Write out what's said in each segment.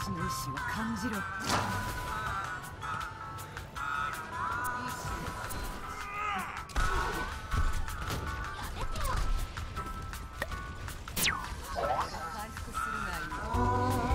ちの意志を感じろ。回復するがいい。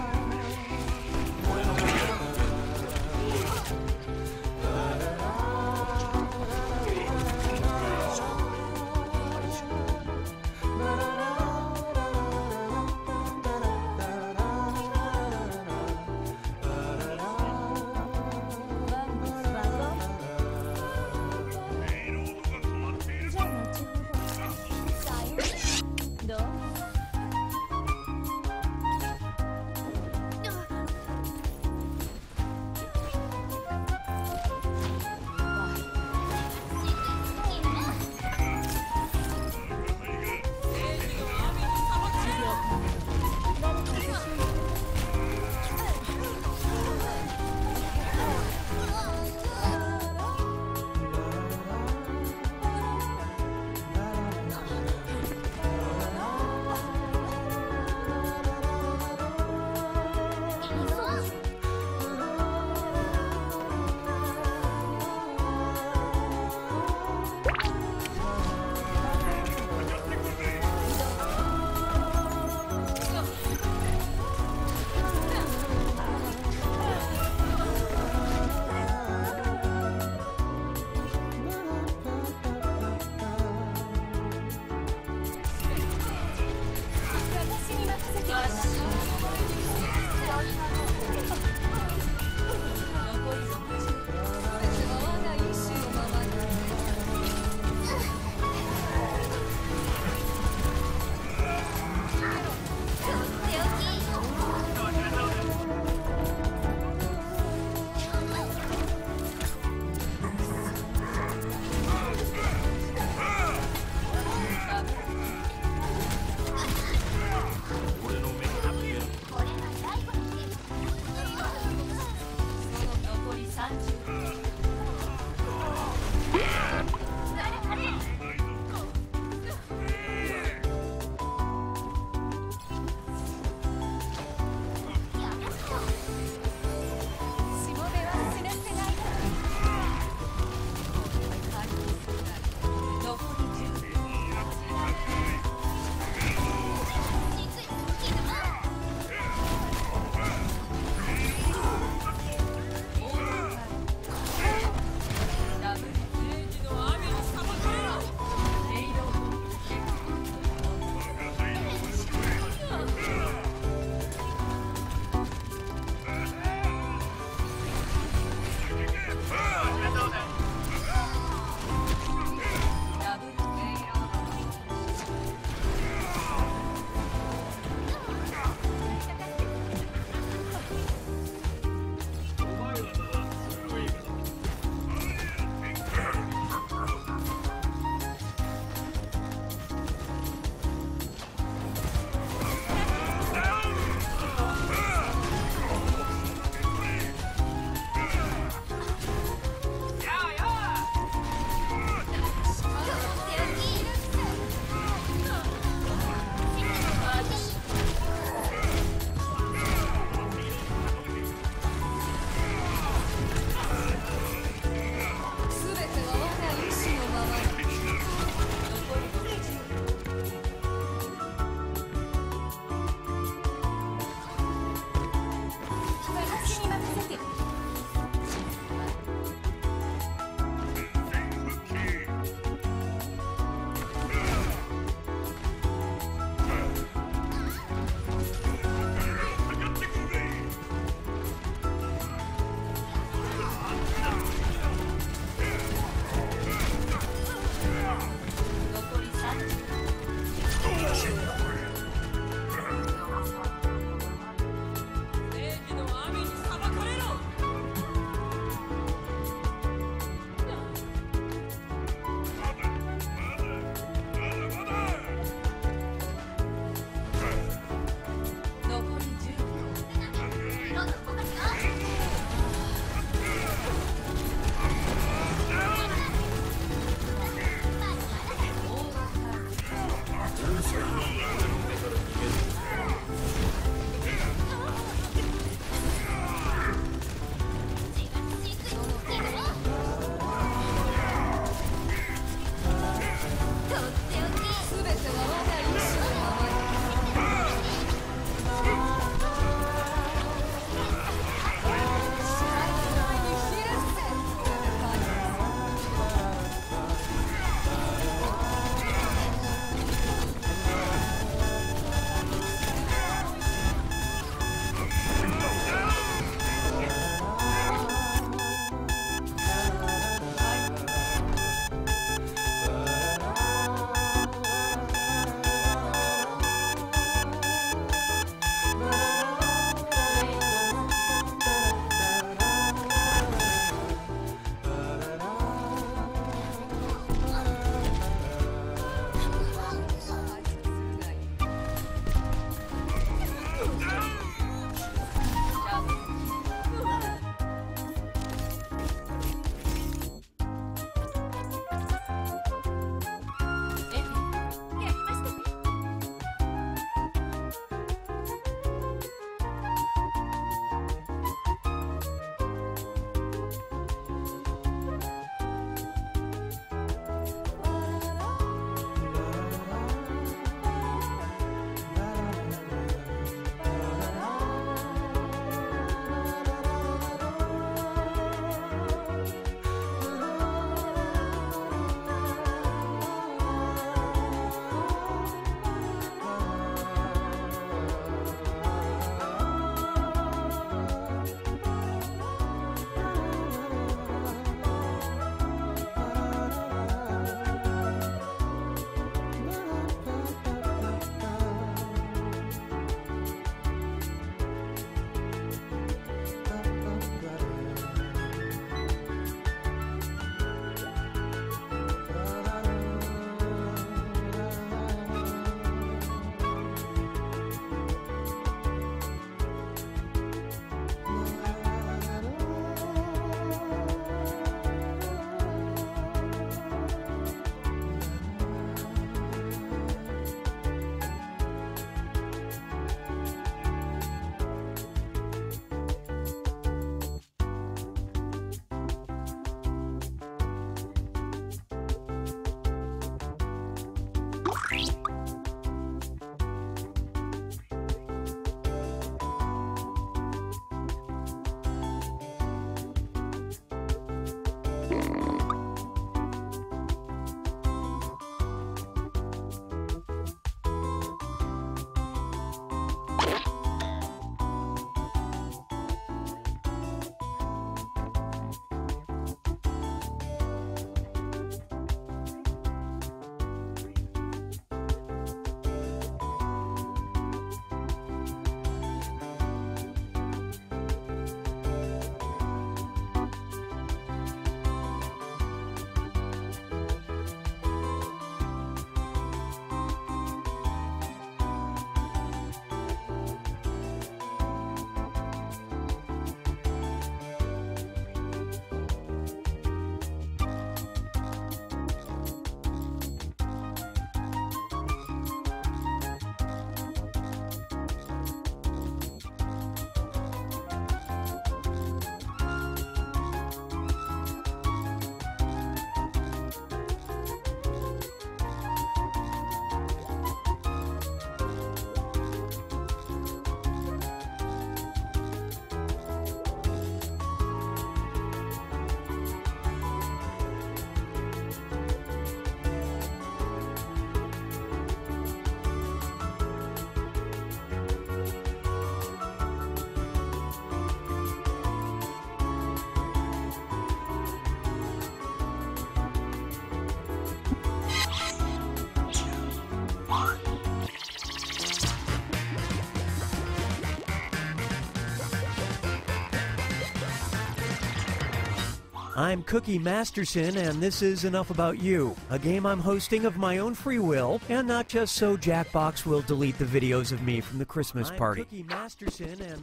I'm Cookie Masterson, and this is Enough About You, a game I'm hosting of my own free will, and not just so Jackbox will delete the videos of me from the Christmas party.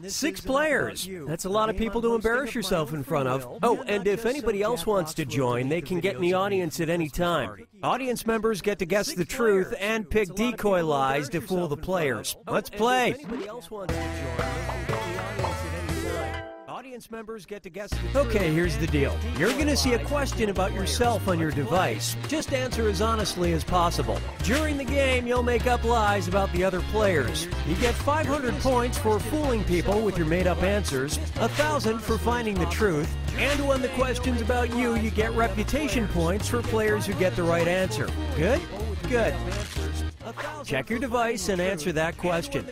6 players! That's a lot of people to embarrass yourself in front of. Oh, and if anybody else wants to join, they can get in the audience at any time. Audience members get to guess the truth and pick decoy lies to fool the players. Let's play! Audience members get to guess. Okay, here's the deal. You're going to see a question about yourself on your device. Just answer as honestly as possible. During the game, you'll make up lies about the other players. You get 500 points for fooling people with your made-up answers, 1,000 for finding the truth, and when the question's about you, you get reputation points for players who get the right answer. Good? Good. Check your device and answer that question.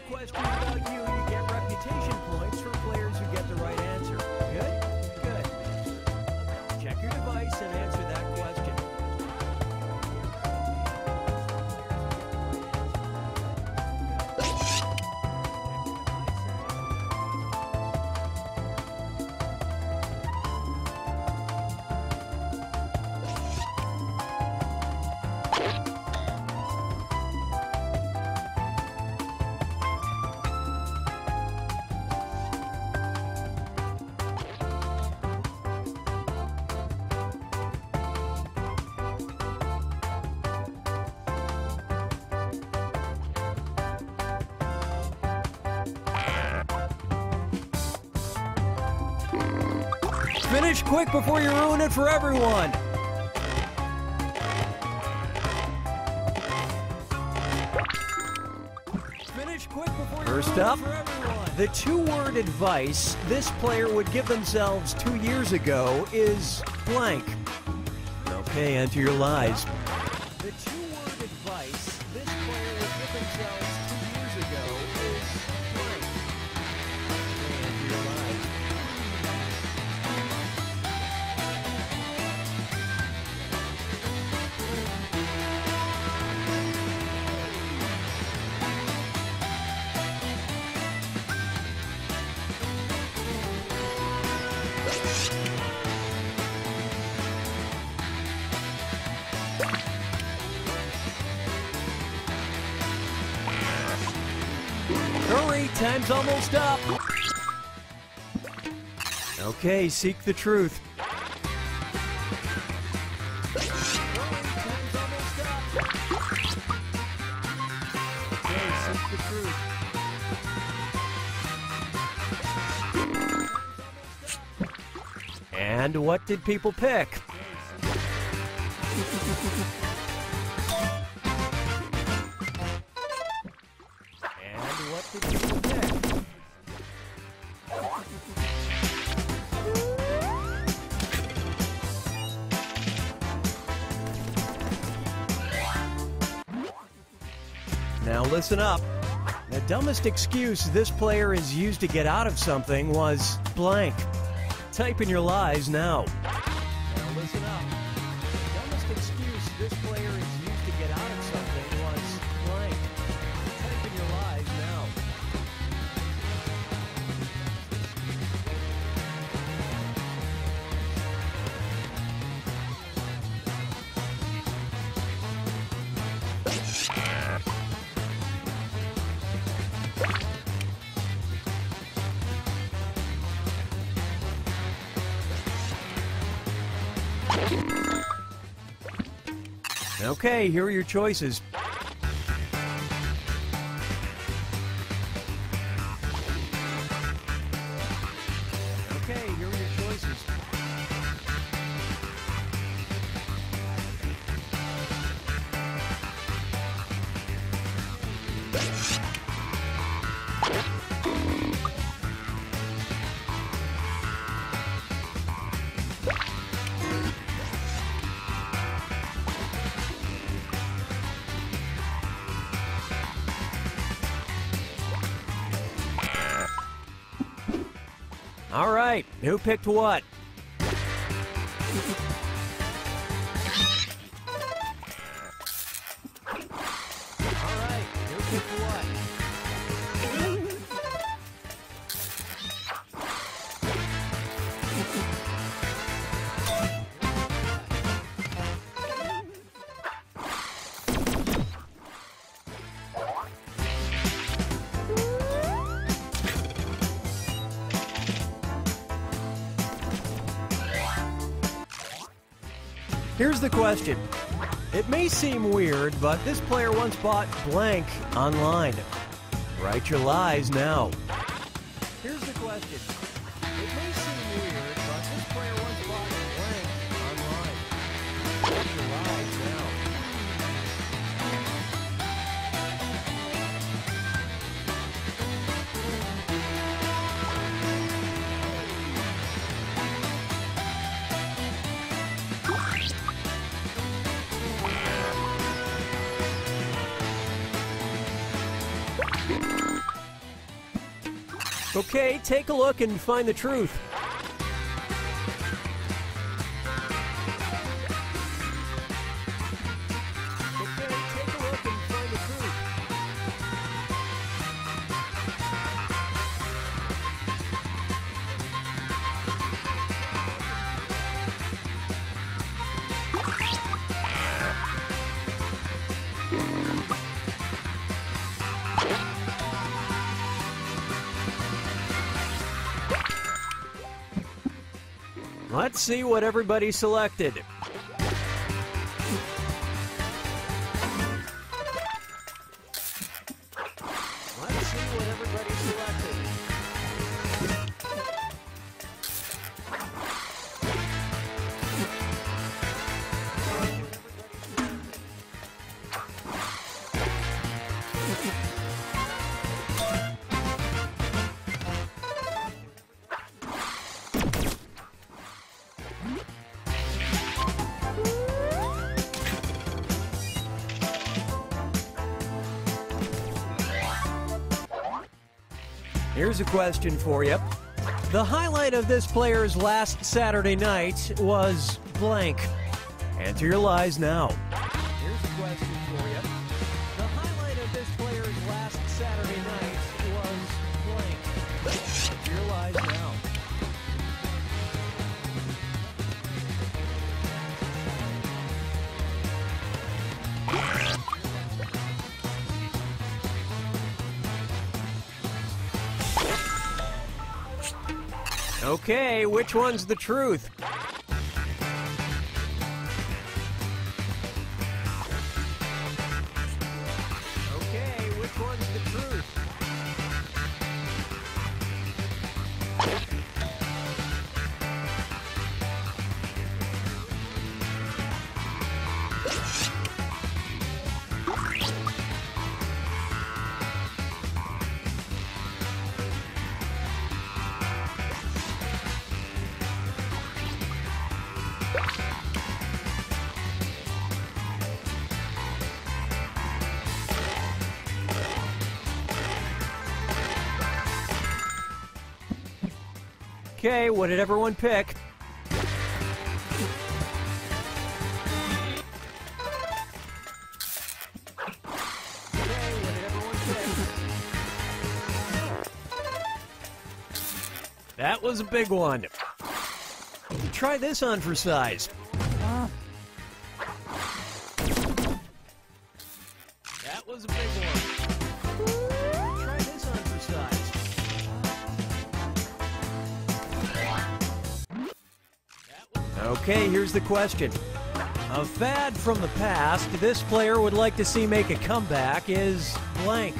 Finish quick before you ruin it for everyone! Finish quick before you First ruin up, it for everyone! The 2-word advice this player would give themselves 2 years ago is blank. Okay, enter your lies. The 2-word advice this player would give themselves 2 years ago is blank. Okay, enter your lies. Hurry, time's almost up. Okay, seek the truth. Hurry, time's almost up. Okay, seek the truth. And what did people pick? Now listen up. The dumbest excuse this player has used to get out of something was blank. Type in your lies now. Now listen up. The dumbest excuse this player has used to get out of something was blank. Type in your lies now. Okay, here are your choices. Okay, here are your choices. All right, who picked what? All right, who picked what? Here's the question. It may seem weird, but this player once bought blank online. Write your lies now. Here's the question. It may seem weird, but this player once bought blank online. Write your lies now. Okay, take a look and find the truth. Okay, take a look and find the truth. Let's see what everybody selected. Let's see what everybody selected. Here's a question for you. The highlight of this player's last Saturday night was blank. Answer your lies now. Here's a question for you. The highlight of this player's last Saturday night was blank. Answer your lies now. Okay, which one's the truth? Okay, which one's the truth? Okay, what did everyone pick? Okay, what did everyone pick? That was a big one. Try this on for size. That was a big one. Try this on for size. Okay, here's the question. A fad from the past this player would like to see make a comeback is blank.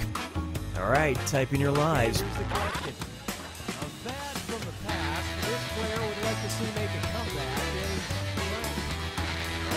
All right, type in your lies. Here's the question. A fad from the past this player would like to see make a comeback is blank. All right, type in your lies.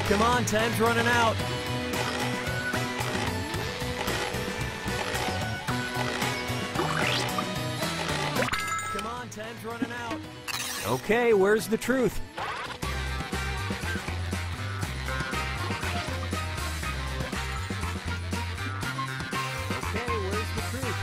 Come on, time's running out. Come on, time's running out. Okay, where's the truth? Okay, where's the truth?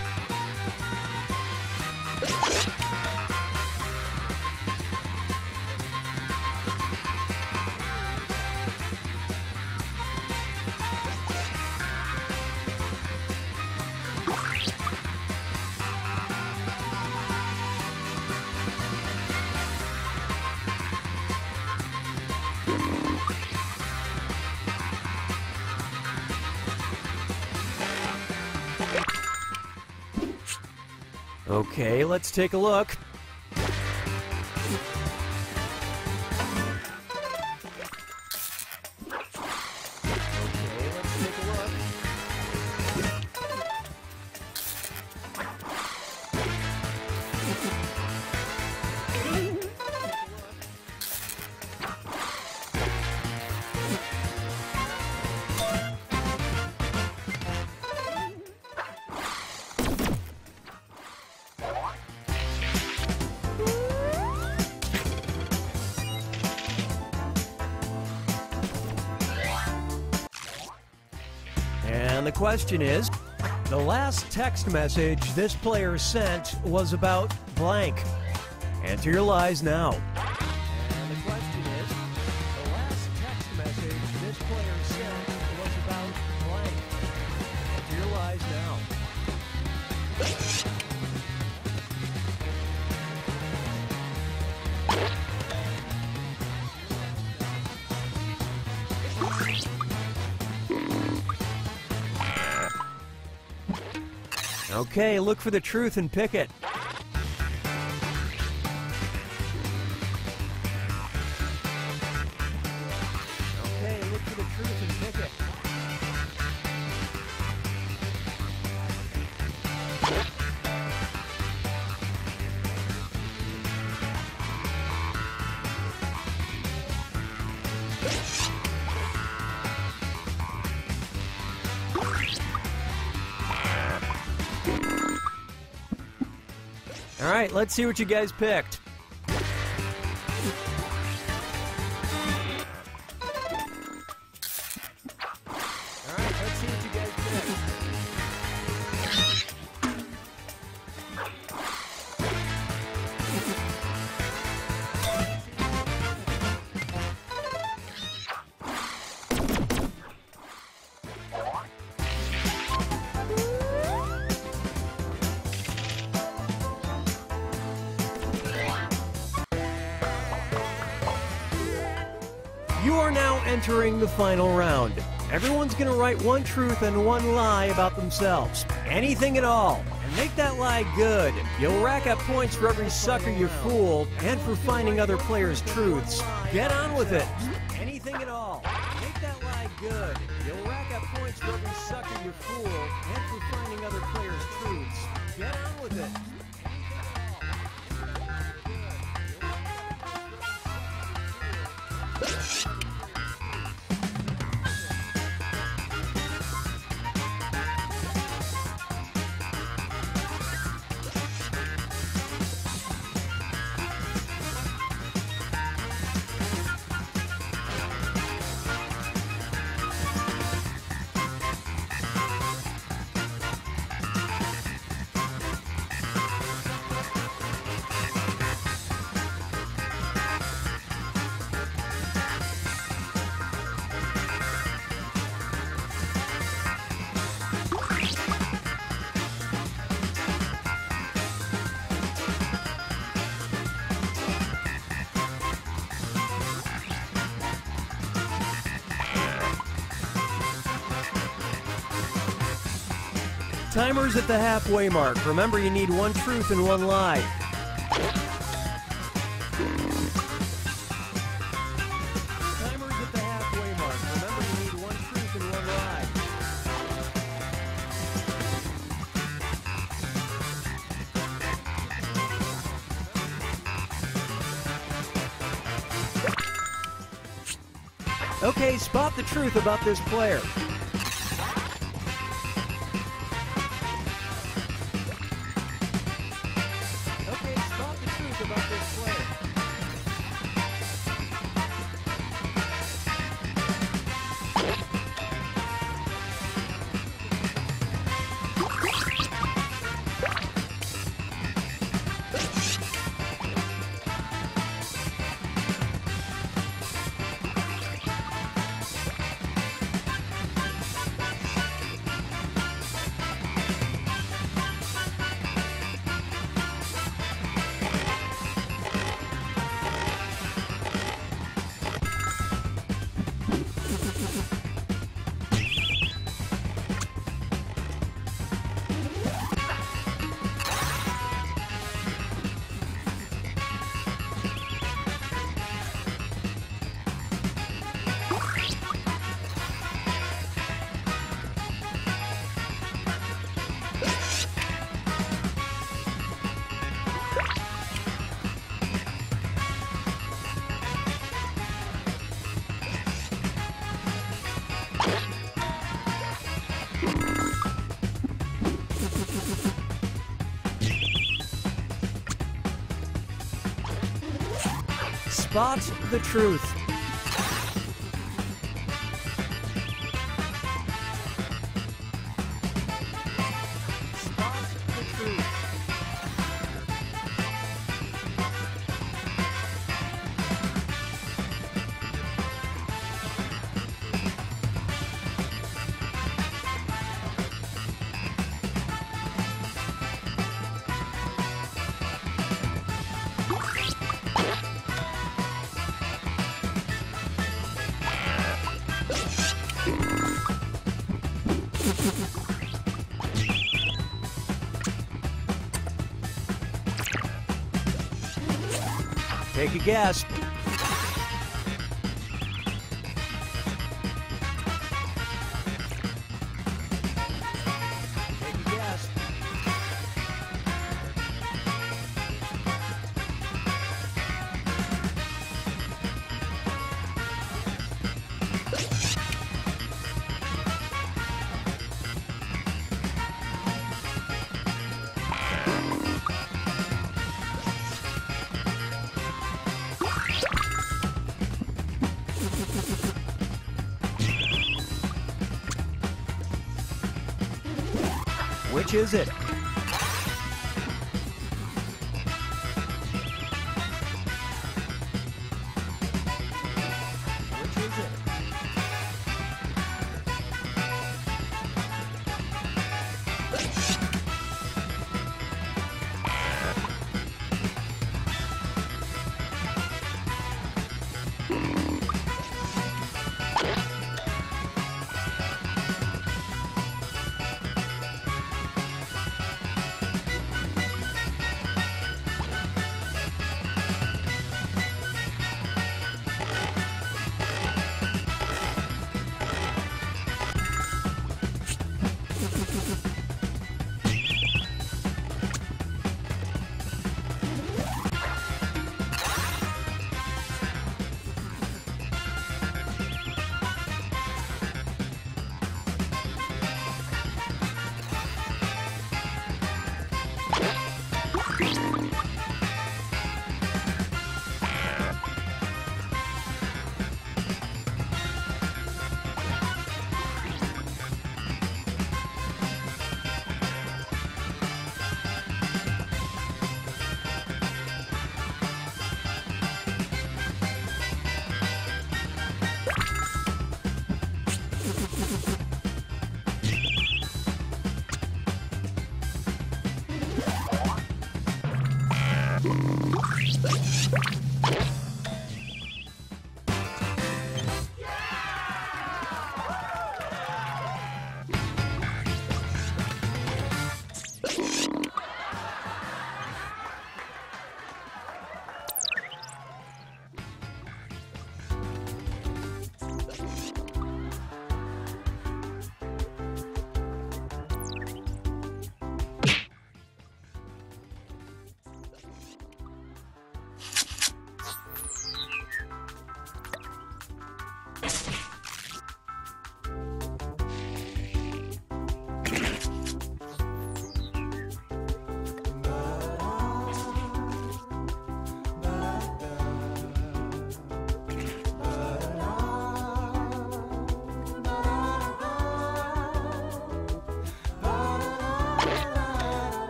Okay, let's take a look. And the question is, the last text message this player sent was about blank. Answer your lies now. And the question is, the last text message this player sent was about blank. Answer your lies now. Okay, look for the truth and pick it. Okay, look for the truth and pick it. All right, let's see what you guys picked. All right, let's see what you guys picked. You are now entering the final round. Everyone's going to write one truth and one lie about themselves. Anything at all. And make that lie good. You'll rack up points for every sucker you fool and for finding other players' truths. Get on with it. Anything at all. Make that lie good. You'll rack up points for every sucker you fool and for finding other players' truths. Get on with it. Timer's at the halfway mark. Remember, you need one truth and one lie. Timer's at the halfway mark. Remember, you need one truth and one lie. Okay, spot the truth about this player. Spot the truth. Spot the truth. Take a guess. Take a guess. Which is it? Which is it?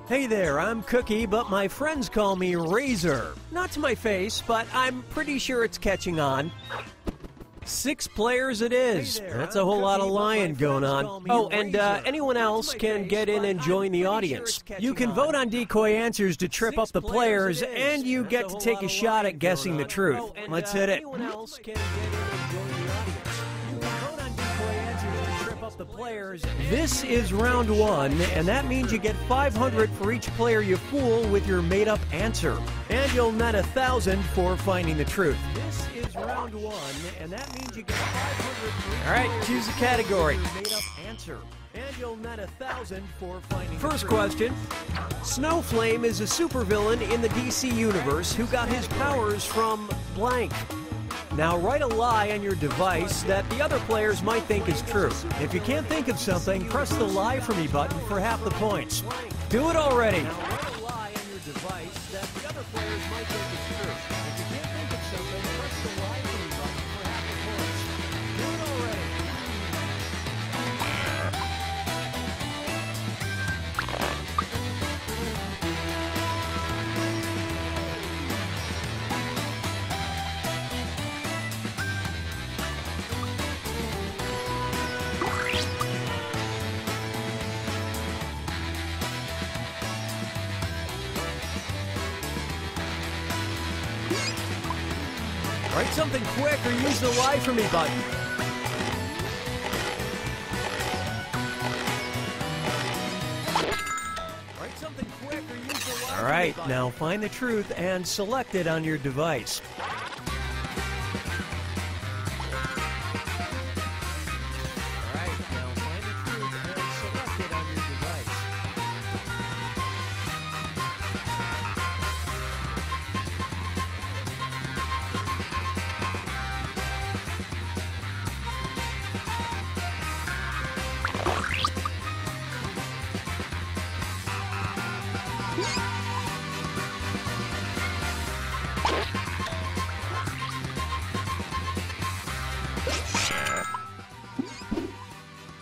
Hey there, I'm Cookie, but my friends call me Razor. Not to my face, but I'm pretty sure it's catching on. 6 players it is. That's a whole lot of lying going on. Oh, and anyone else can get in and join the audience. You can vote on decoy answers to trip up the players, and you get to take a shot at guessing the truth. Let's hit it. This is round 1, and that means you get 500 for each player you fool with your made-up answer. And you'll net 1,000 for finding the truth. This is round 1, and that means you get 500 for each Alright, choose a category. Made-up answer. And you'll net 1,000 for finding the truth. First question. Snowflame is a supervillain in the DC universe who got his powers from blank. Now write a lie on your device that the other players might think is true. If you can't think of something, press the Lie For Me button for half the points. Do it already! Now write a lie on your device that the other players might think is true. If you can't think of something, press the Lie For Me button for half the points. Do it already! Write something quick or use the Lie For Me button. Write something quick or use the Lie For Me button. All right, now find the truth and select it on your device.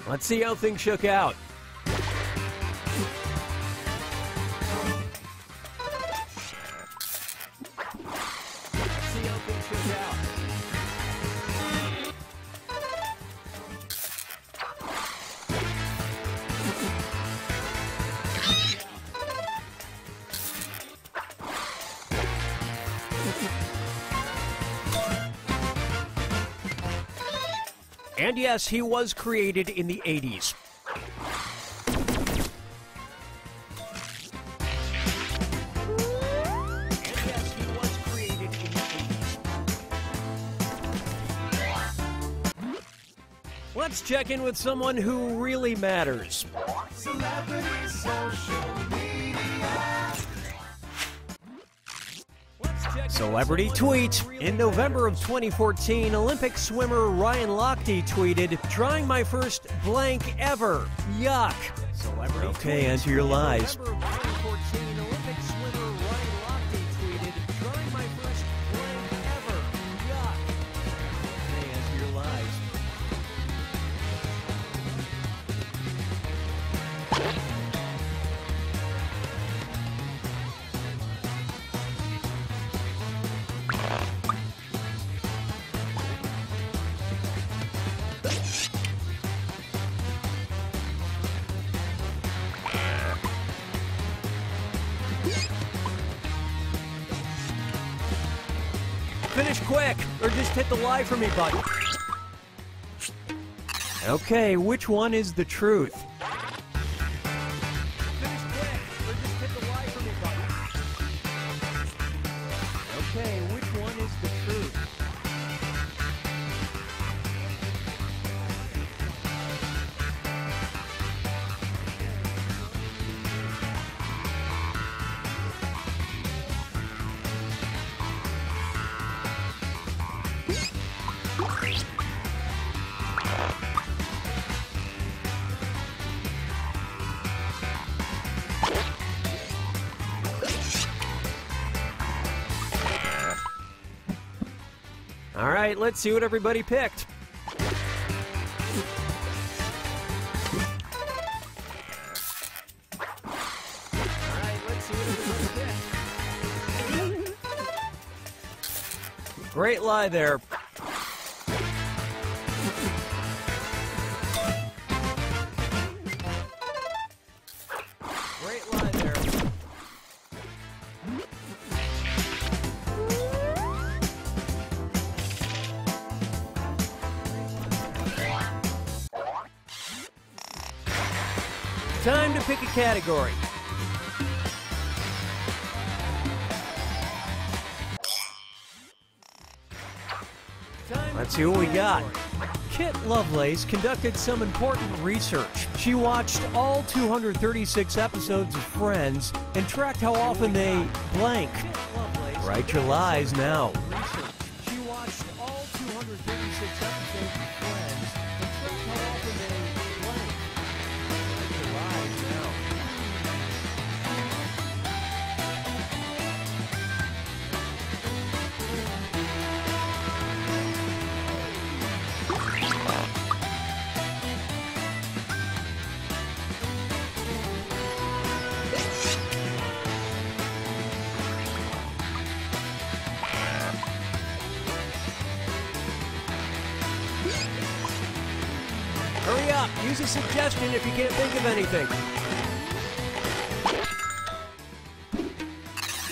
Let's see how things shook out. And yes, he was created in the 80s. Let's check in with someone who really matters. Celebrity social media. Celebrity tweet. In November of 2014, Olympic swimmer Ryan Lochte tweeted, "Trying my first blank ever. Yuck." Celebrity okay, answer your lies. November of 2014, Olympic swimmer Ryan Lochte tweeted, "Trying my first blank ever. Yuck." Okay, answer your lies. Finish quick, or just hit the Lie For Me button. Okay, which one is the truth? Finish quick, or just hit the Lie For Me button. Okay, which one is the truth? All right, let's see what everybody picked. All Great lie there. Great lie there. Time to pick a category. Let's see what we got. Kit Lovelace conducted some important research. She watched all 236 episodes of Friends and tracked how often they blank. Write your lies now. She watched all 236 episodes of Friends and tracked how often they blank. Write your lies now. Hurry up! Use a suggestion if you can't think of anything.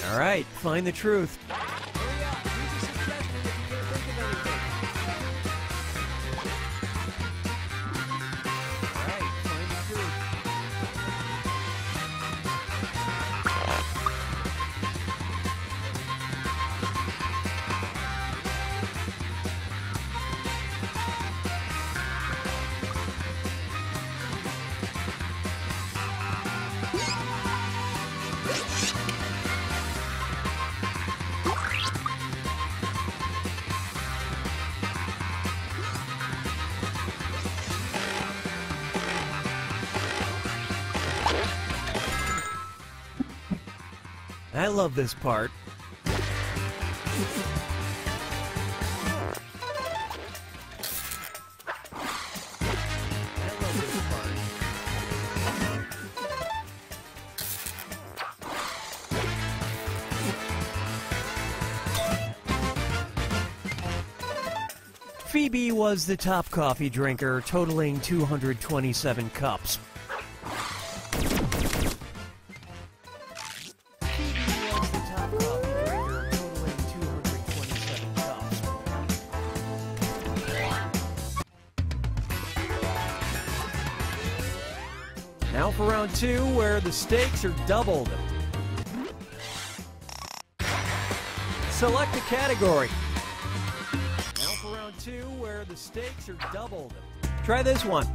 All right, find the truth. Hurry up! Use a suggestion if you can't think of anything. All right, find the truth. I love this part. I love this part. Phoebe was the top coffee drinker, totaling 227 cups. Now for round two, where the stakes are doubled. Select a category. Now for round two, where the stakes are doubled. Try this one.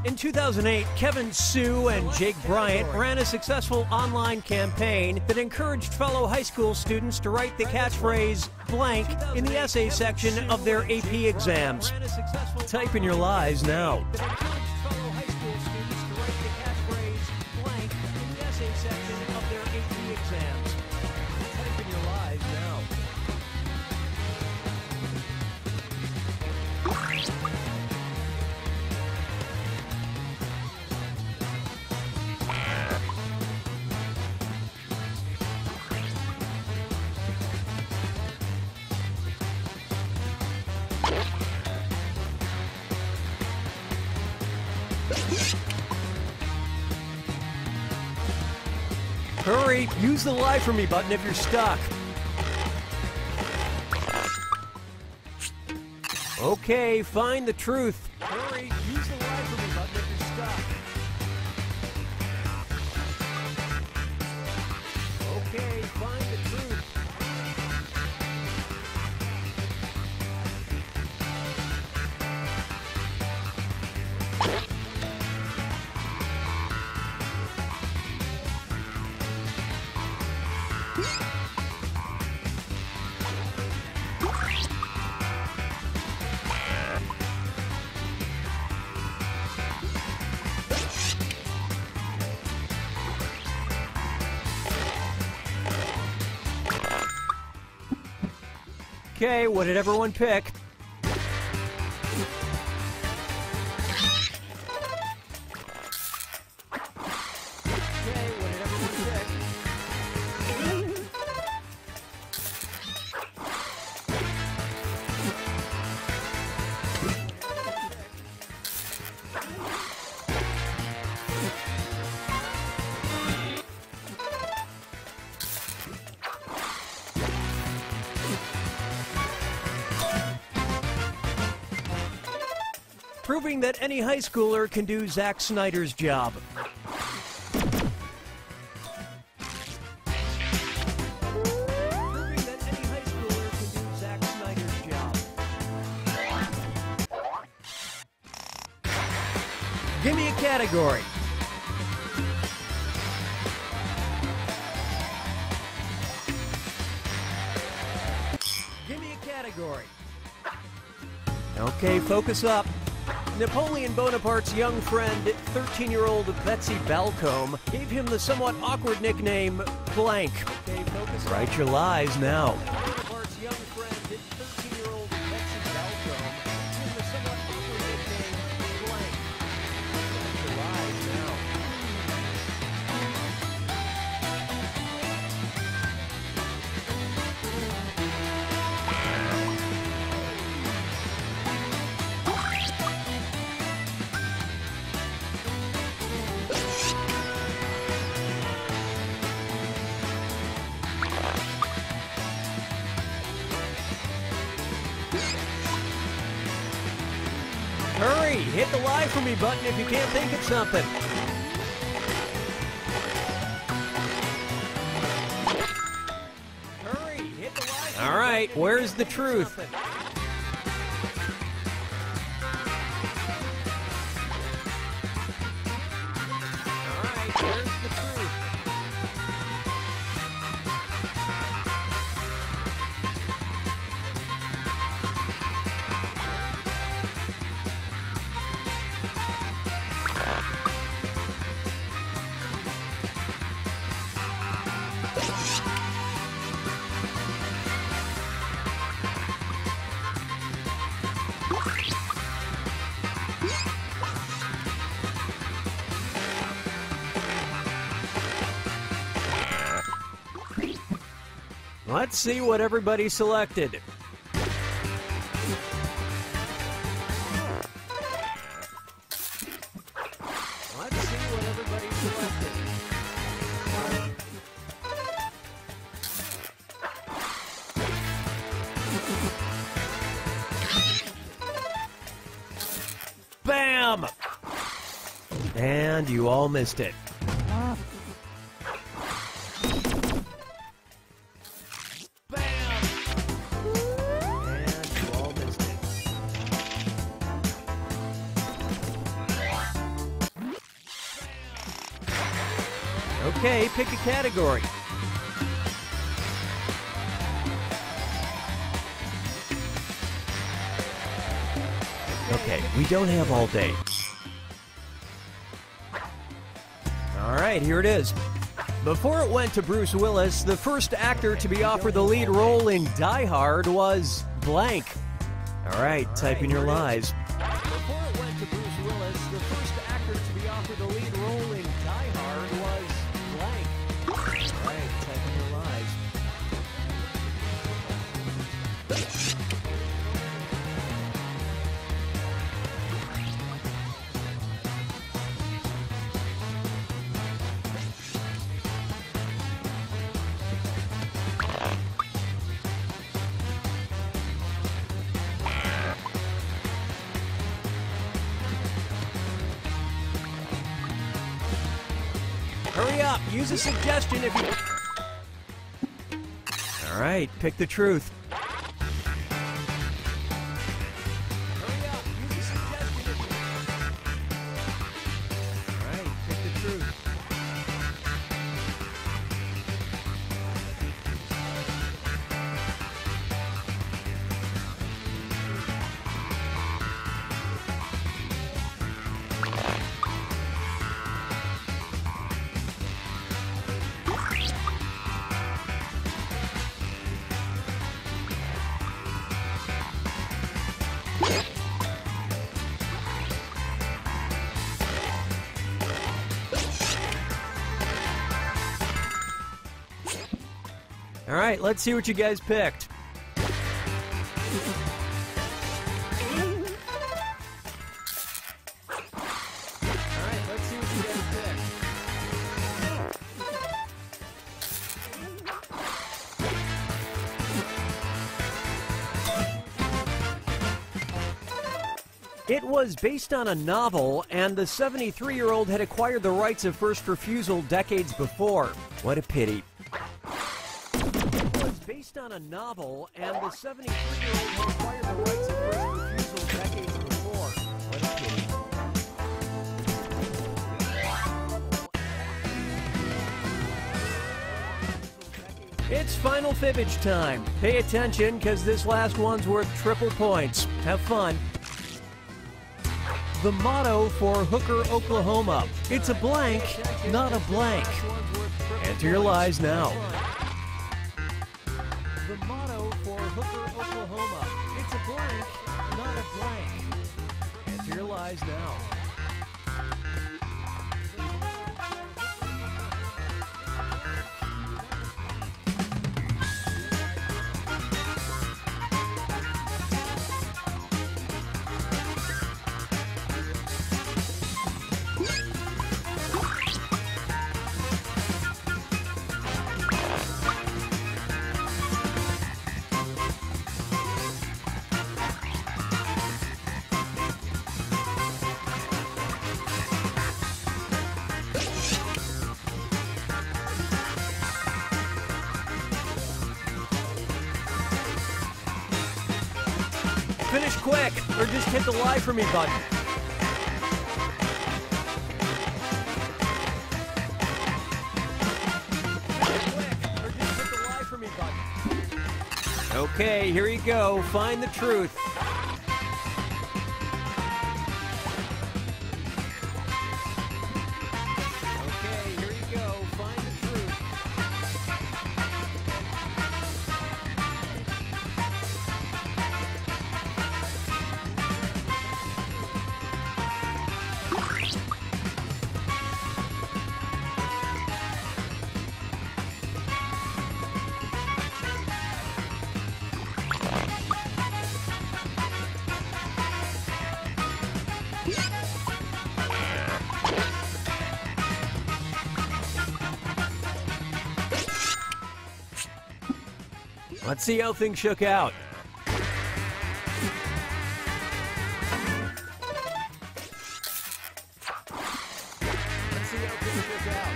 In 2008, Kevin Sue and Jake Bryant ran a successful online campaign that encouraged fellow high school students to write the catchphrase blank in the essay section of their AP exams. Type in your lies now. Section of their AP exams. Type in your lies now. Hurry! Use the lie for me button if you're stuck. Okay, find the truth. Hurry! Use the lie for me button if you're stuck. Okay, find the truth. Okay, what did everyone pick? proving that any high schooler can do Zack Snyder's job. Proving that any high schooler can do Zack Snyder's job. Give me a category. Give me a category. Okay, focus up. Napoleon Bonaparte's young friend, 13-year-old Betsy Balcombe, gave him the somewhat awkward nickname Blank. Okay, focus up. Write your lies now. Bonaparte's young friend, 13-year-old Betsy Balcombe, gave him the somewhat awkward nickname Blank. Write your lies now. Hurry! Hit the lie for me button if you can't think of something. Hurry! Hit the lie for me. All right, where's the truth? All right, where's the truth? Let's see what everybody selected. Let's see what everybody selected. Bam! And you all missed it. Okay, pick a category. Okay, we don't have all day. All right, here it is. Before it went to Bruce Willis, the first actor to be offered the lead role in Die Hard was blank. All right, type in your lies. Before it went to Bruce Willis, the first actor to be offered the lead role in Die Hard was blank. All right, type in your lies. Hurry up, use a suggestion if you... All right, pick the truth. Hurry up, use a suggestion if you... All right, pick the truth. All right, let's see what you guys picked. All right, let's see what you guys picked. It was based on a novel, and the 73-year-old had acquired the rights of first refusal decades before. What a pity. It was based on a novel, and the 73-year-old had acquired the rights of first refusal decades before. What a pity. It's final fibbage time. Pay attention, because this last one's worth triple points. Have fun. The motto for Hooker, Oklahoma. It's a blank, not a blank. Enter your lies now. The motto for Hooker, Oklahoma. It's a blank, not a blank. Enter your lies now. Finish quick, or just hit the lie for me button. Finish quick, or just hit the lie for me button. Okay, here you go. Find the truth. Okay, here you go. Find the truth. Let's see how things shook out. Let's see how things shook out.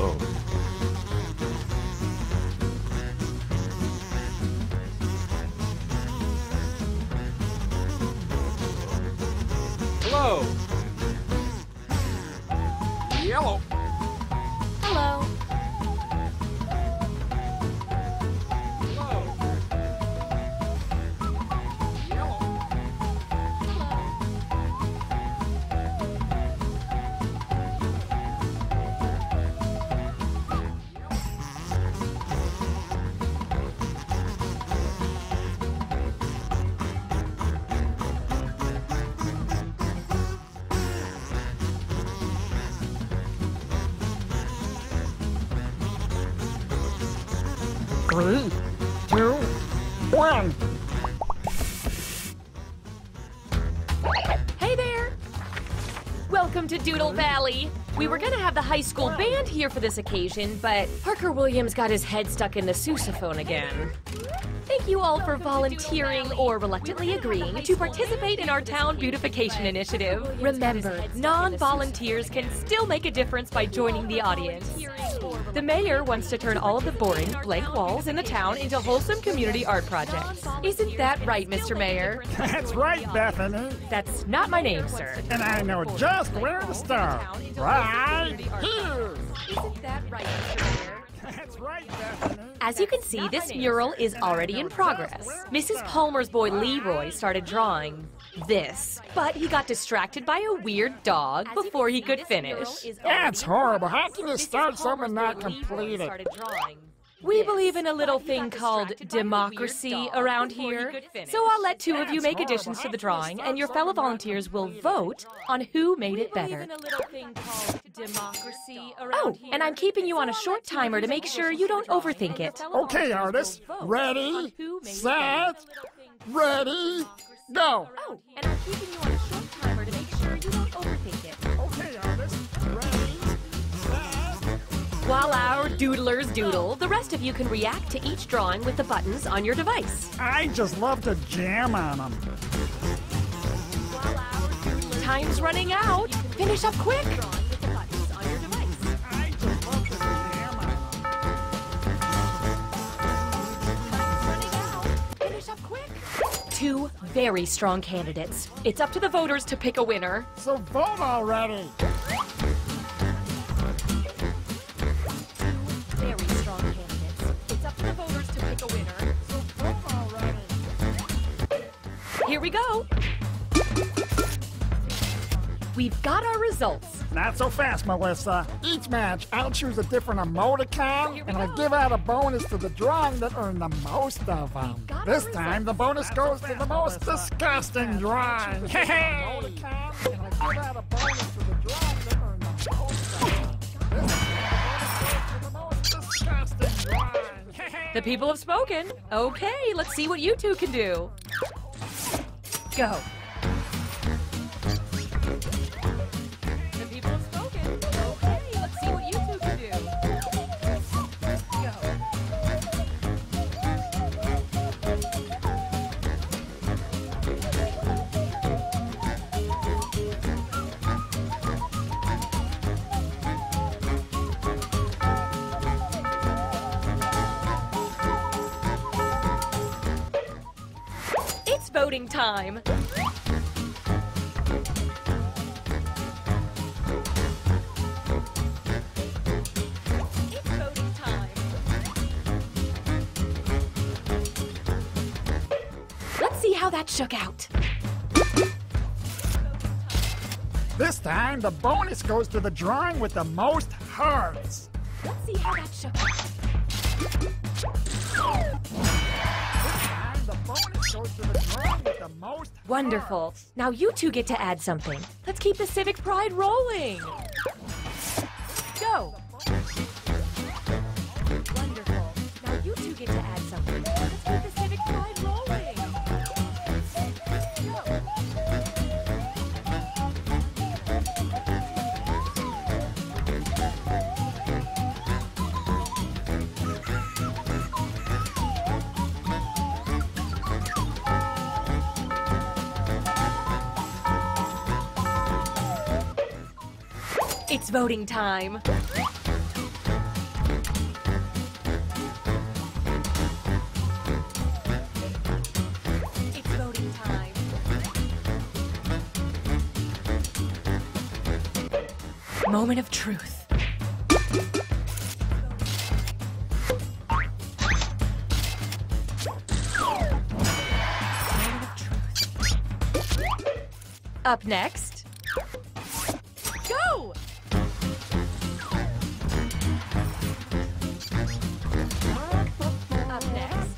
Hello. Hello. Yellow. Hello. Three, two, one. Hey there! Welcome to Doodle Valley. We were gonna have the high school band here for this occasion, but Parker Williams got his head stuck in the sousaphone again. Thank you all for volunteering or reluctantly agreeing to participate in our town beautification initiative. Remember, non-volunteers can still make a difference by joining the audience. The mayor wants to turn all of the boring, blank walls in the town into wholesome community art projects. Isn't that right, Mr. Mayor? That's right, Bethany. That's not my name, sir. And I know just where to start. Right here. Isn't that right, Mr. Mayor? That's right, Bethany. As you can see, this mural is already in progress. Mrs. Palmer's boy Leroy started drawing this, but he got distracted by a weird dog before he could finish. That's horrible. How can you start something and not complete it? We believe in a little thing called democracy around here. So I'll let two of you make additions to the drawing, and your fellow volunteers will vote on who made it better. Oh, and I'm keeping you on a short timer to make sure you don't overthink it. Okay, artists. Ready, set, ready, go. Oh, and I'm keeping you on a short timer to make sure you don't overthink it. Okay, artists. Ready, set. While our doodlers doodle, the rest of you can react to each drawing with the buttons on your device. I just love to jam on them. Time's running out. Finish up quick. I just love to jam on them. Finish up quick. Two very strong candidates. It's up to the voters to pick a winner. So vote already. Very strong candidates. It's up to the voters to pick a winner. So vote already. Here we go. We've got our results. Not so fast, Melissa. Each match, I'll choose a different emoticon, and I'll give out a bonus to the drawing that earned the most of them. This time, the bonus goes to the most disgusting drawing. Hey! Emoticon, and I'll give out a bonus to the drawing that earned the most of them. This time, the bonus goes to the most disgusting drawing. The people have spoken. Okay, let's see what you two can do. Go. The people have spoken. Okay, let's see what you two can do. It's voting time. It's voting time. Let's see how that shook out. This time, the bonus goes to the drawing with the most hearts. Let's see how that shook out. The bonus goes to the drawing with the most Wonderful. hearts. Now you two get to add something. Let's keep the civic pride rolling. Go. Wonderful. Now you two get to add something. Let's keep the civic pride rolling. Go. It's voting time. Moment of truth. Moment of truth. Up next. Go! Up next.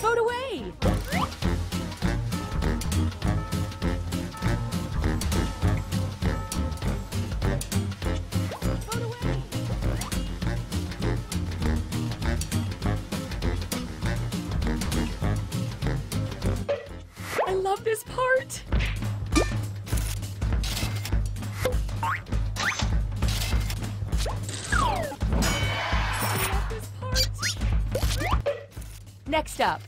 Vote away! Vote away! I love this part! I love this part! Next up.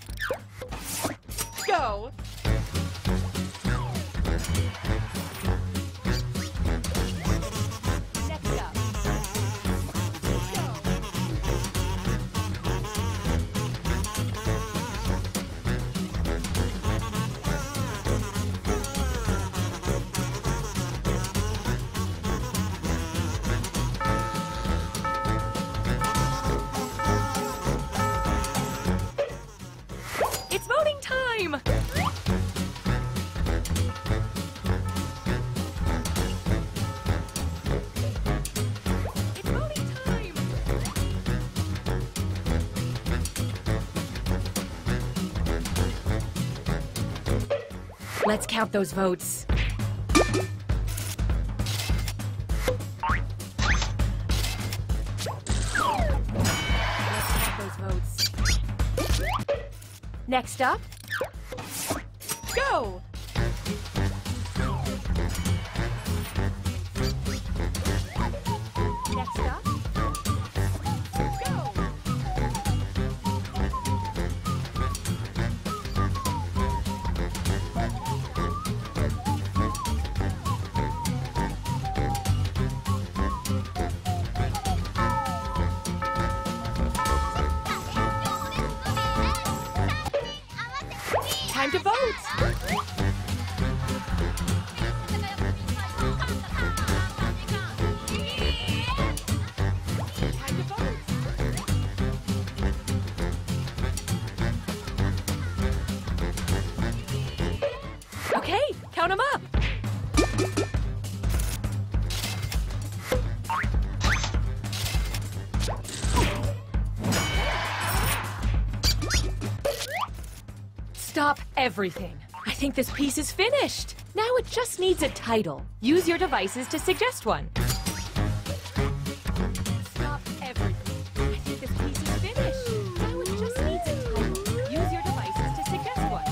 Go! Next up. Go! It's voting time! It's voting time! Let's count those votes. Let's count those votes. Next up, go! Next up, go! Time to vote! Time to vote! Okay, count them up! Stop everything. I think this piece is finished. Now it just needs a title. Use your devices to suggest one. Stop everything. I think this piece is finished. Now it just needs a title. Use your devices to suggest one.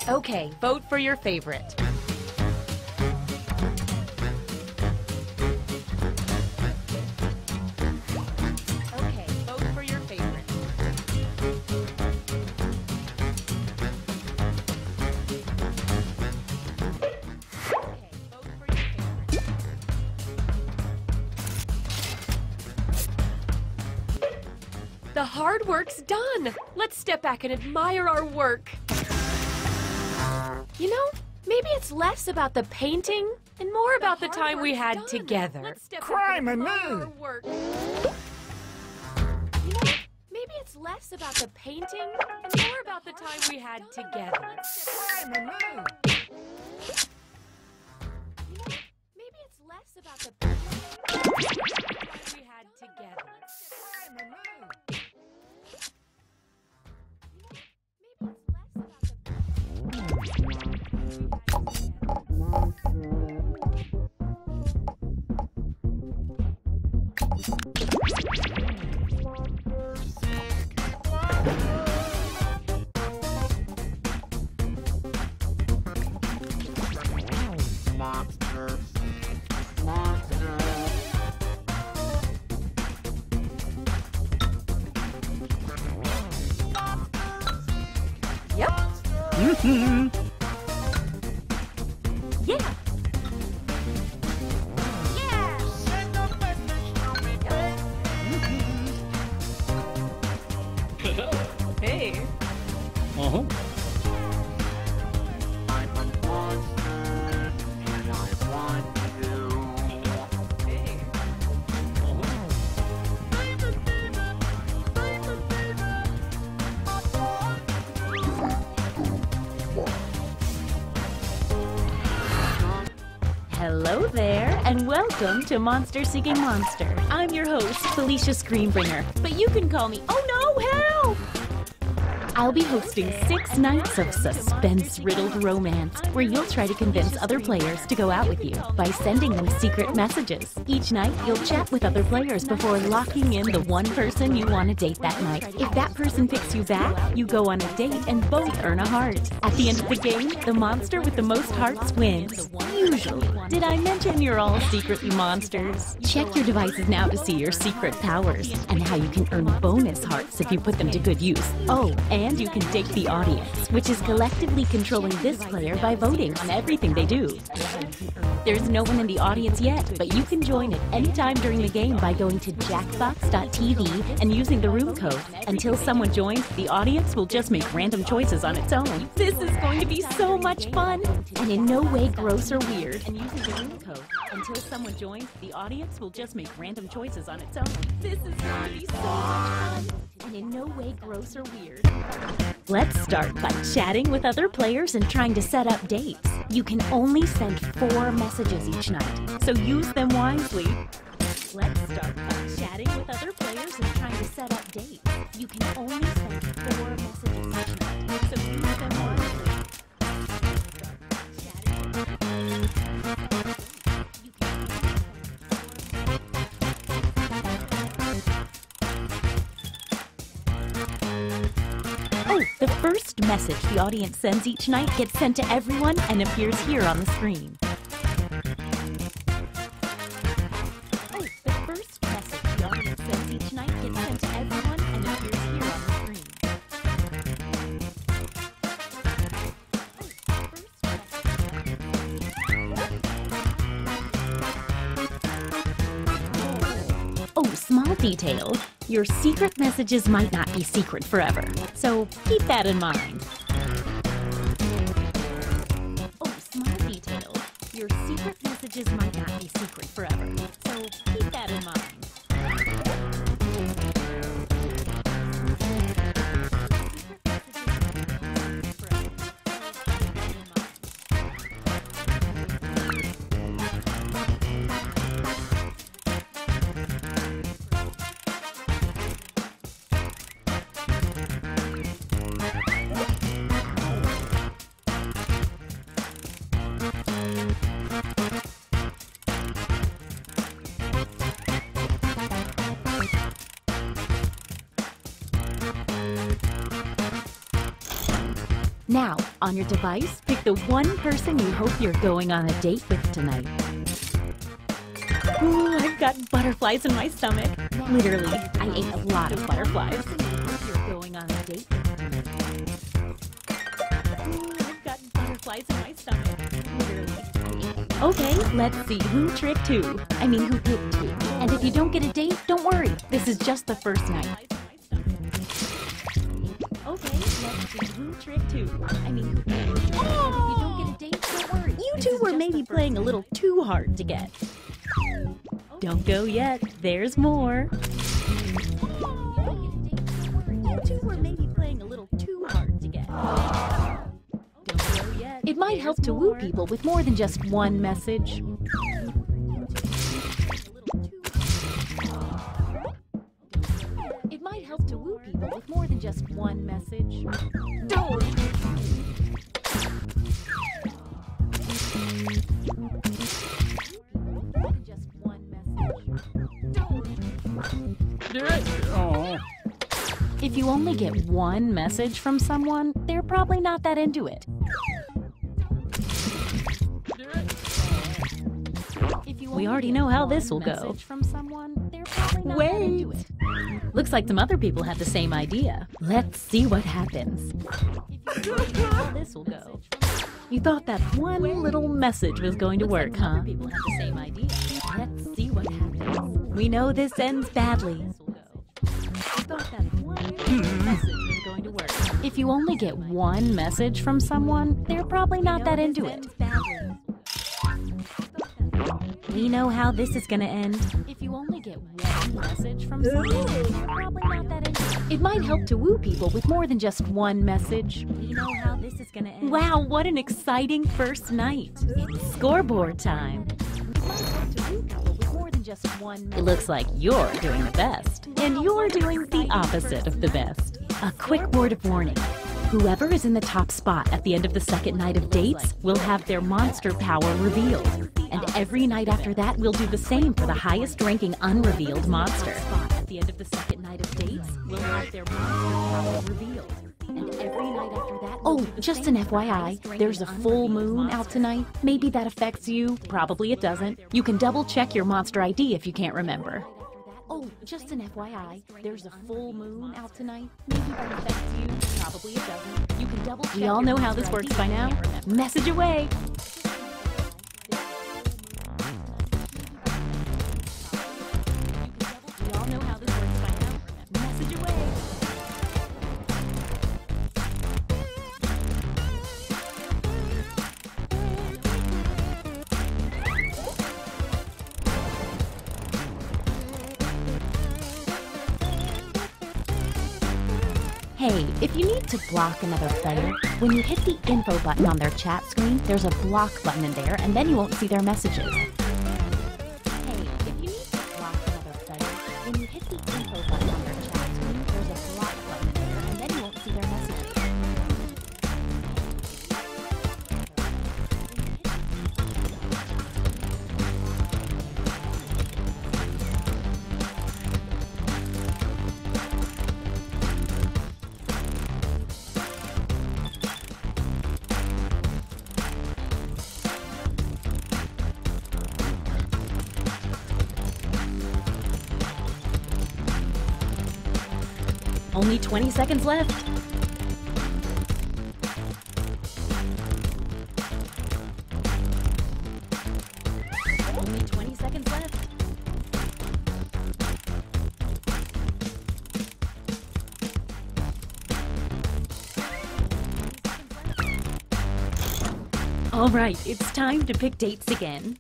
Okay, vote for your favorite. Okay, vote for your favorite. Okay, vote for your favorite. The hard work's done. Let's step back and admire our work. You know, maybe it's less about the painting and more about the time we had together. Criminy! You know, maybe it's less about the painting and more about the time we had together. Criminy! You know, maybe it's less about the painting and more about the time we had together. Criminy! Maybe it's less about the painting. Yeah. Hey. Uh-huh. Hey. Hello there, and welcome to Monster Seeking Monster. I'm your host, Felicia Screenbringer, but you can call me— oh no, help! I'll be hosting 6 nights of suspense-riddled romance, where you'll try to convince other players to go out with you by sending them secret messages. Each night, you'll chat with other players before locking in the one person you want to date that night. If that person picks you back, you go on a date and both earn a heart. At the end of the game, the monster with the most hearts wins. Usually. Did I mention you're all secretly monsters? Check your devices now to see your secret powers and how you can earn bonus hearts if you put them to good use. Oh, and you can date the audience, which is collectively controlling this player by voting on everything they do. There's no one in the audience yet, but you can join at any time during the game by going to jackbox.tv and using the room code. Until someone joins, the audience will just make random choices on its own. This is going to be so much fun, and in no way gross or weird. And using the room code. Until someone joins, the audience will just make random choices on its own. This is going to be so much fun, and in no way gross or weird. Let's start by chatting with other players and trying to set up dates. You can only send 4 messages each night, so use them wisely. Let's start by chatting with other players and trying to set up dates. You can only send 4 messages each night, so use them wisely. Oh, the first message the audience sends each night gets sent to everyone and appears here on the screen. Oh, the first message the audience sends each night gets sent to everyone and appears here on the screen. Oh, small detail. Your secret messages might not be secret forever, so keep that in mind. Oh, small detail. Your secret messages might not be secret forever, so keep that in mind. Now, on your device, pick the one person you hope you're going on a date with tonight. Ooh, I've got butterflies in my stomach. Literally, I ate a lot of butterflies. You're going on a date with tonight. Ooh, I've got butterflies in my stomach. Literally. Okay, let's see who tricked who. I mean, who picked who. And if you don't get a date, don't worry. This is just the first night. Okay, let's see who tricked who. I mean, who picked who. And if you don't get a date, don't worry. You two were maybe playing a little too hard to get. Don't go yet. There's more. You two were maybe playing a little too hard to get. Don't go yet. It might help to woo people with more than just one message. It might help to woo people with more than just one message. Don't! Just one message. Oh. If you only get one message from someone, they're probably not that into it. We already know how this will go. Wait! Looks like some other people have the same idea. Let's see what happens. This will go. You thought that one little message was going to work, huh? People have the same idea. Let's see what happens. We know this ends badly. You thought that one message was going to work. If you only get one message from someone, they're probably not that into it. We know how this is gonna end. If you only get one message from someone, you're probably not that into it. It might help to woo people with more than just one message. We know how this is gonna end. Wow, what an exciting first night. It's scoreboard time. It might help to woo people with more than just one message. It looks like you're doing the best. And you're doing the opposite of the best. A quick word of warning. Whoever is in the top spot at the end of the second night of dates will have their monster power revealed. And every night after that, we'll do the same for the highest ranking unrevealed monster. At the end of the second night of dates, we'll have their monster power revealed. And every night after that, oh, just an FYI, there's a full moon out tonight. Maybe that affects you. Probably it doesn't. You can double check your monster ID if you can't remember. Oh, just an FYI, there's a full moon out tonight. Maybe that affects you. Probably it doesn't. You can double check. We all know how this works by now. Message away. We all know how this works by now. Message away. Hey, if you need to block another player, when you hit the info button on their chat screen, there's a block button in there, and then you won't see their messages. Hey, if you need to block another player, when you hit the info button on their chat screen, there's a block button in there, and then you won't see their messages. Only 20 seconds left. Only 20 seconds left. All right, it's time to pick dates again.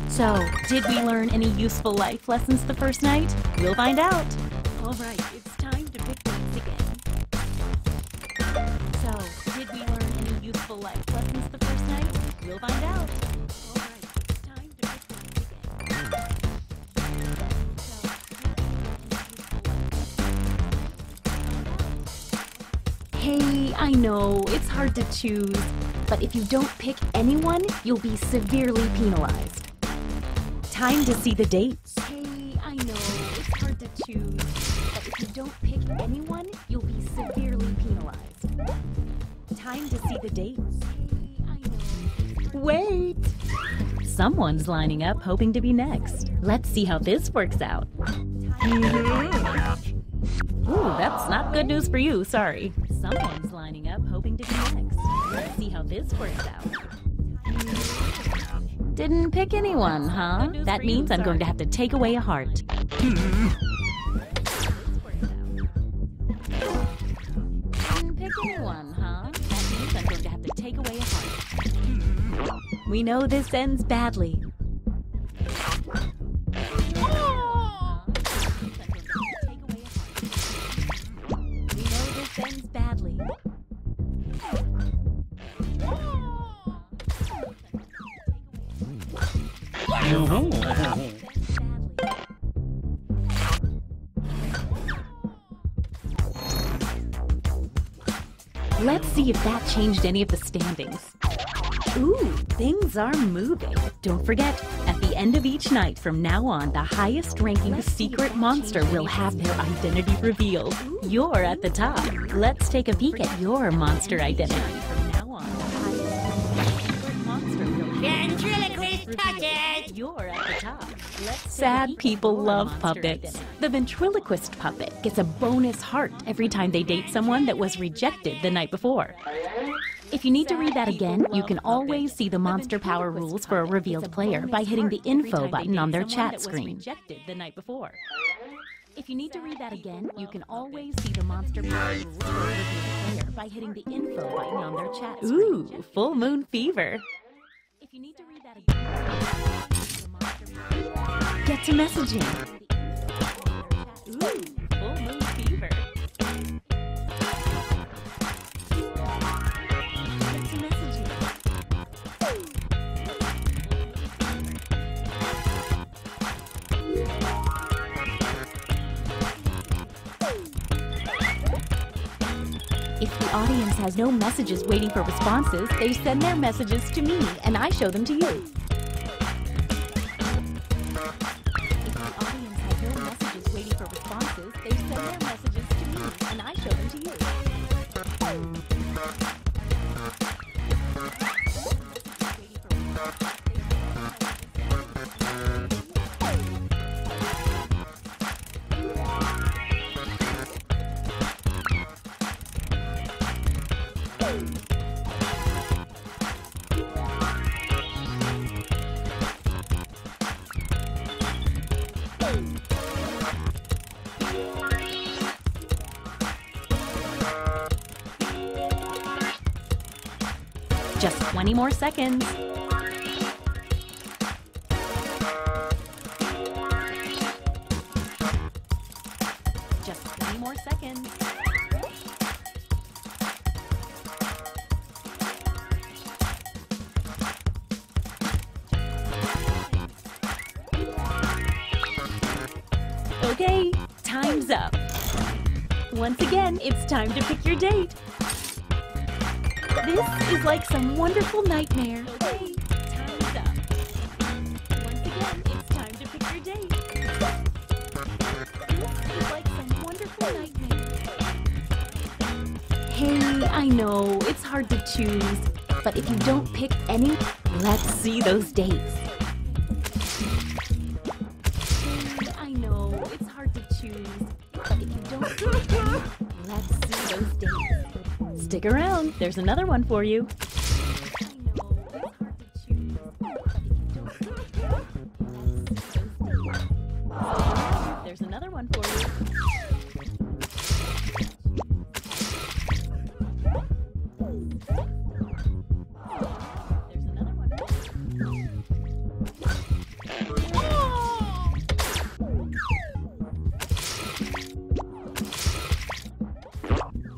So, did we learn any useful life lessons the first night? We'll find out. All right, it's time to pick dates again. So, did we learn any useful life lessons the first night? We'll find out. All right, it's time to pick dates again. Hey, I know, it's hard to choose, but if you don't pick anyone, you'll be severely penalized. Time to see the dates. Hey, I know, it's hard to choose. But if you don't pick anyone, you'll be severely penalized. Time to see the dates. I know. Wait! Someone's lining up hoping to be next. Let's see how this works out. Ooh, that's not good news for you, sorry. Someone's lining up hoping to be next. Let's see how this works out. Didn't pick anyone, huh? That means I'm going to have to take away a heart. Didn't pick anyone, huh? That means I'm going to have to take away a heart. We know this ends badly. We know this ends badly. Let's see if that changed any of the standings. Ooh, things are moving. Don't forget, at the end of each night from now on, the highest ranking secret monster will have their identity revealed. You're at the top. Let's take a peek at your monster identity. From now on, the highest ranking secret monster will have touch it! You're at the top. Sad people love puppets. The ventriloquist puppet gets a bonus heart every time they date someone that was rejected the night before. If you need to read that again, you can always see the Monster Power rules for a revealed player by hitting the info button on their chat screen. If you need to read that again, you can always see the Monster Power rules for a revealed player by hitting the info button on their chat screen. Ooh, full moon fever. If you need to read that again, get to messaging. Ooh, full moon fever. Get to messaging. If the audience has no messages waiting for responses, they send their messages to me, and I show them to you. If the audience has no messages waiting for responses, they send their messages to me, and I show them to you. Just 20 more seconds. Just 20 more seconds. Okay, time's up. Once again, it's time to pick your date. This is like some wonderful nightmare. Okay, time's up. Once again, it's time to pick your date. This is like some wonderful nightmare. Hey, I know, it's hard to choose, but if you don't pick any, let's see those dates. Hey, I know, it's hard to choose, but if you don't pick any, let's see those dates. Stick around, there's another one for you. There's another one for you. There's another one for you.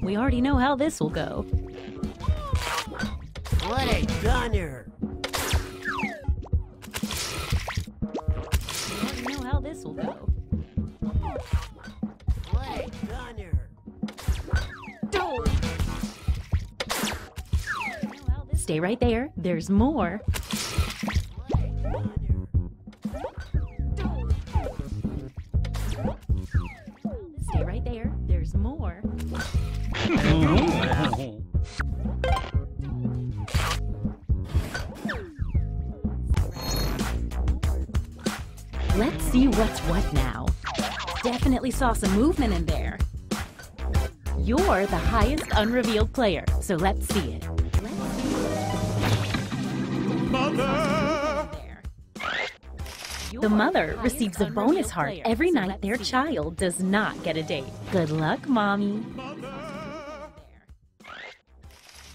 We already know how this will go. What a gunner! We already know how this will go. What a gunner! Stay right there. There's more. Stay right there. There's more. Let's see what's what now. Definitely saw some movement in there. You're the highest unrevealed player, so let's see it. The mother receives a bonus heart every night their child does not get a date. Good luck, Mommy.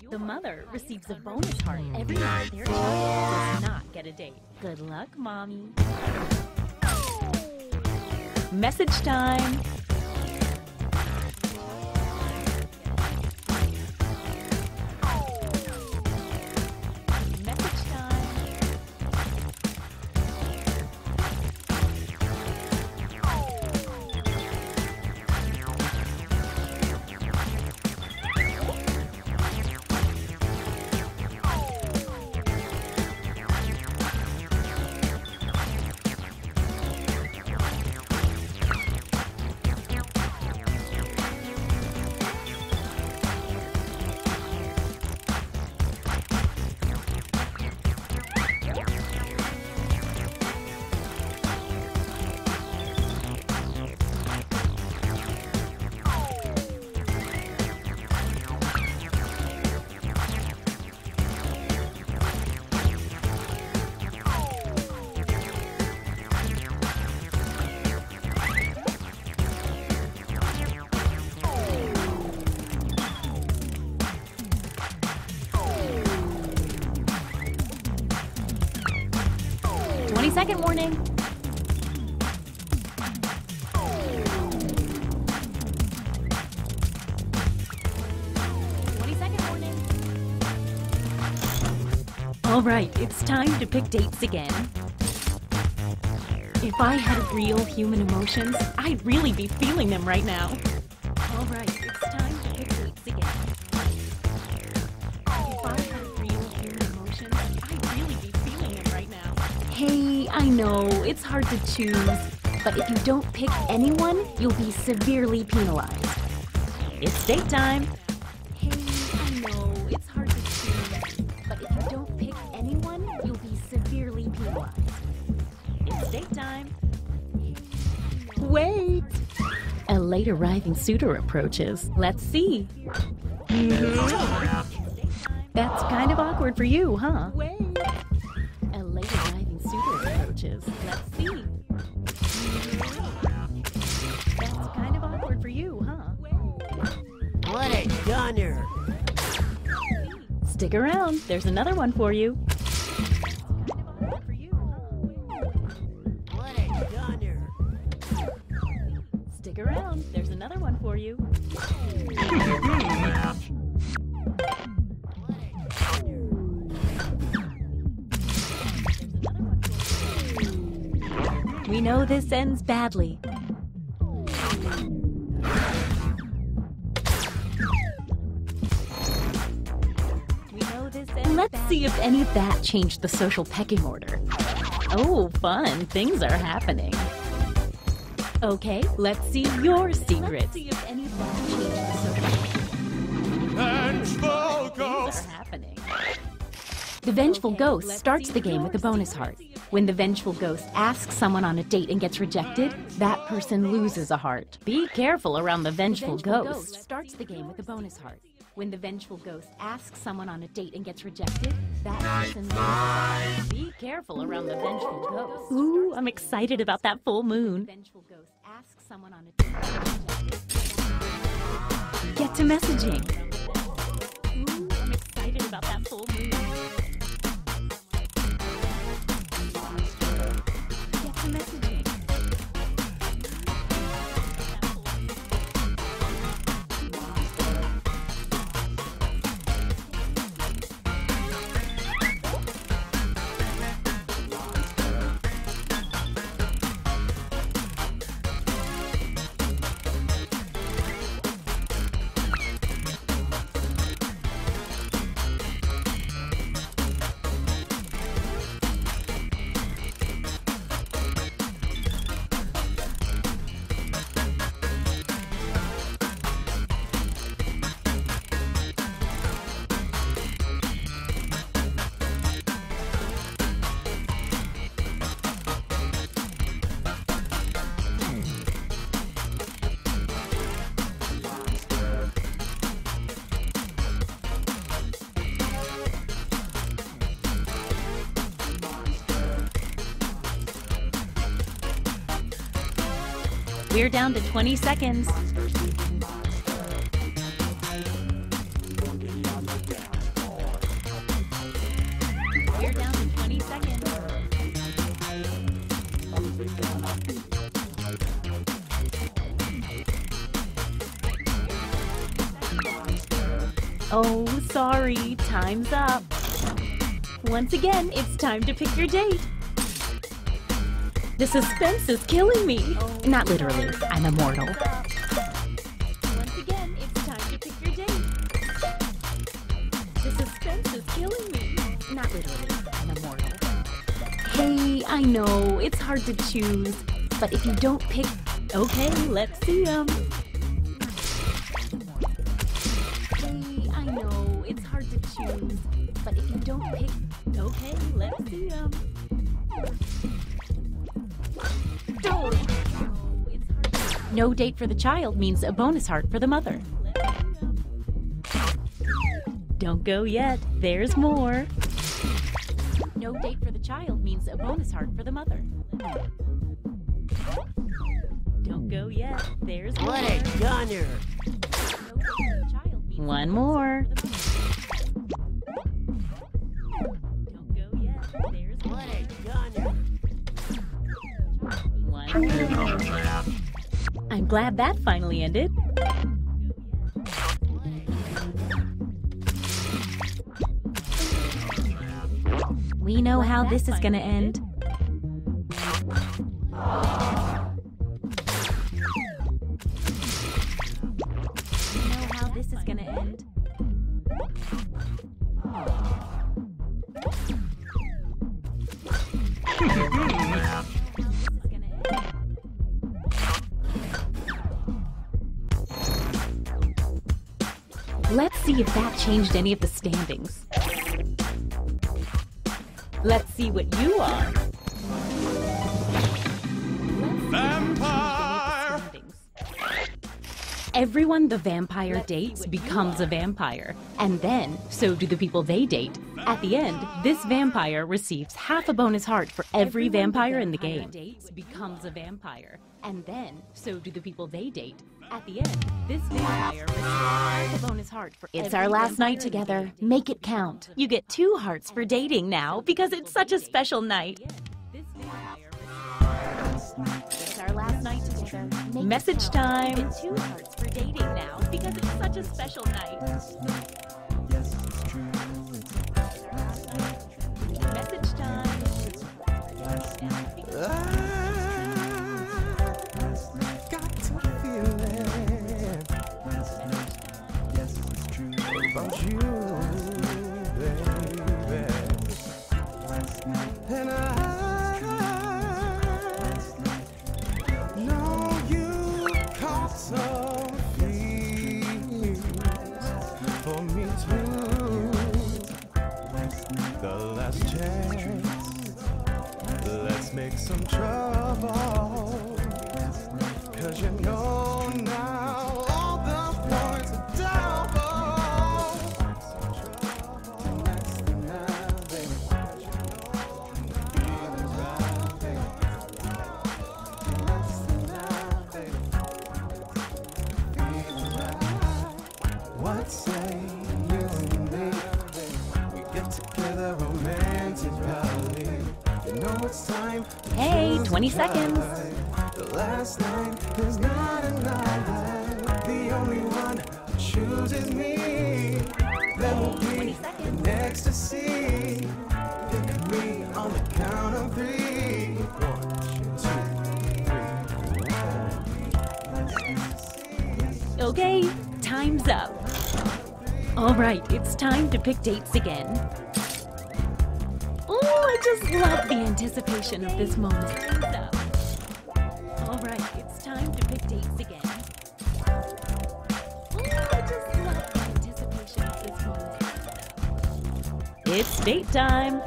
The mother receives a bonus heart every night their child does not get a date. Good luck, Mommy. Message time. Message time. 20-second warning. 20-second warning. All right, it's time to pick dates again. If I had real human emotions, I'd really be feeling them right now. All right, it's time to pick dates again. If I had real human emotions, I'd really be feeling them right now. Hey, I know, it's hard to choose, but if you don't pick anyone, you'll be severely penalized. It's date time. Hey, I know, it's hard to choose, but if you don't pick anyone, you'll be severely penalized. It's date time. Wait! A late arriving suitor approaches. Let's see. That's kind of awkward for you, huh? Wait! A late arriving suitor approaches. Let's see. That's kind of awkward for you, huh? What a gunner! Stick around. There's another one for you. What a gunner! Stick around. There's another one for you. We know this ends badly. Let's see if any of that changed the social pecking order. Oh, fun. Things are happening. Okay, let's see your secret. Let's see if any of that changed the social Vengeful Things Ghost! are happening. The Vengeful Ghost starts the game with a bonus heart. When the Vengeful Ghost asks someone on a date and gets rejected, that person loses a heart. Be careful around the Vengeful Ghost. Starts the game with a bonus heart. When the Vengeful Ghost asks someone on a date and gets rejected, that person loses a heart. Be careful around the Vengeful Ghost. Ooh, I'm excited about that full moon. Vengeful Ghost asks someone on a date and gets rejected. Get to messaging. Ooh, I'm excited about that full moon. Get to messaging. We're down to 20 seconds. We're down to 20 seconds. Oh, sorry. Time's up. Once again, it's time to pick your date. The suspense is killing me. Not literally. I'm immortal. Once again, it's time to pick your date. The suspense is killing me. Not literally. I'm immortal. Hey, I know, it's hard to choose. But if you don't pick... Okay, let's see 'em. Hey, I know, it's hard to choose. But if you don't pick... Okay, let's see 'em. No date for the child means a bonus heart for the mother. Don't go yet. There's more. No date for the child means a bonus heart for the mother. Don't go yet. There's more. What a gunner! One more. Don't go yet. There's more. What a gunner! I'm glad that finally ended. We know how this is gonna end. We know how this is gonna end. Let's see if that changed any of the standings. Let's see what you are. Vampire! Everyone the vampire dates becomes a vampire. And then, so do the people they date. At the end, this vampire receives half a bonus heart for every vampire in the game. Becomes a vampire. And then, so do the people they date. At the end, this vampire receives half a bonus heart for It's our last night together. Make it count. You get 2 hearts for dating now because it's such a special night. It's our last night together. Message time. You get 2 hearts for dating now because it's such a special night. Message time. Got to feel it about you, baby. And I know you caught some feelings for me too. The last chance, let's make some trouble. 'Cause you know now all the points are double. Less than nothing. Feeling right, baby. Less than nothing. Feeling right. What say you and me? We get together romantically. You know it's time. Hey, 20 seconds. The last night is not a night. The only one who chooses me. There will be an ecstasy. Pick me on the count of 3. 1, 2, 3. Okay, time's up. All right, it's time to pick dates again. Oh, I just love the anticipation of this moment. Time's up. All right, it's time to pick dates again. Oh, I just love the anticipation of this moment. It's date time.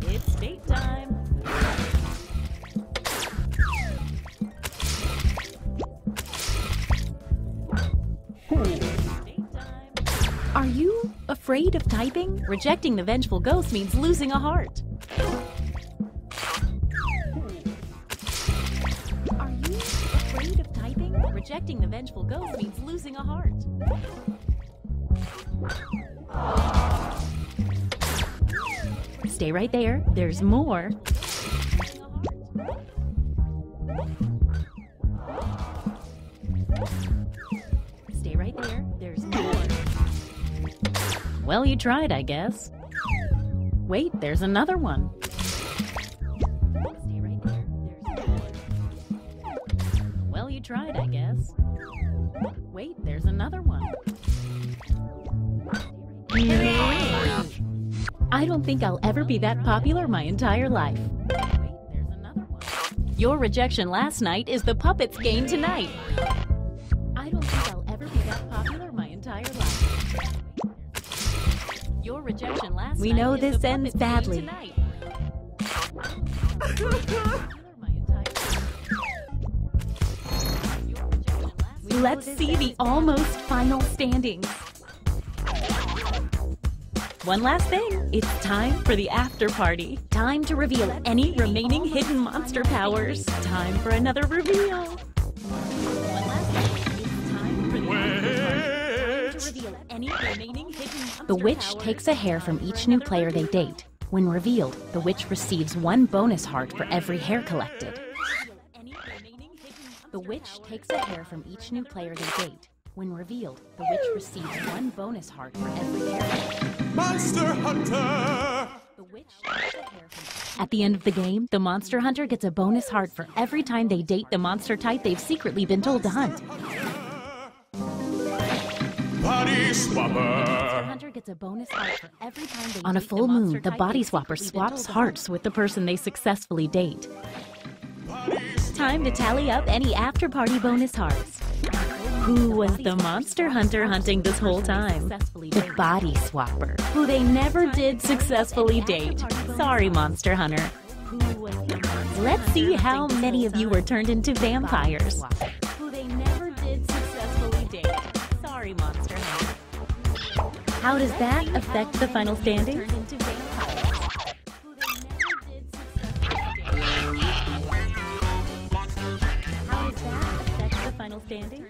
It's date time. Are you afraid of typing? Rejecting the vengeful ghost means losing a heart. Are you afraid of typing? Rejecting the vengeful ghost means losing a heart. Stay right there. There's more. Stay right there. There's more. Well, you tried, I guess. Wait, there's another one. Stay right there. There's more. Well, you tried, I guess. Wait, there's another one. I don't think I'll ever be that popular my entire life. Wait, there's another one. Your rejection last night is the puppets gain tonight. I don't think I'll ever be that popular my entire life. Your rejection last We night know is this the ends puppets gain badly. tonight. Let's see the almost final standings. One last thing. It's time for the after party. Time to reveal any remaining hidden monster powers. Time for another reveal. One last thing. It's time for the after party. The witch takes a hair from each new player they date. When revealed, the witch receives 1 bonus heart for every hair collected. The witch takes a hair from each new player they date. When revealed, the witch receives 1 bonus heart for every hair. Monster Hunter! The witch takes a hair from... At the end of the game, the monster hunter gets a bonus heart for every time they date the monster type they've secretly been told to hunt. Body Swapper! Hunter gets a bonus heart for every time they On a full moon, the body swapper swaps hearts with the person they successfully date. Time to tally up any after-party bonus hearts. Who was the monster hunter hunting this whole time? The body swapper, who they never did successfully date. Sorry, monster hunter. Let's see how many of you were turned into vampires. Who they never did successfully date. Sorry, monster hunter. How does that affect the final standing? How does that affect the final standing?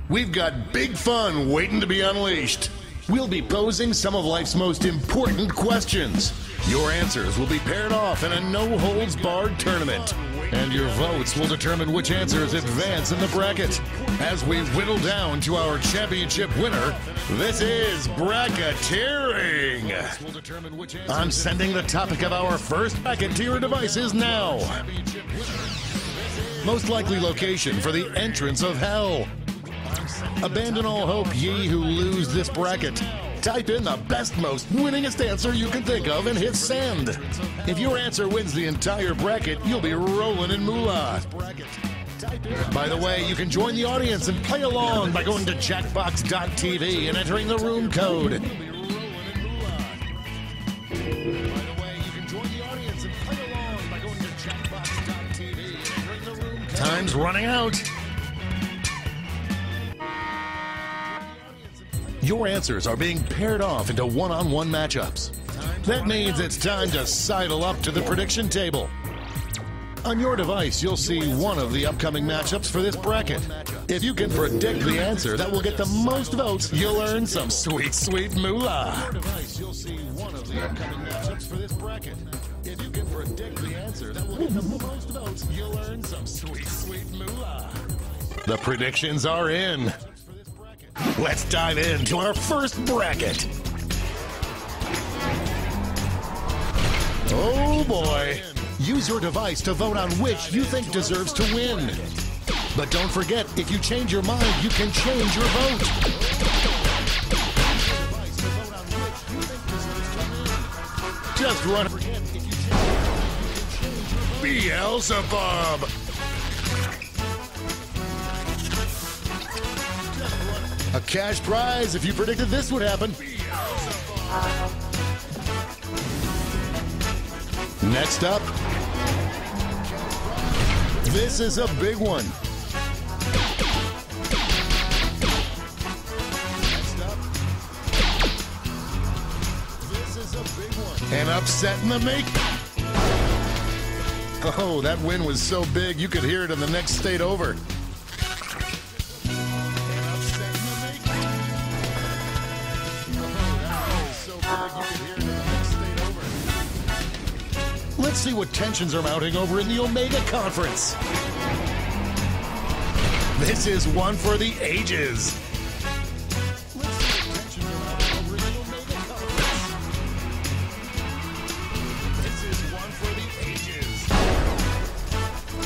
We've got big fun waiting to be unleashed. We'll be posing some of life's most important questions. Your answers will be paired off in a no-holds-barred tournament. And your votes will determine which answers advance in the bracket. As we whittle down to our championship winner, this is bracketeering. I'm sending the topic of our first bracket to your devices now. Most likely location for the entrance of hell. Abandon all hope, ye who lose this bracket. Type in the best, most winningest answer you can think of and hit send. If your answer wins the entire bracket, you'll be rolling in moolah. By the way, you can join the audience and play along by going to jackbox.tv and entering the room code. Time's running out. Your answers are being paired off into one-on-one matchups. That means it's time to sidle up to the prediction table. On your device, you'll see one of the upcoming matchups for this bracket. If you can predict the answer that will get the most votes, you'll earn some sweet, sweet moolah. On your device, you'll see one of the upcoming matchups for this bracket. If you can predict the answer that will get the most votes, you'll earn some sweet, sweet moolah. The predictions are in. Let's dive into our first bracket. Oh boy. Use your device to vote on which you think deserves to win. But don't forget, if you change your mind, you can change your vote. Just run. Beelzebub. A cash prize if you predicted this would happen. Next up, this is a big one. Next up, this is a big one. An upset in the make. Oh, that win was so big you could hear it in the next state over. Let's see what tensions are mounting over in the Omega Conference. This is one for the ages. Let's see what tensions are mounting over in the Omega Conference. This is one for the ages.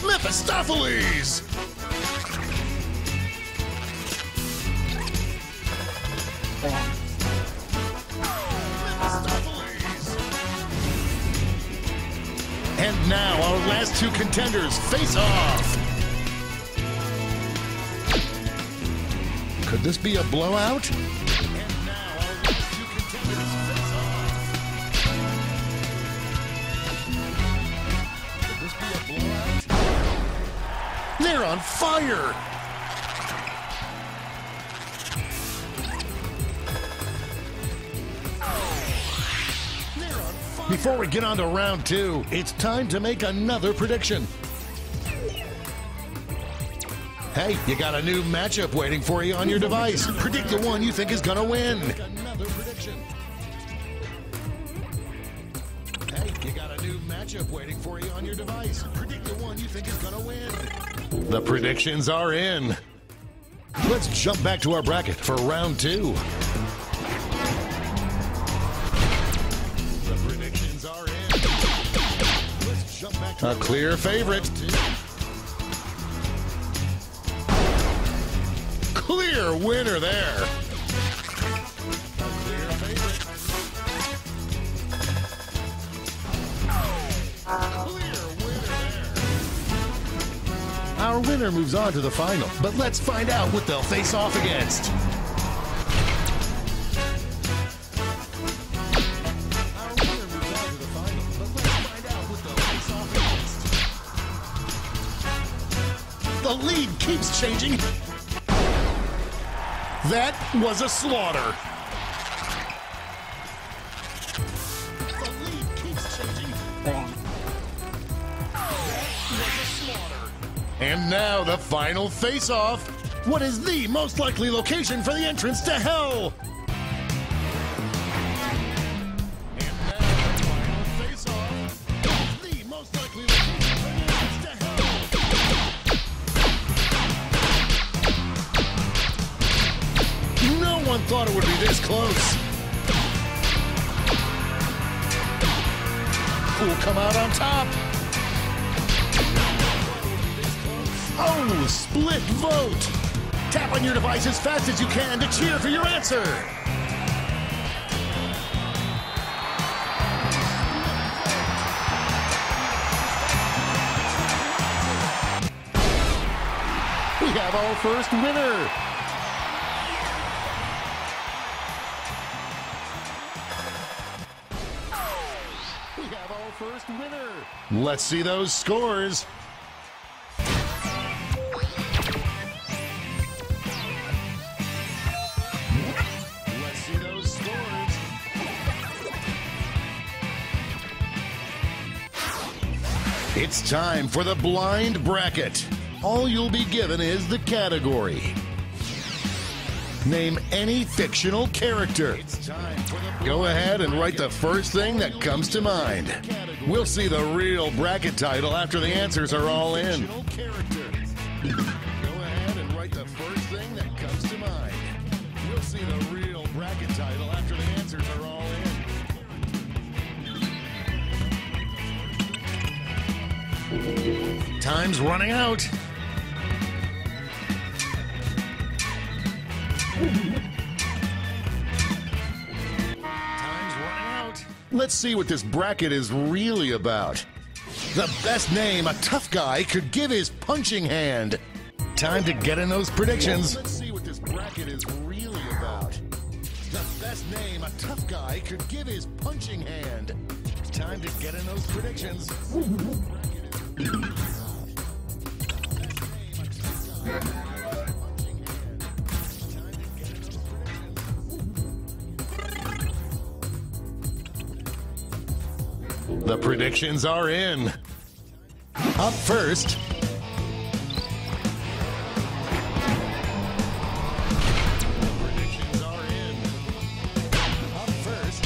Mephistopheles! And now our last two contenders face off. Could this be a blowout? And now our last two contenders face off. Could this be a blowout? They're on fire. Before we get on to round two, it's time to make another prediction. Hey, you got a new matchup waiting for you on your device. Predict the one you think is gonna win. Another prediction. Hey, you got a new matchup waiting for you on your device. Predict the one you think is gonna win. The predictions are in. Let's jump back to our bracket for round two. A clear favorite. Clear winner there. A clear favorite. Clear winner there. Our winner moves on to the final, but let's find out what they'll face off against. The lead keeps changing. That was a slaughter. The lead keeps changing. That was a slaughter. And now the final face-off. What is the most likely location for the entrance to hell? And now the final face-off. What is the most likely location for the entrance to hell? No one thought it would be this close. Who will come out on top? Oh, split vote. Tap on your device as fast as you can to cheer for your answer. We have our first winner. First winner. Let's see those scores. Let's see those scores. It's time for the blind bracket. All you'll be given is the category. Name any fictional character. Go ahead and write the first thing that comes to mind. We'll see the real bracket title after the answers are all in. Go ahead and write the first thing that comes to mind. We'll see the real bracket title after the answers are all in. Time's running out. Let's see what this bracket is really about. The best name a tough guy could give his punching hand. Time to get in those predictions. Let's see what this bracket is really about. The best name a tough guy could give his punching hand. Time to get in those predictions. The predictions are in. Up first. Predictions are in. Up first.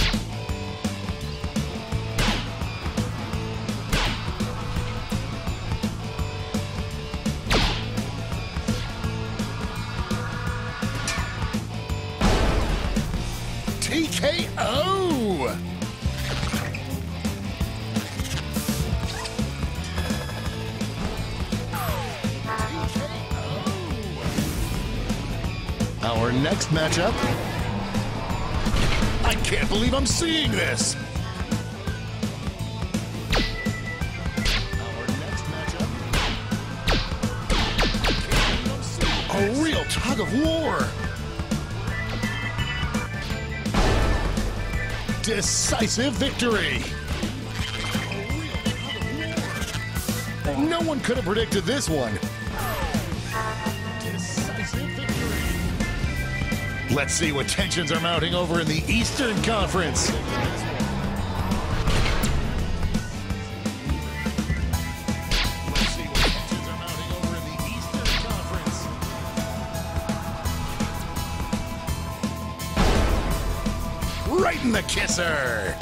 TKO! Our next matchup. I can't believe I'm seeing this. Our next matchup. A real tug of war. Decisive victory. No one could have predicted this one. Let's see what tensions are mounting over in the Eastern Conference. Right in the kisser.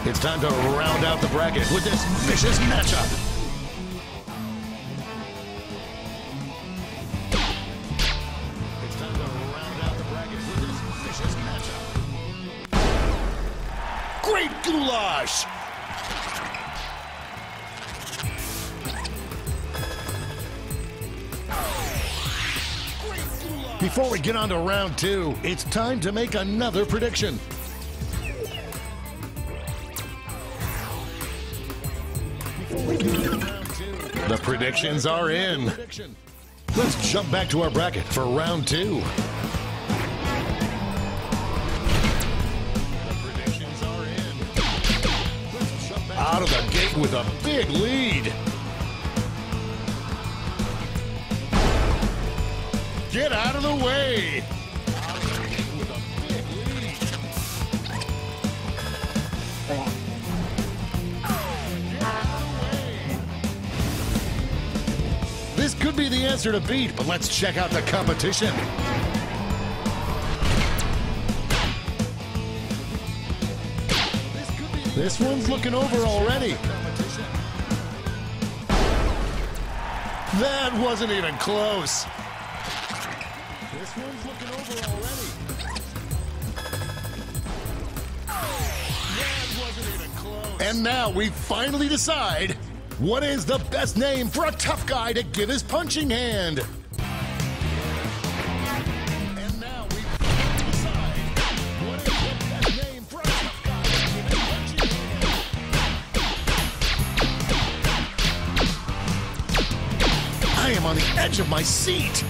It's time to round out the bracket with this vicious matchup. It's time to round out the bracket with this vicious matchup. Great goulash! Before we get on to round two, it's time to make another prediction. The predictions are in. Let's jump back to our bracket for round two. The predictions are in. Let's jump back out of the gate with a big lead. Get out of the way. Out of the gate with a big lead. This could be the answer to beat, but let's check out the competition. This one's looking over already. That wasn't even close. This one's looking over already. That wasn't even close. And now we finally decide. What is the best name for a tough guy to give his punching hand? And now we decide. What is the best name for a tough guy to give his punching hand? I am on the edge of my seat.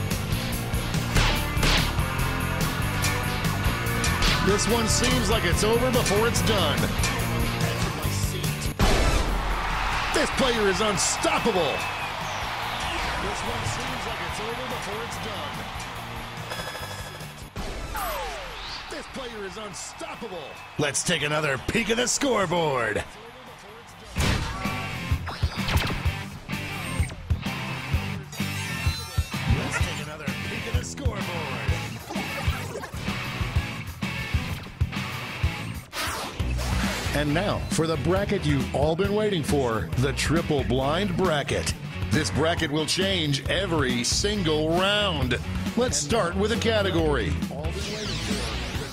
This one seems like it's over before it's done. This player is unstoppable. This one seems like it's over before it's done. This player is unstoppable. Let's take another peek at the scoreboard. Let's take another peek at the scoreboard. And now for the bracket you've all been waiting for, the triple blind bracket. This bracket will change every single round. Let's start with a category.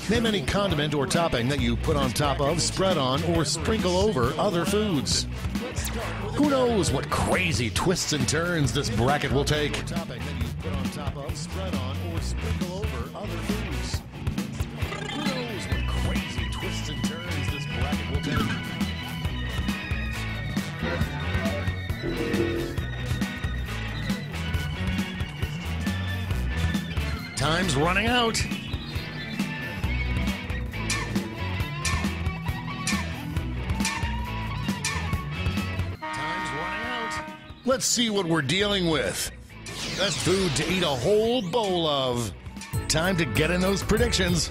Name any condiment or topping that you put on top of, spread on, or sprinkle over other foods. Who knows what crazy twists and turns this bracket will take? Topping that you put on top of, spread on, or sprinkle over other foods. Who knows what crazy twists and turns this bracket will take? Time's running out. Time's running out. Let's see what we're dealing with. Best food to eat a whole bowl of. Time to get in those predictions.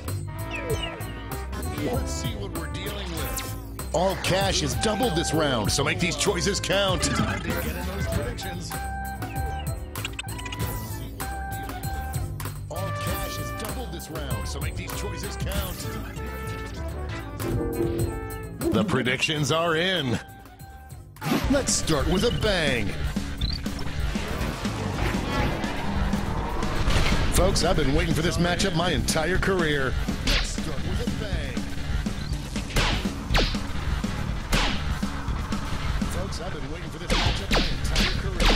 Let's see what we're dealing with. All cash is doubled this round, so make these choices count. Time to get in those predictions. Round, so make these choices count. The predictions are in. Let's start with a bang. Folks, I've been waiting for this matchup my entire career. Let's start with a bang. Folks, I've been waiting for this matchup my entire career.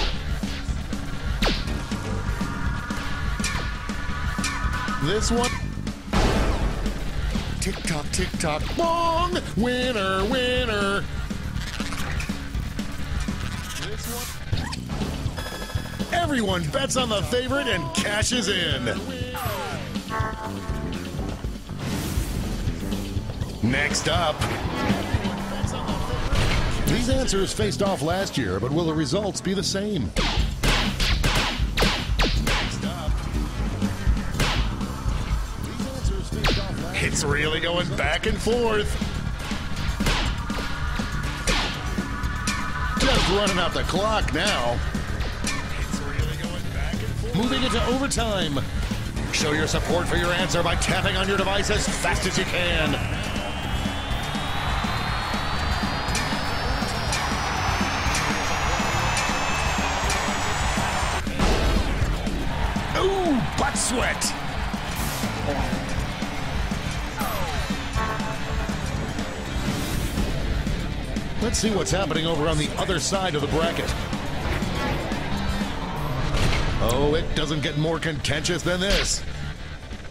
This one. Tick tock, bong! Winner, winner! This one. Everyone bets on the favorite and cashes in. Next up. These answers faced off last year, but will the results be the same? It's really going back and forth. Just running out the clock now. It's really going back and forth. Moving into overtime. Show your support for your answer by tapping on your device as fast as you can. Ooh, butt sweat. Let's see what's happening over on the other side of the bracket. Oh, it doesn't get more contentious than this.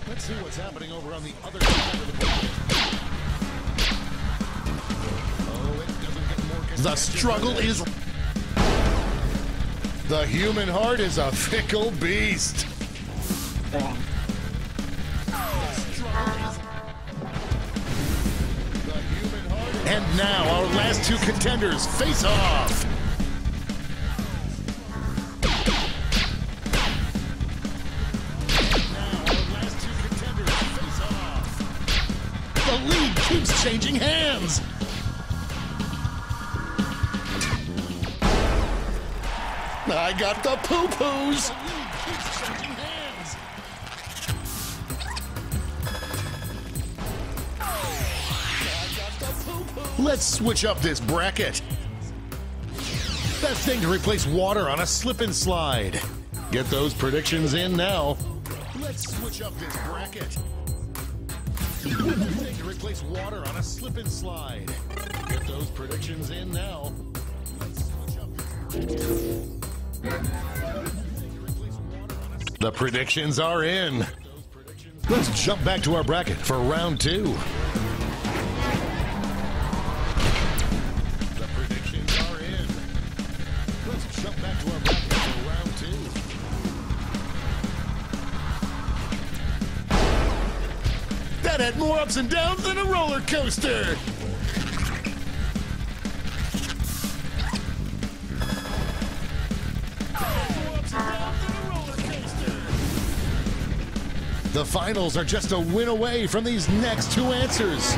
Let's see what's happening over on the other side of the bracket. Oh, it doesn't get more contentious. The struggle is... The human heart is a fickle beast. And now our last two contenders face off. The lead keeps changing hands. I got the poo-poos. Let's switch up this bracket. Best thing to replace water on a slip and slide. Get those predictions in now. Let's switch up this bracket. Best thing to replace water on a slip and slide. Get those predictions in now. Let's switch up this bracket. The predictions are in. Let's jump back to our bracket for round two. That had more ups and downs than a roller coaster. The finals are just a win away from these next two answers.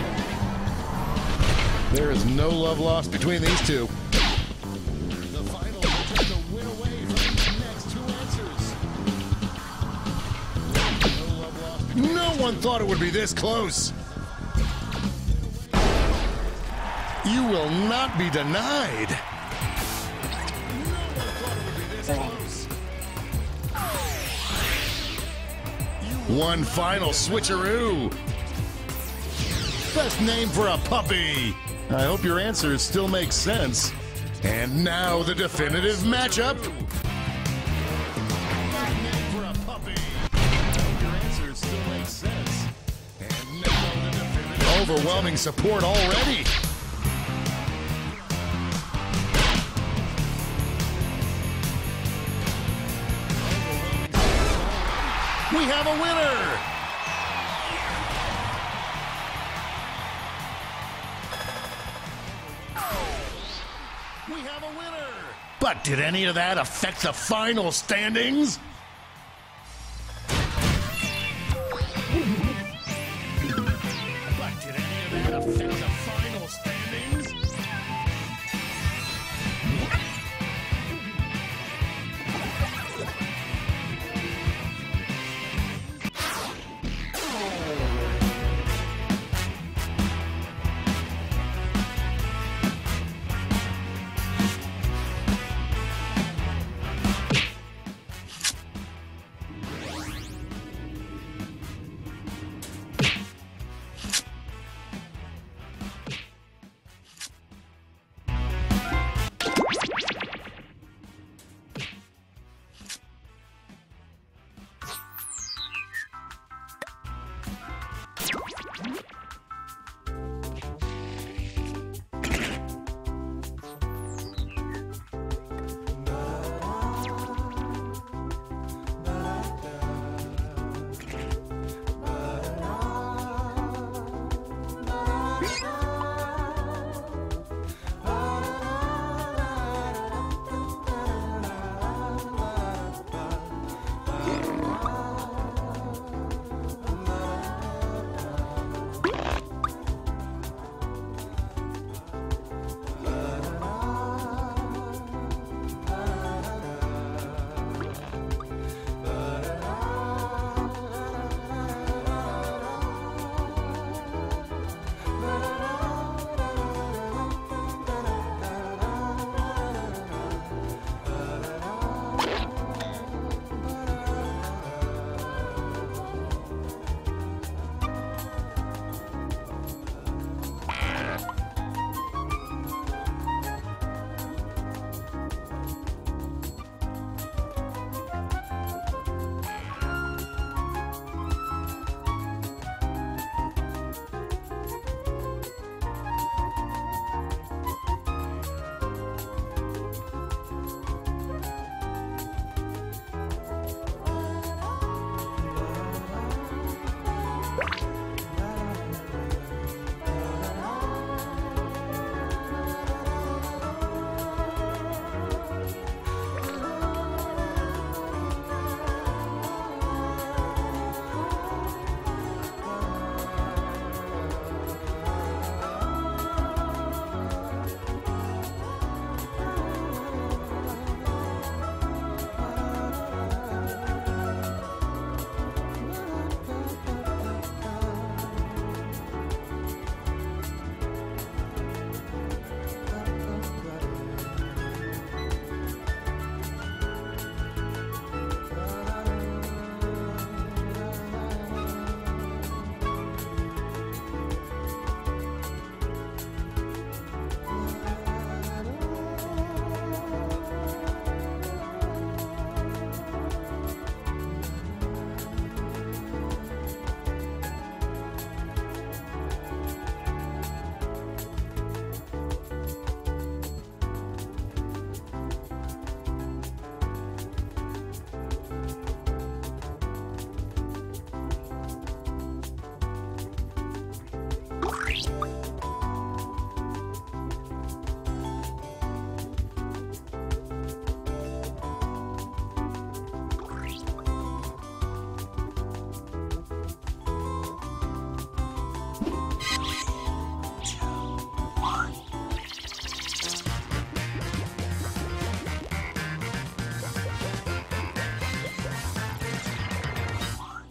There is no love lost between these two. The finals are just a win away from these next two answers. No love lost. No one thought it would be this close. You will not be denied. No one thought it would be this close. One final switcheroo. Best name for a puppy. I hope your answers still make sense. And now the definitive matchup. Best name for a puppy. I hope your answers still make sense. And now the definitive overwhelming support already. We have a winner! We have a winner! But did any of that affect the final standings? But did any of that affect the final standings?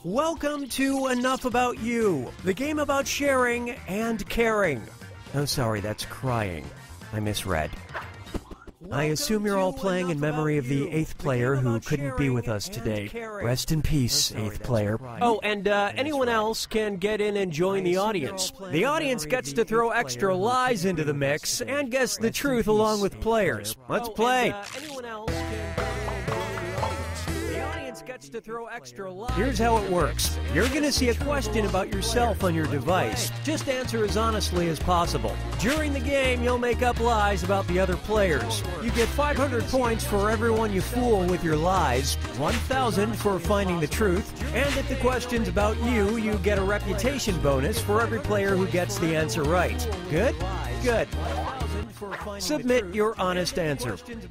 Welcome to Enough About You, the game about sharing and caring. Oh, sorry, that's crying. I misread. I assume you're all playing in memory of the 8th player who couldn't be with us today. Rest in peace, 8th player. Oh, and anyone else can get in and join the audience. The audience gets to throw extra lies into the mix and guess the truth along with players. Let's play. Here's how it works. You're going to see a question about yourself on your device. Just answer as honestly as possible. During the game, you'll make up lies about the other players. You get 500 points for everyone you fool with your lies, 1,000 for finding the truth, and if the question's about you, you get a reputation bonus for every player who gets the answer right. Good? Good. Submit your honest answer. Good?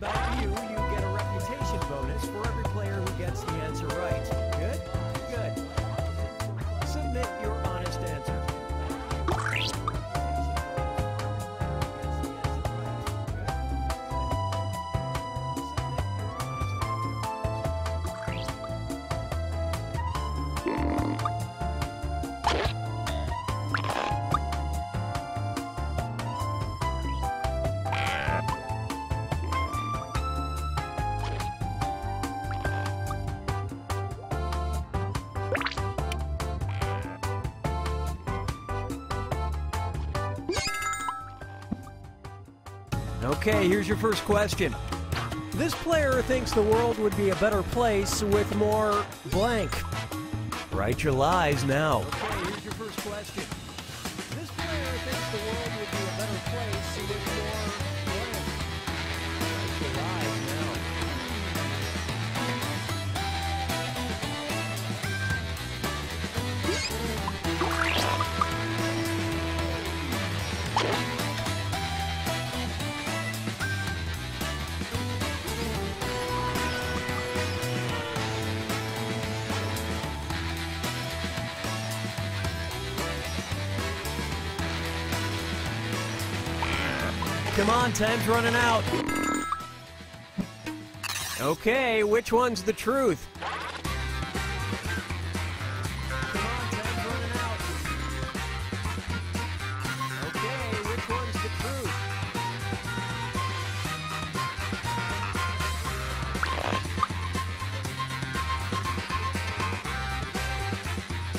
Good. Submit your honest answer. Okay, here's your first question. This player thinks the world would be a better place with more blank. Write your lies now. Okay, here's your first question. This player thinks the world would be a better place with more blank. Write your lies now. Come on, time's running out. Okay, which one's the truth? Come on, time's running out.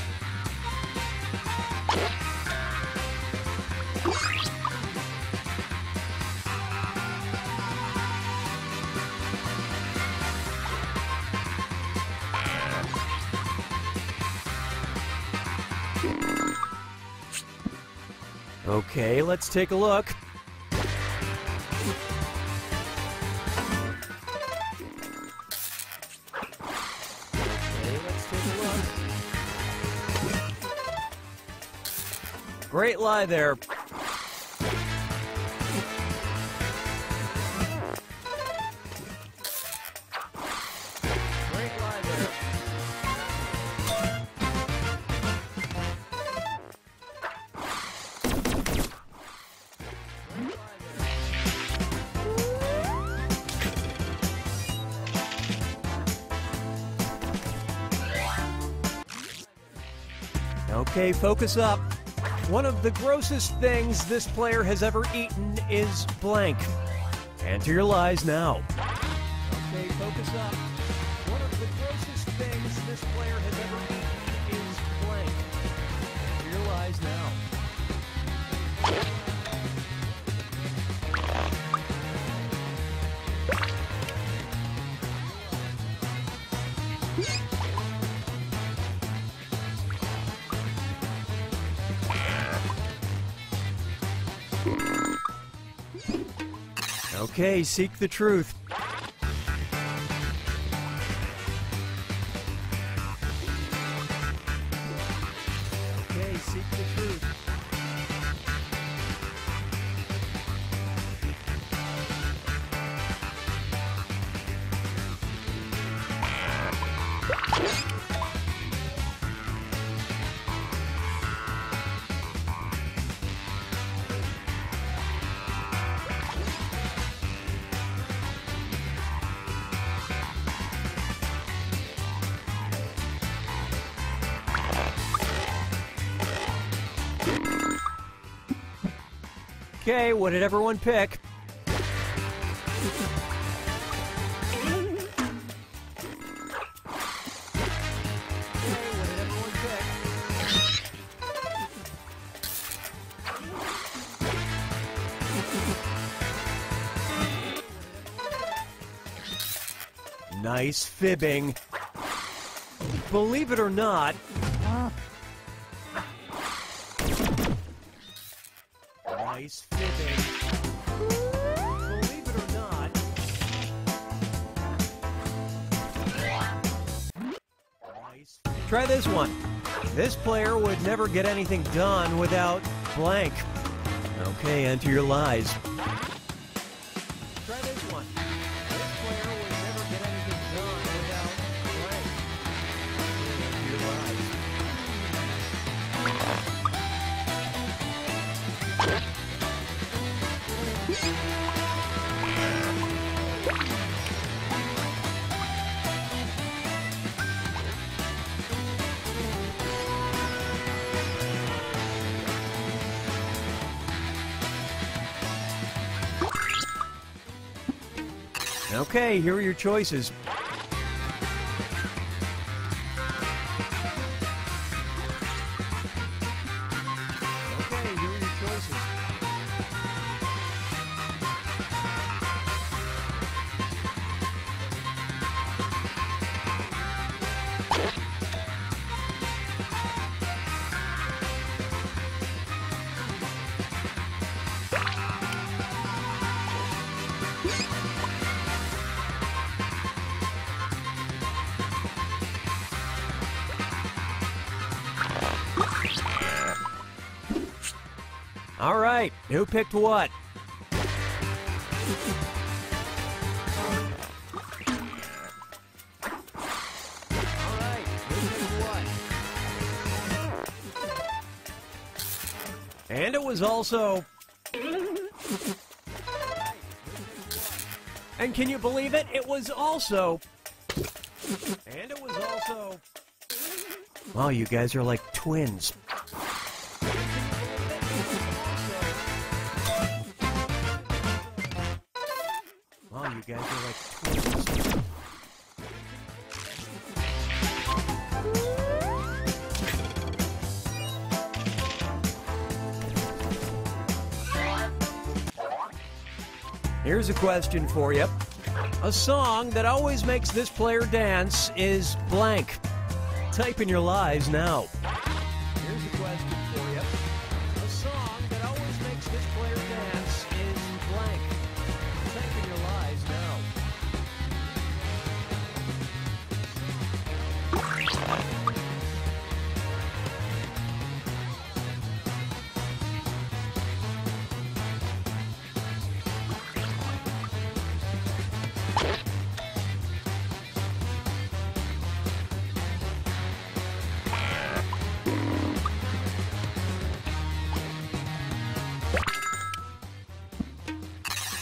Okay, which one's the truth? Okay, let's take a look. Great lie there. Okay, focus up. One of the grossest things this player has ever eaten is blank. Enter your lies now. Okay, focus up. One of the grossest things this player has ever eaten is blank. Enter your lies now. Okay, seek the truth. Okay, seek the truth. Okay, what did everyone pick? Nice fibbing. Believe it or not, nice fibbing. Believe it or not, nice. Try this one. This player would never get anything done without blank. Okay, enter your lies. Try this one. This player would never get anything done without blank. Enter your lies. Okay, here are your choices. Okay, here are your choices. All right, who picked what? All right, who picked what? And it was also... And can you believe it? It was also... And it was also... Wow, you guys are like twins. Wow, you guys are like twins. Here's a question for you. A song that always makes this player dance is blank. Type in your lies now. Here's a question for you. A song that always makes this player dance is blank. Type in your lies now.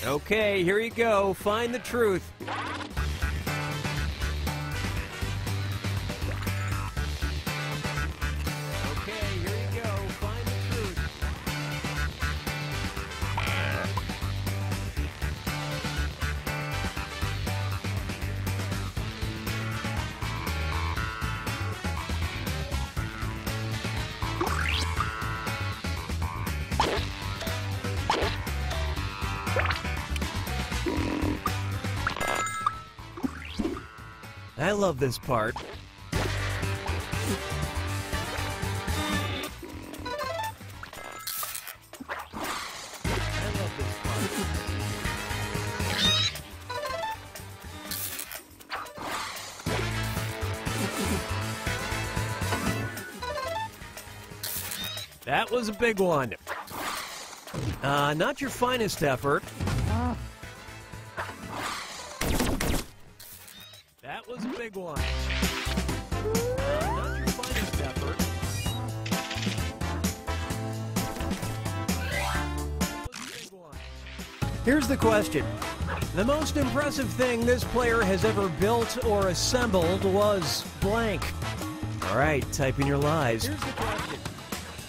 Okay, here you go. Find the truth. Okay, here you go. Find the truth. I love this part. I love this part. That was a big one. Not your finest effort. That was a big one. Not your finest effort. That was a big one. Here's the question. The most impressive thing this player has ever built or assembled was blank. All right, type in your lies. Here's the question.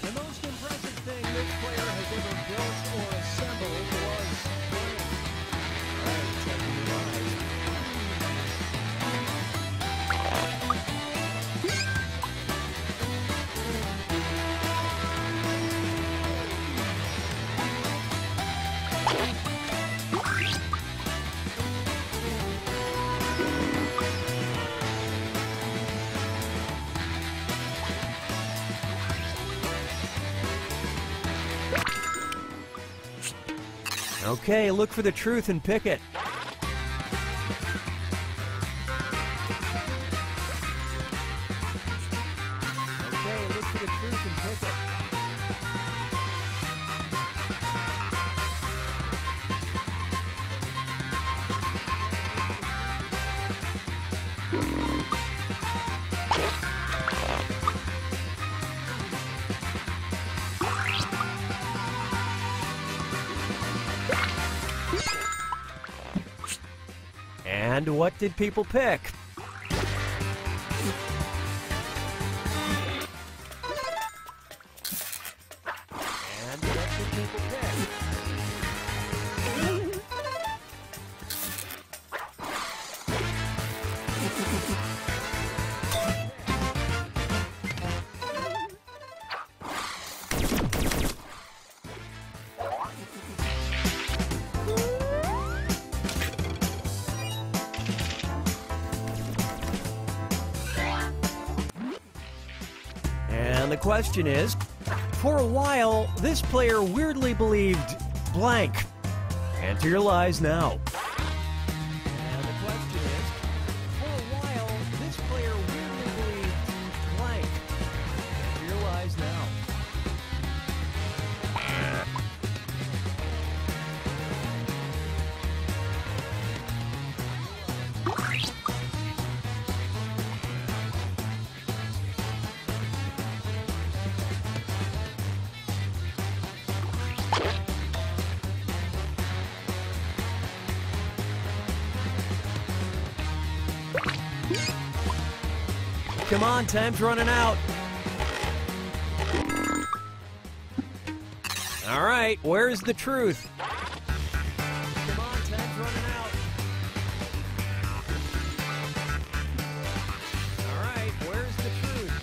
The most impressive thing this player has ever built or assembled Okay, look for the truth and pick it. Okay, look for the truth and pick it. And what did people pick? And what did people pick? And the question is, for a while, this player weirdly believed blank. Enter your lies now. And the question is, for a while, this player weirdly believed blank. Enter your lies now. Come on, time's running out. All right, where's the truth? Come on, time's running out. All right, where's the truth?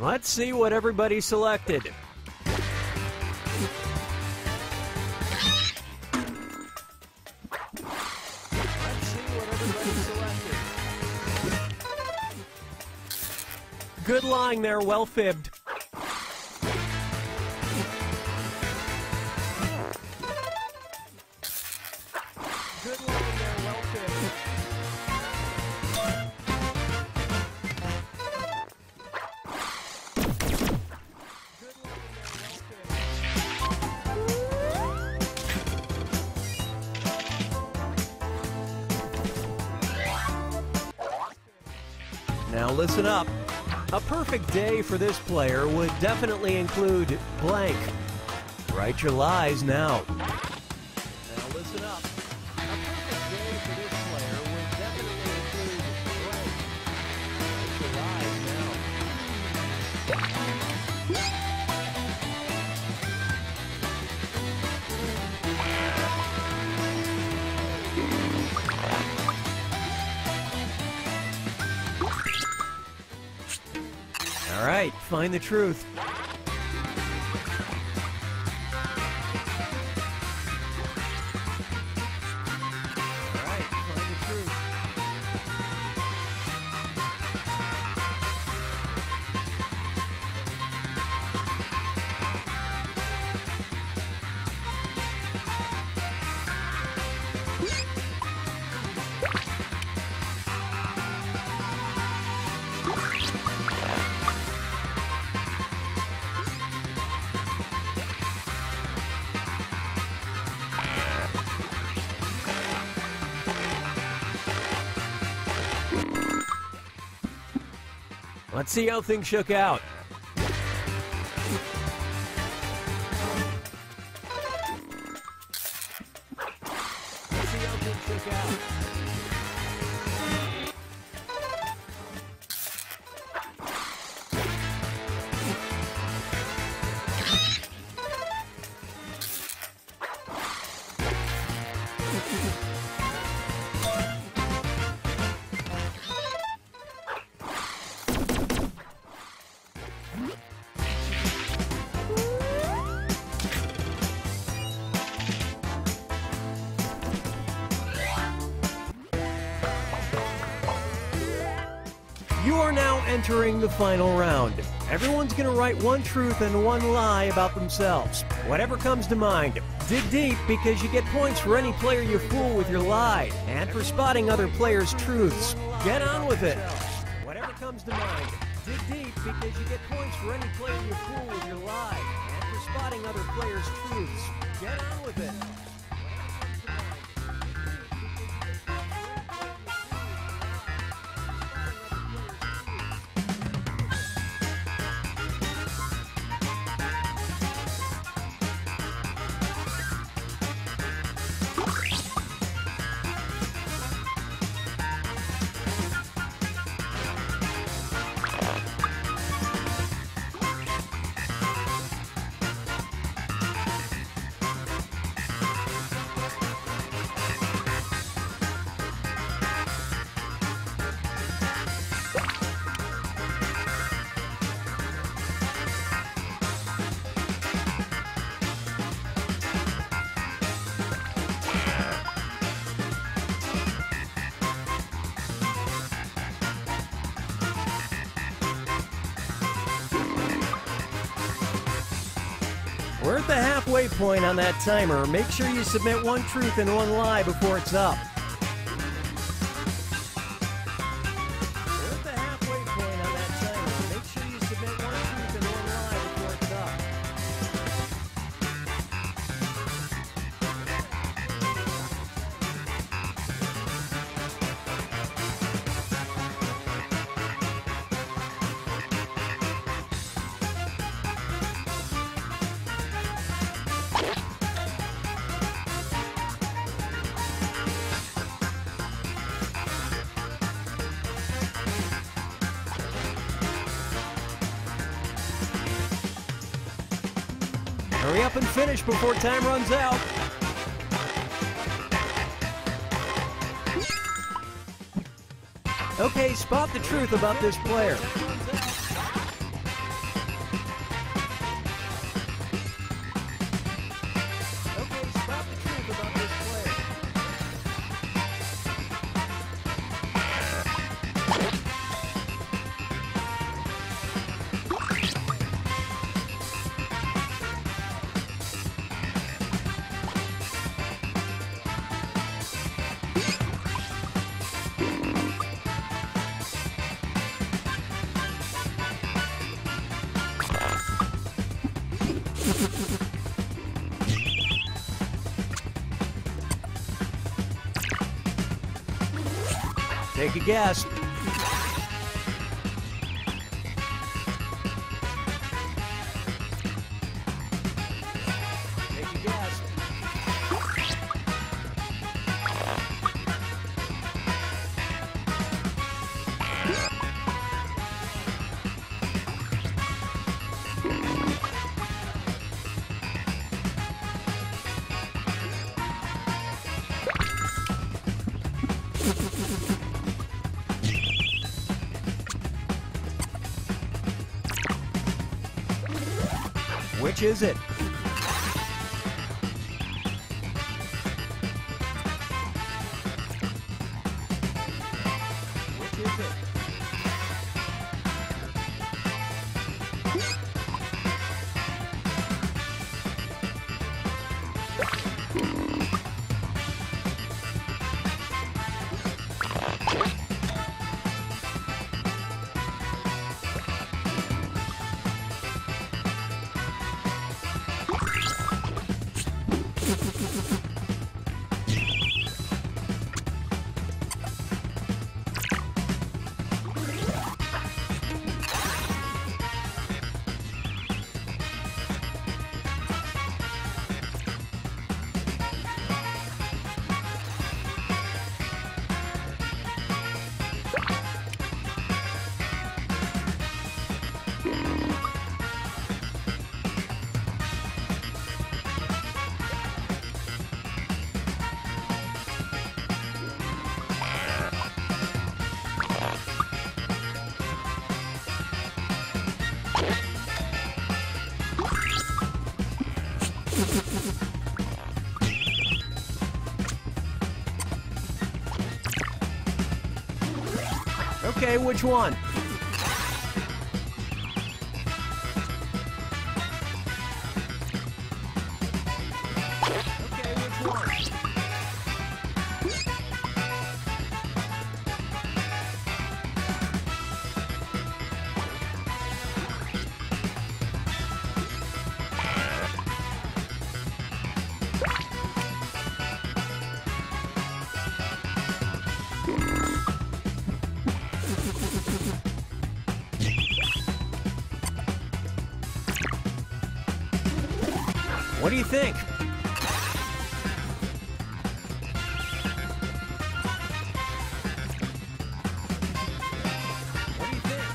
Let's see what everybody selected. Let's see what everybody selected. Good lying there, well fibbed. Good lying there, well fibbed. Now listen up. A perfect day for this player would definitely include blank. Write your lies now. Now listen up. A perfect day for this player would definitely include blank. Write your lies now. All right, find the truth. All right, find the truth. Let's see how things shook out. Let's see how things shook out. are now entering the final round. Everyone's going to write one truth and one lie about themselves. Whatever comes to mind. Dig deep because you get points for any player you fool with your lie and for spotting other players' truths. Get on with it. Whatever comes to mind. Dig deep because you get points for any player you fool with your lie and for spotting other players' truths. Get on with it. We're at the halfway point on that timer. Make sure you submit one truth and one lie before it's up. We're at the halfway point on that timer. Make sure you submit one truth and one lie before it's up. Hurry up and finish before time runs out. Okay, spot the truth about this player. Okay, spot the truth about this player. Take a guess. Take a guess. Which is it? Which is it? Okay, which one? What do you think? What do you think?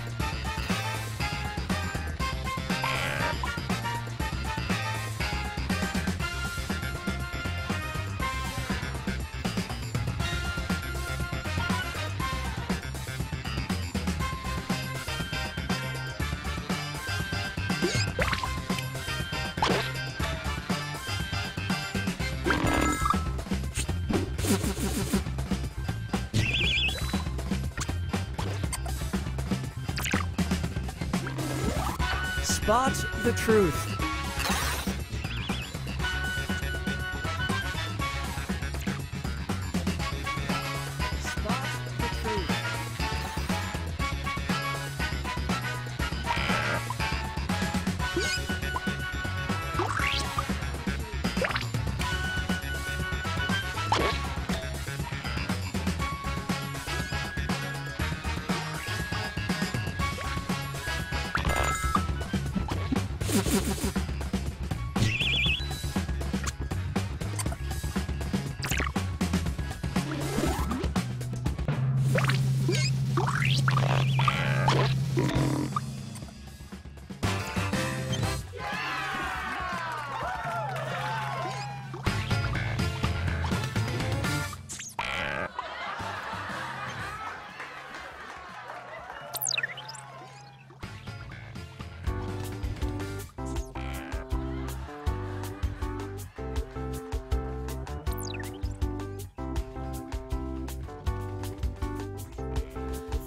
Spot the truth. Spot the truth.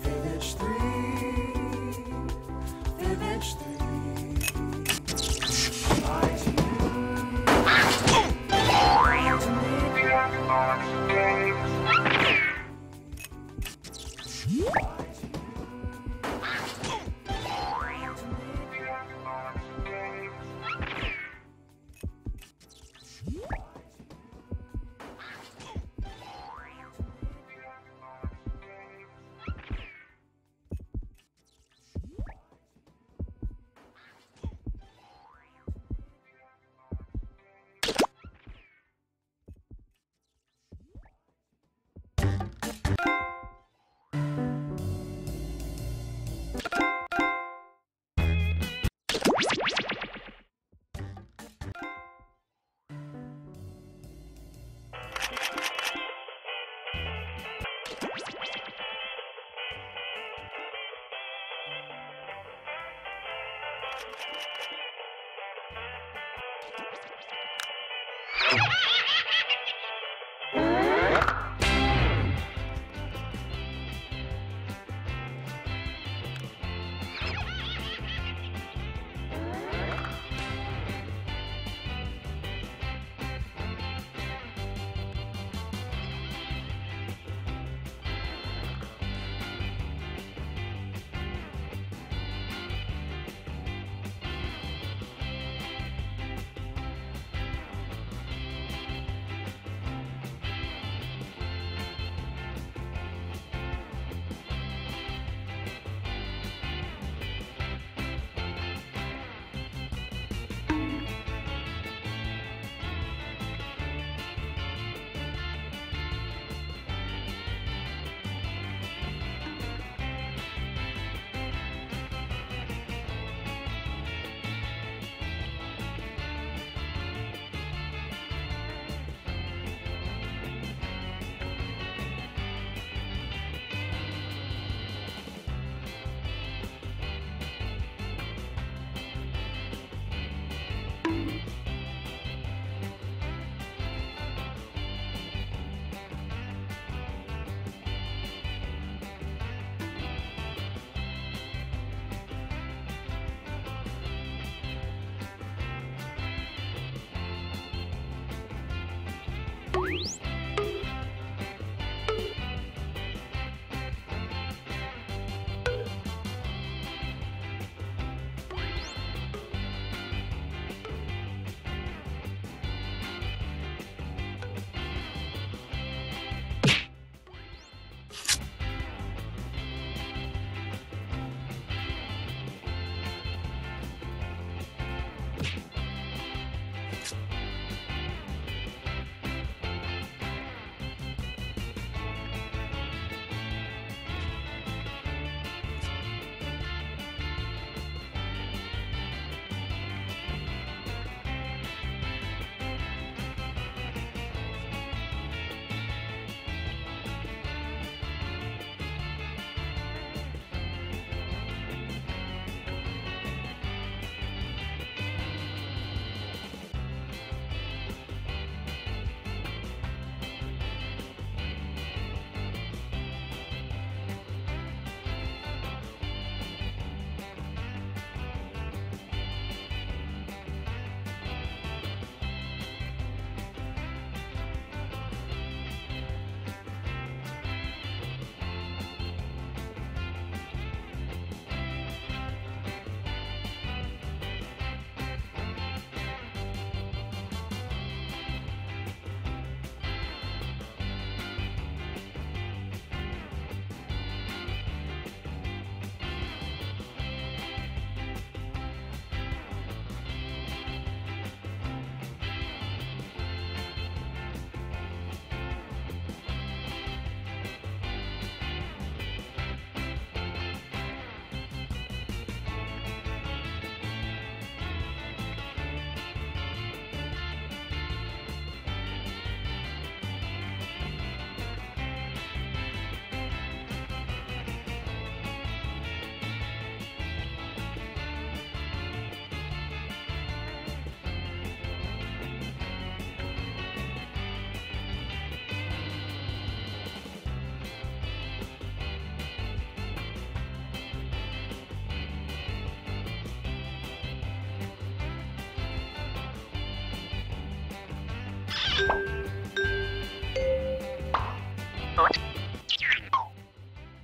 Fibbage 3. Fibbage 3. Lie to you. Lie to me.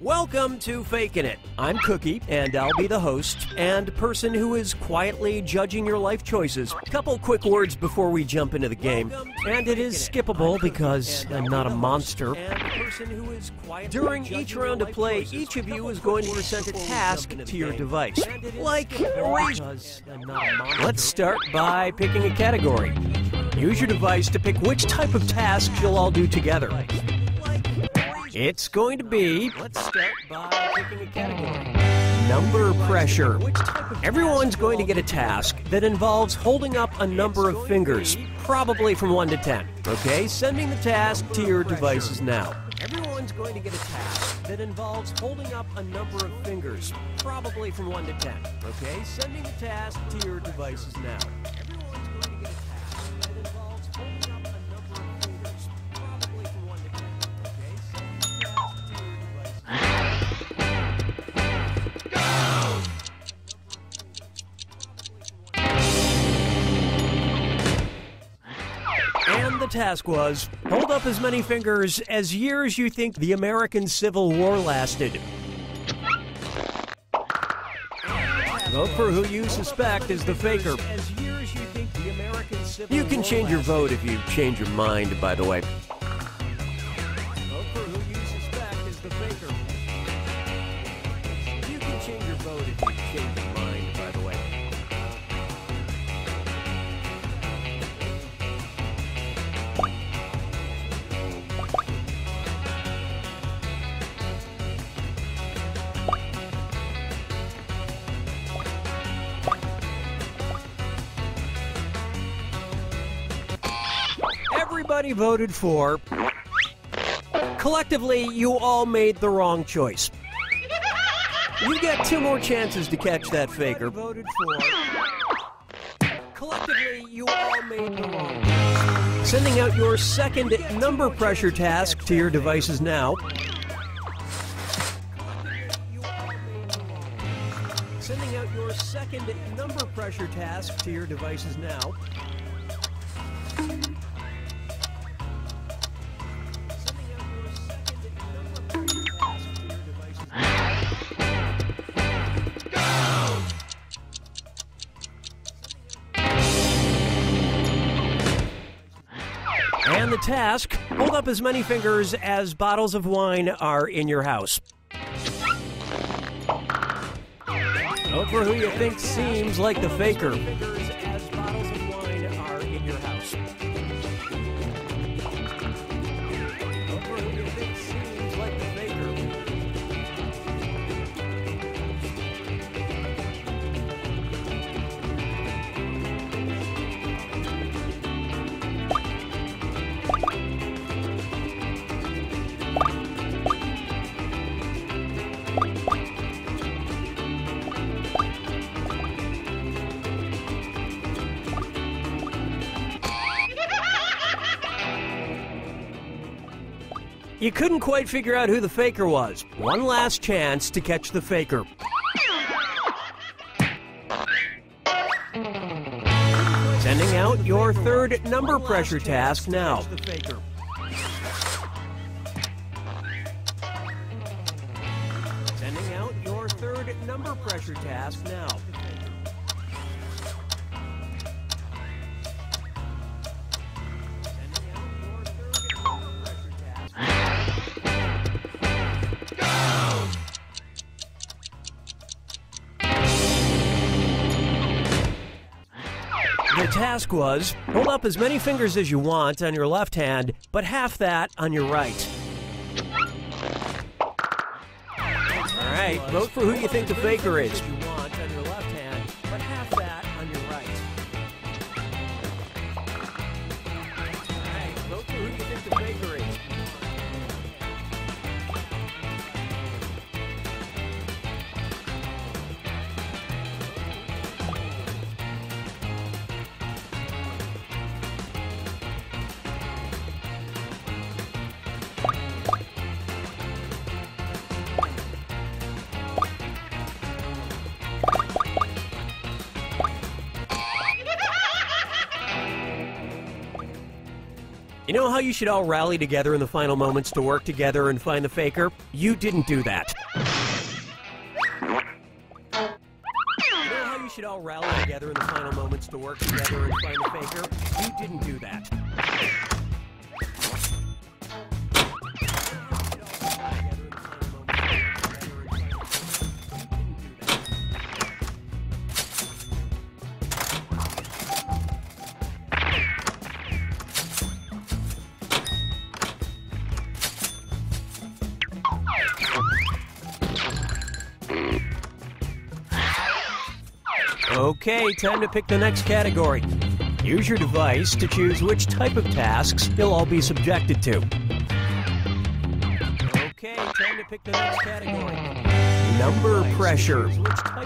Welcome to Fakin' It. I'm Cookie, and I'll be the host and person who is quietly judging your life choices. Couple quick words before we jump into the game, and it is skippable because I'm not a monster. During each round of play, each of you is going to present a task to your device. Let's start by picking a category. Use your device to pick which type of tasks you'll all do together. It's going to be, let's start by picking a category. Number pressure. Everyone's going to get a task that involves holding up a number of fingers, probably from 1 to 10. Okay, sending the task to your devices now. Everyone's going to get a task that involves holding up a number of fingers, probably from 1 to 10. Okay, sending the task to your devices now. Everyone's going to get a task that involves holding up a number of fingers, probably from 1 to 10. Okay, sending the task to your devices. And the task was, hold up as many fingers as years you think the American Civil War lasted. Vote for who you suspect is the faker. You can change your vote if you change your mind, by the way. Vote for who you suspect is the faker. You can change your vote if you change your mind, by the way. Everybody voted for. Collectively, you all made the wrong choice. You get 2 more chances to catch that faker. Voted for. Collectively, you all made the wrong choice. Sending out your second number pressure task to your devices now. Sending out your second number pressure task to your devices now. And the task, hold up as many fingers as bottles of wine are in your house. Vote for who you think seems like the faker. As bottles of wine are in your house. Vote for who you think seems like the faker. You couldn't quite figure out who the faker was. One last chance to catch the faker. Sending out your third number pressure task now. Sending out your third number pressure task now. The task was, hold up as many fingers as you want on your left hand, but half that on your right. All right, vote for who you think the faker is. You want on your left hand, but half that on your right. All right, vote for who you think the faker is. You know how you should all rally together in the final moments to work together and find the faker? You didn't do that. You know how you should all rally together in the final moments to work together and find the faker? You didn't do that. Okay, time to pick the next category. Use your device to choose which type of tasks you'll all be subjected to. Okay, time to pick the next category. Number pressure.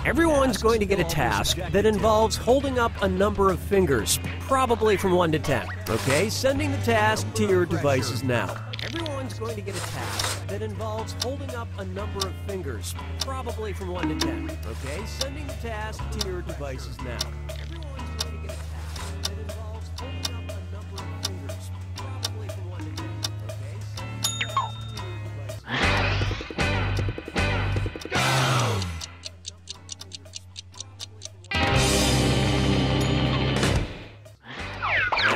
Everyone's going to get a task that involves holding up a number of fingers, probably from 1 to 10. Okay, sending the task to your devices now. Everyone's going to get a task that involves holding up a number of fingers, probably from 1 to 10. Okay, sending the task to your devices now. Everyone's going to get a task that involves holding up a number of fingers, probably from 1 to 10. Okay, sending the task to your devices. Go!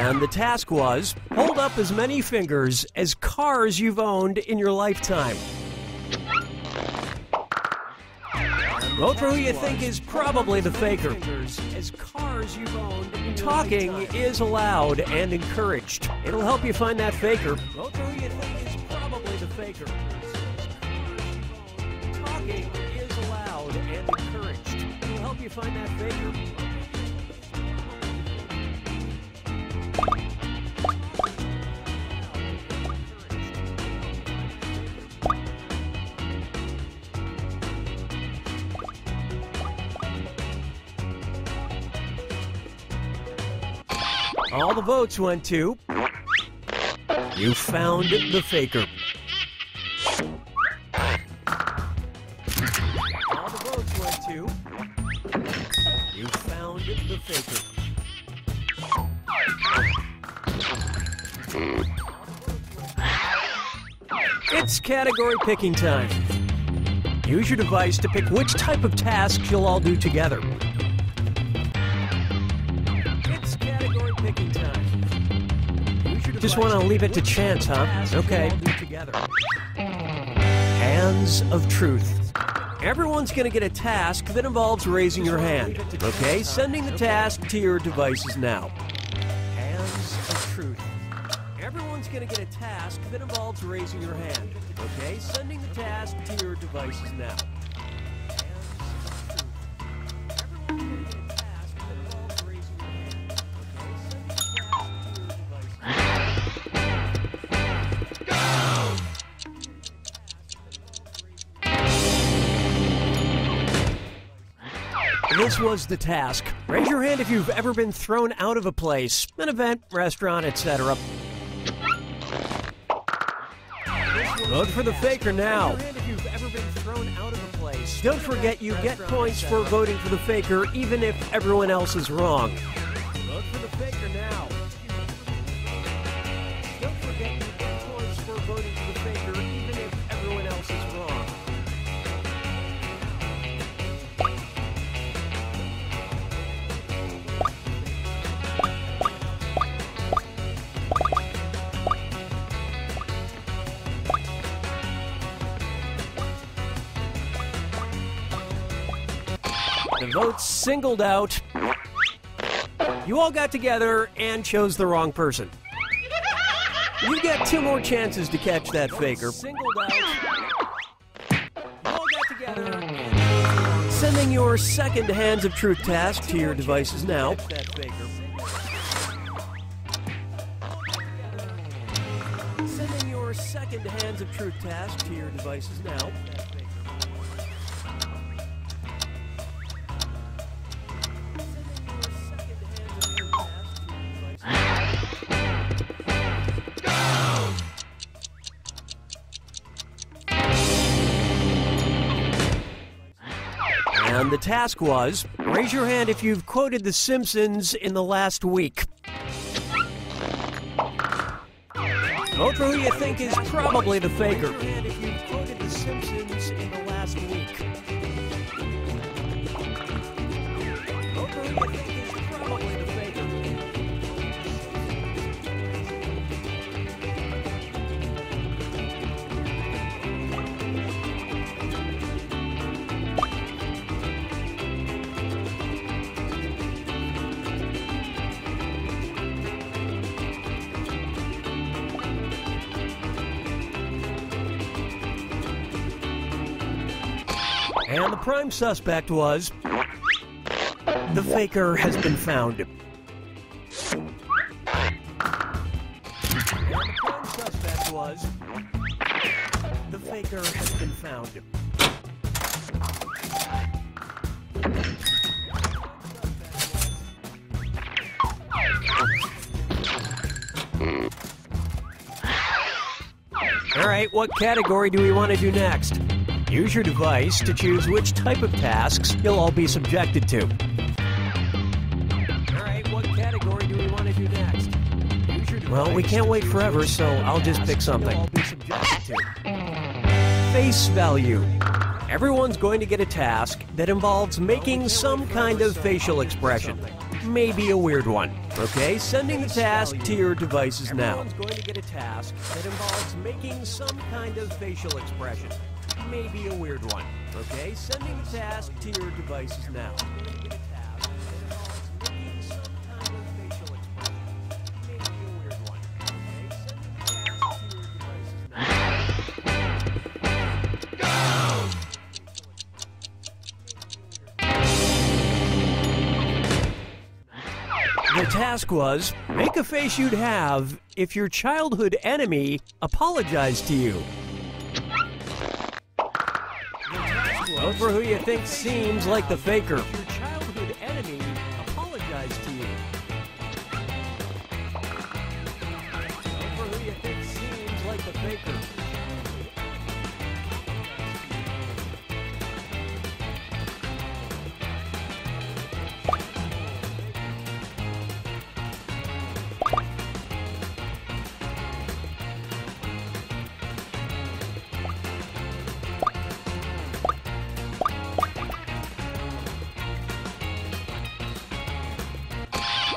And the task was, hold up as many fingers as cars you've owned in your lifetime. Vote for who you think is probably the faker. As cars you've owned in your Talking is allowed and encouraged. It'll help you find that faker. Vote for who you think is probably the faker. Talking is allowed and encouraged. It'll help you find that faker. All the votes went to... You found the faker. All the votes went to... You found the faker. It's category picking time. Use your device to pick which type of tasks you'll all do together. Just want to leave it to chance, huh? Okay. Hands of Truth. Everyone's going to get a task that involves raising your hand. Okay, sending the task to your devices now. Hands of Truth. Everyone's going to get a task that involves raising your hand. Okay, sending the task to your devices now. This was the task. Raise your hand if you've ever been thrown out of a place, an event, restaurant, etc. Vote for the faker now. Don't forget you get points for voting for the faker even if everyone else is wrong. Vote for the faker now. Don't forget you get points for voting for the faker even if everyone else is wrong. The votes singled out. You all got together and chose the wrong person. You got 2 more chances to catch that faker. Singled out. You all got together and sending your second Hands of Truth task to your devices now. Sending your second Hands of Truth task to your devices now. And the task was, raise your hand if you've quoted The Simpsons in the last week. Vote for who you think is probably the faker. And if you've quoted The Simpsons in the last week. Vote for who you think is probably the faker. And the prime suspect was... The faker has been found. And the prime suspect was... The faker has been found. All right, what category do we want to do next? Use your device to choose which type of tasks you'll all be subjected to. All right, what category do we want to do next? Well, we can't wait forever, so I'll just pick something. You'll all be subjected to. Face value. Everyone's going to get a task that involves making some kind of facial expression. Maybe a weird one. Okay, sending the task to your devices now. Everyone's going to get a task that involves making some kind of facial expression. Maybe a weird one. Okay, sending the task to your devices now. The task was, make a face you'd have if your childhood enemy apologized to you. Vote for who you think seems like the faker. If your childhood enemy apologized to you. Vote for who you think seems like the faker.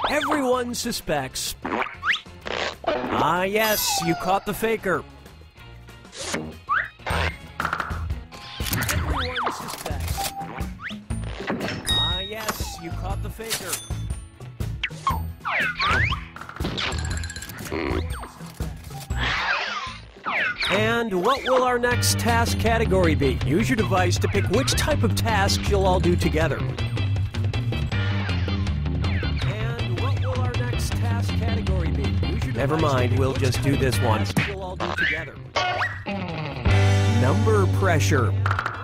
Everyone suspects. Ah, yes, you caught the faker. Everyone suspects. Ah, yes, you caught the faker. And what will our next task category be? Use your device to pick which type of tasks you'll all do together. Never mind, we'll just do this one. Number pressure.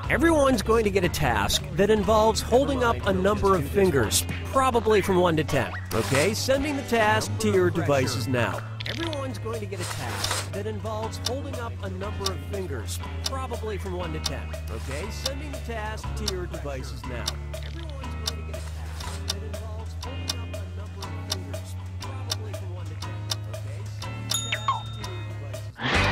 Everyone's going to get a task that involves holding up a number of fingers, probably from 1 to 10. Okay, sending the task to your devices now. Everyone's going to get a task that involves holding up a number of fingers, probably from 1 to 10. Okay, sending the task to your devices now. Everyone's going to get a task that involves holding up a number of fingers, probably from 1 to 10. Okay, sending the task to your devices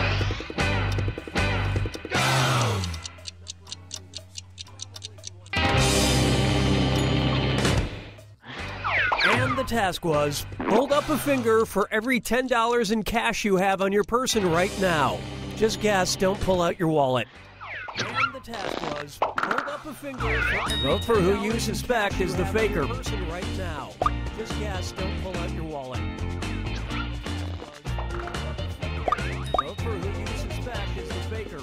now. And the task was, hold up a finger for every $10 in cash you have on your person right now. Just guess, don't pull out your wallet. And the task was, hold up a finger for every vote for who you suspect is the faker. Person right now. Just guess, don't pull out your wallet. Vote for who you suspect is the faker.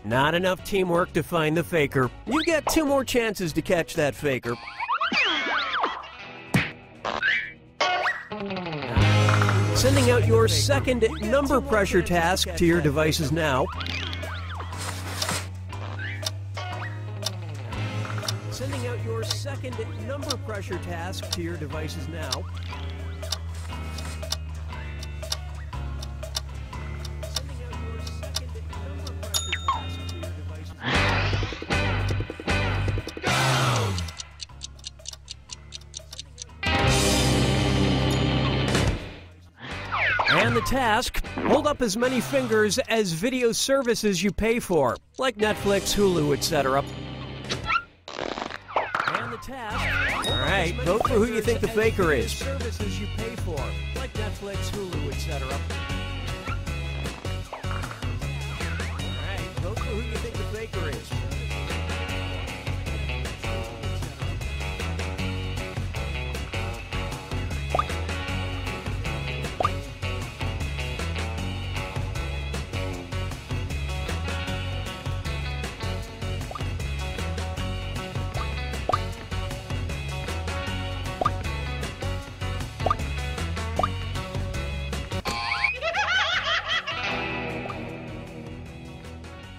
Not enough teamwork to find the faker. You get 2 more chances to catch that faker. Sending out your second number pressure task to your devices now. number pressure task to your devices now. And the task, hold up as many fingers as video services you pay for, like Netflix, Hulu, etc. And the task, all right, vote for who you think the faker is. Services you pay for, like Netflix, Hulu, etc. All right, vote for who you think the faker is.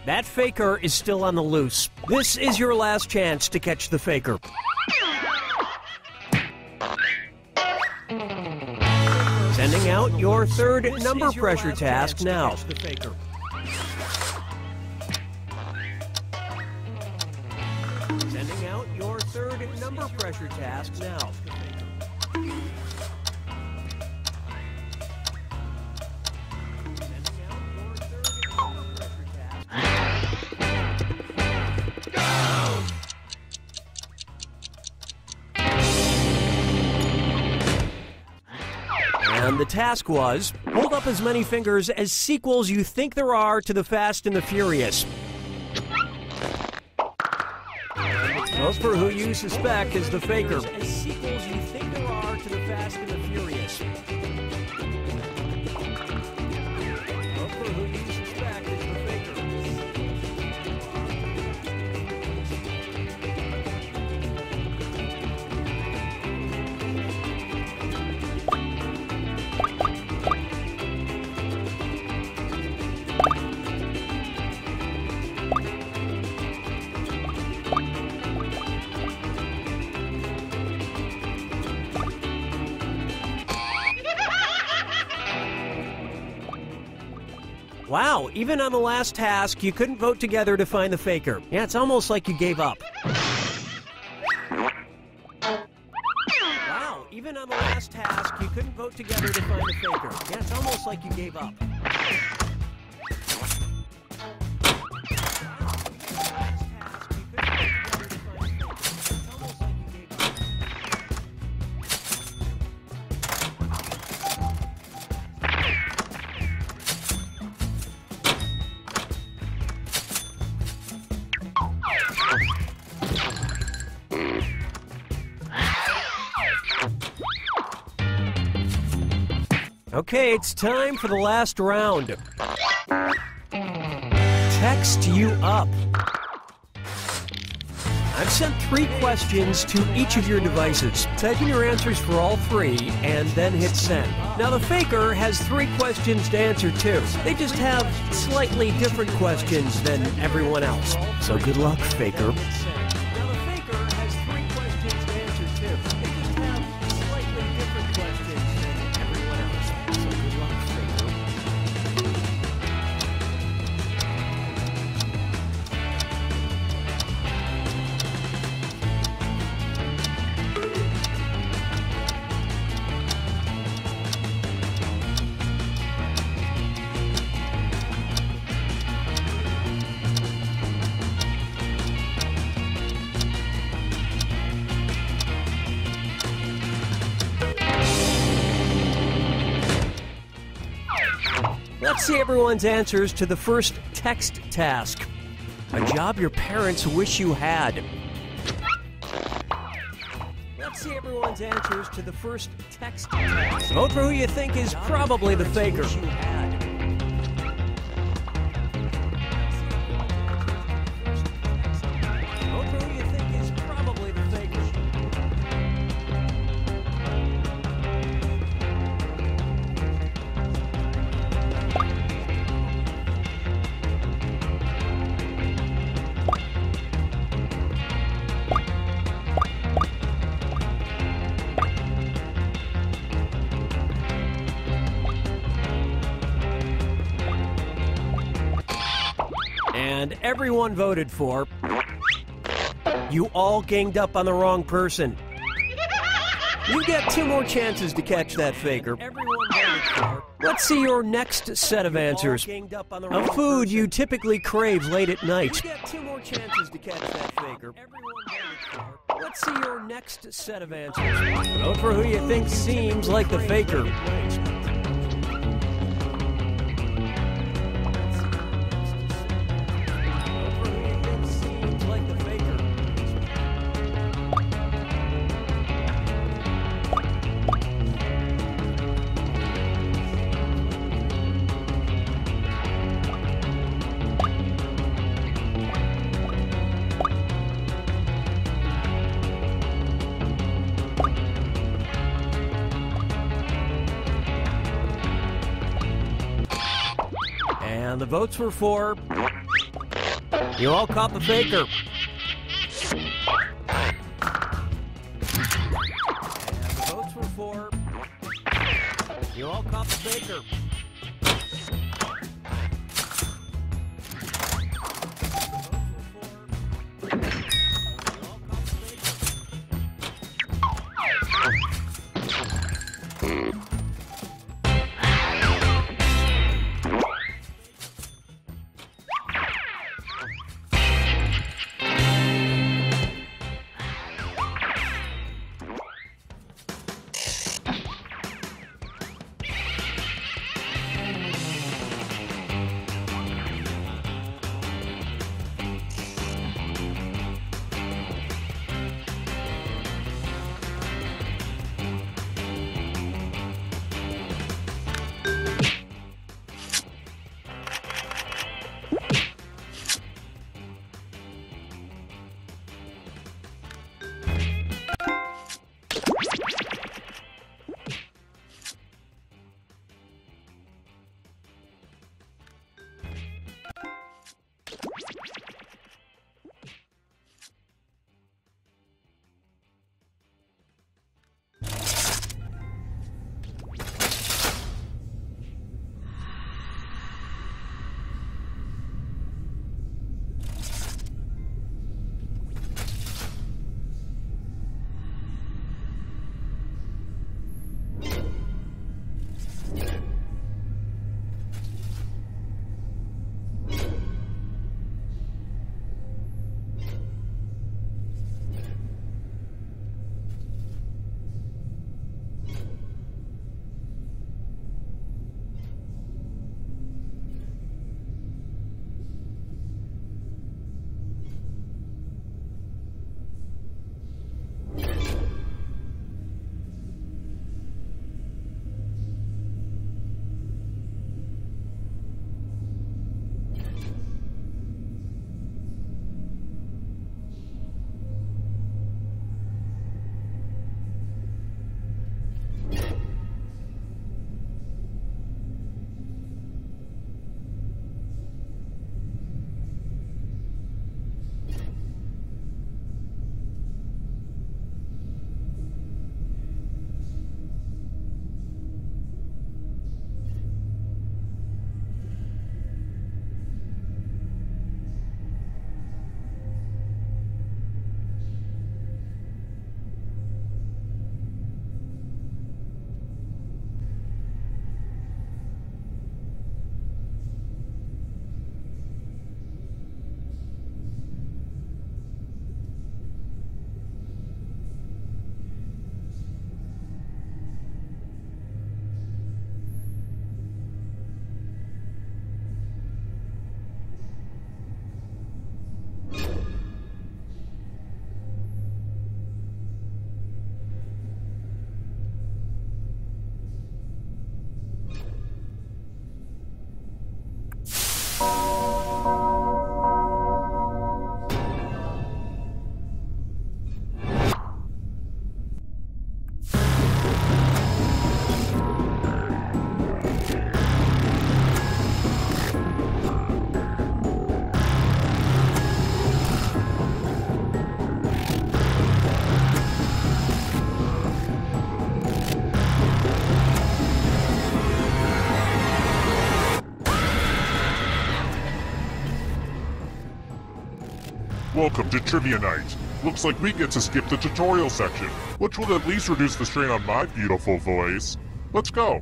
That faker is still on the loose. This is your last chance to catch the faker. Sending out your third number pressure task now. Sending out your third number pressure task now. And the task was, hold up as many fingers as sequels you think there are to The Fast and the Furious. Vote for who you suspect is the faker. As sequels you think there are to The Fast and the Furious. Vote for who you suspect is the faker. Wow, even on the last task, you couldn't vote together to find the faker. Yeah, it's almost like you gave up. Wow, even on the last task, you couldn't vote together to find the faker. Yeah, it's almost like you gave up. Okay, it's time for the last round. Text you up. I've sent 3 questions to each of your devices. Type in your answers for all 3 and then hit send. Now the faker has 3 questions to answer too. They just have slightly different questions than everyone else. So good luck, faker. Let's see everyone's answers to the first text task. A job your parents wish you had. Let's see everyone's answers to the first text task. Vote for who you think is probably the faker. And everyone voted for. You all ganged up on the wrong person. You get 2 more chances to catch that faker. Let's see your next set of answers. A food you typically crave late at night. You get 2 more chances to catch that faker. Let's see your next set of answers. Vote for who you think seems like the faker. And the votes were for. You all caught the faker. And the votes were for. You all caught the faker. Welcome to Trivia Night. Looks like we get to skip the tutorial section, which will at least reduce the strain on my beautiful voice. Let's go.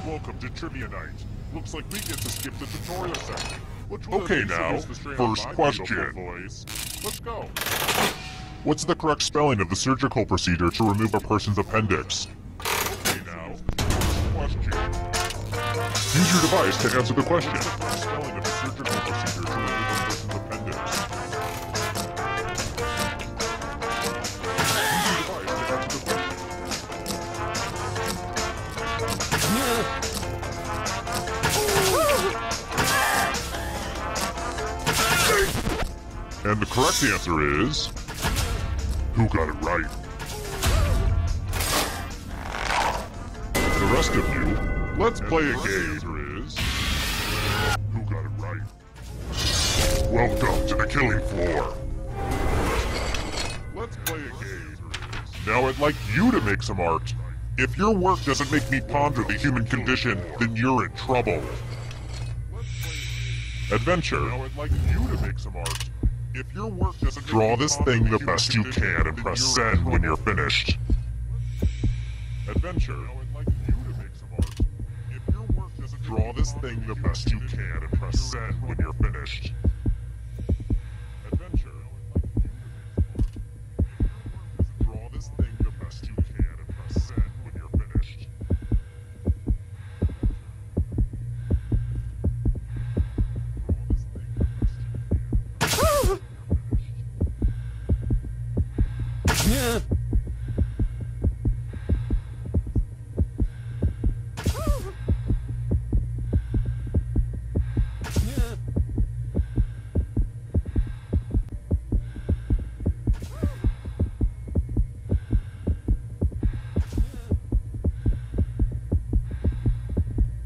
Welcome to Trivia Night. Looks like we get to skip the tutorial section, which will at least reduce the strain on my beautiful voice. Let's go. What's the correct spelling of the surgical procedure to remove a person's appendix? Okay now, first question. Use your device to answer the question. What's the correct spelling of the surgical procedure to remove a person's appendix? And the correct answer is... who got it right? The rest of you, let's play a game. Who got it right? Welcome to the killing floor. Let's play a game. Now I'd like you to make some art. If your work doesn't make me ponder the human condition, then you're in trouble. Adventure. Now I'd like you to make some art. If your work doesn't draw this thing the best you can and press send when you're finished. Adventure. Now I'd like you to make some art. If your work doesn't draw this thing the best you can and press send when you're finished. Adventure. Draw this thing the best you can and press send when you're finished. Yeah.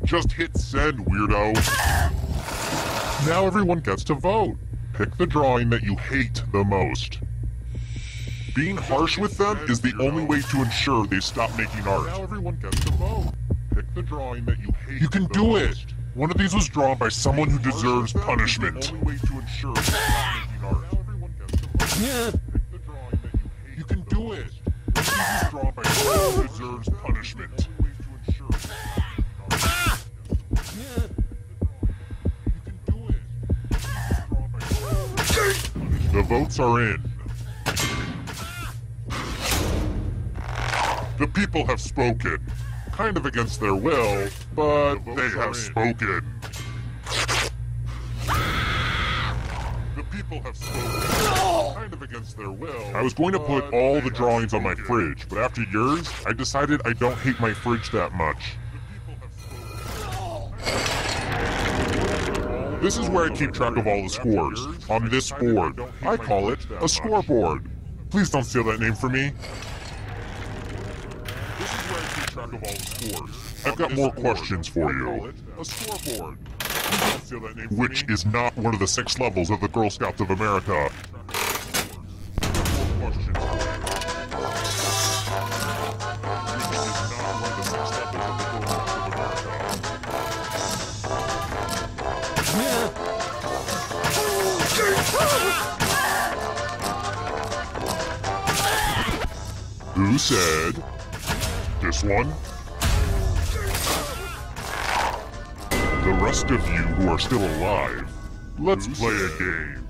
Just hit send, weirdo. Now everyone gets to vote. Pick the drawing that you hate the most. Being harsh with them is the only way to ensure they stop making art. Now everyone gets to vote. Pick the drawing that you hate. You can do it! One of these was drawn by someone who deserves punishment. The only way to ensure they stop making art. Now everyone gets to vote. Yeah. Pick the drawing that you hate. You can do it! One of these was drawn by someone who deserves punishment. The votes are in. The people have spoken. Kind of against their will, but they have spoken. The people have spoken. Kind of against their will. I was going to put all the drawings on my fridge, but after yours, I decided I don't hate my fridge that much. This is where I keep track of all the scores, on this board. I call it a scoreboard. Please don't steal that name from me. This is where I keep track of all the scores. I've got more questions for you. A scoreboard. Please don't steal that name from me. Which is not one of the 6 levels of the Girl Scouts of America. Who said this one? The rest of you who are still alive, let's play a game.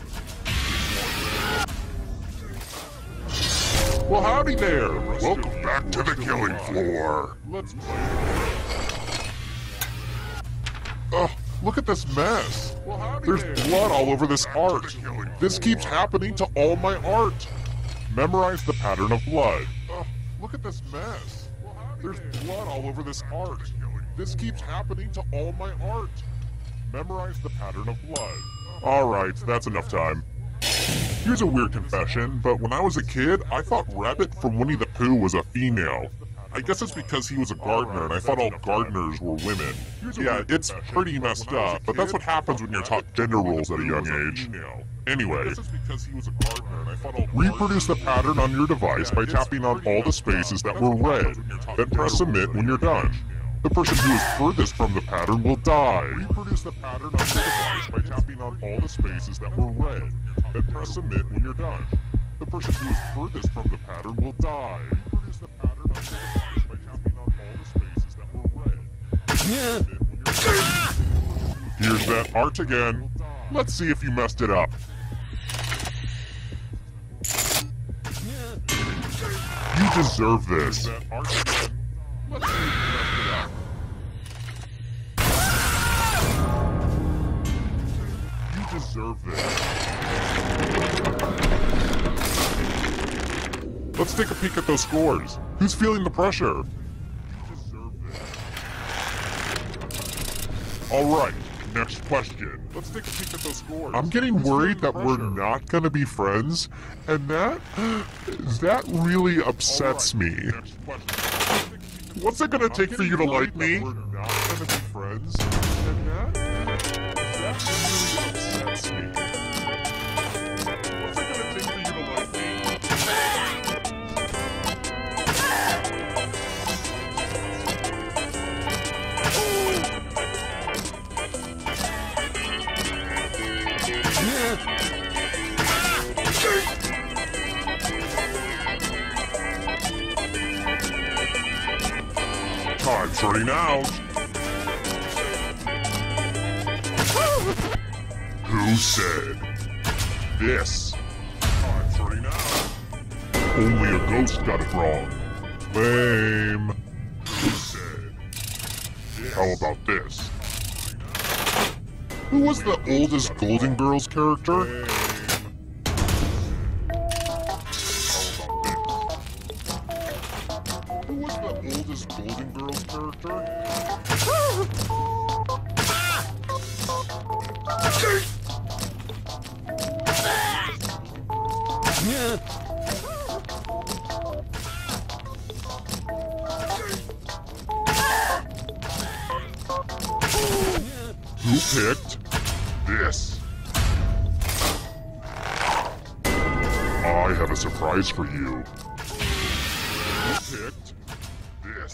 Well, howdy there. Welcome back to the killing floor. Let's play. Oh, look at this mess. There's blood all over this art. This keeps happening to all my art. Memorize the pattern of blood. Look at this mess. There's blood all over this art. This keeps happening to all my art. Memorize the pattern of blood. Alright, that's enough time. Here's a weird confession, but when I was a kid, I thought Rabbit from Winnie the Pooh was a female. I guess it's because he was a gardener and I thought all gardeners were women. Yeah, it's pretty messed up, but that's what happens when you're taught gender roles at a young age. Anyway, reproduce the pattern on your device by tapping on all the spaces that were red, then press submit when you're done. The person who is furthest from the pattern will die. Reproduce the pattern on your device by tapping on all the spaces that were red. Then press submit when you're done. The person who is furthest from the pattern will die. Reproduce the pattern on your device by tapping on all the spaces that were red. Here's that art again. Let's see if you messed it up. You deserve this. Let's see if you messed it up. You deserve this. Let's take a peek at those scores. Who's feeling the pressure? You deserve this. All right, next question. Let's take a peek at those scores. I'm getting worried that we're not gonna be friends, and that really upsets me. What's it gonna take for you to like me? We're not gonna be friends, and that really upsets me. What's it gonna take for you to like me? Time's running out. Who said this? Time's running out. Only a ghost got it wrong. Lame. Who said this? How about this? Who was the oldest Golden Girls character? Who was the oldest Golden Girls character? Who picked this? I have a surprise for you. Who picked this?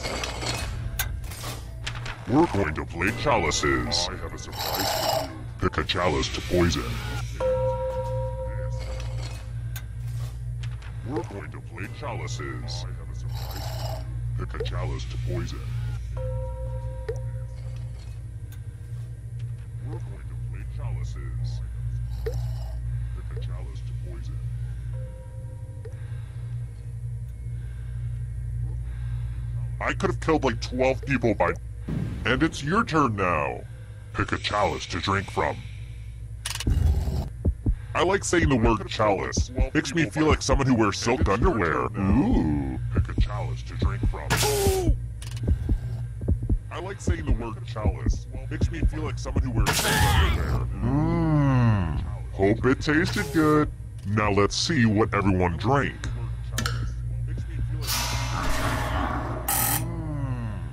We're going to play chalices. I have a surprise for you. Pick a chalice to poison. We're going to play chalices. I have a surprise for you. Pick a chalice to poison. We're going to play chalices. Pick a chalice to poison. I could have killed like 12 people by... And it's your turn now. Pick a chalice to drink from. I like saying the word chalice. Makes me feel like someone who wears silk underwear. Ooh. Pick a chalice to drink from. I like saying the word chalice. Makes me feel like someone who wears silk underwear. Mmm. Hope it tasted good. Now let's see what everyone drank.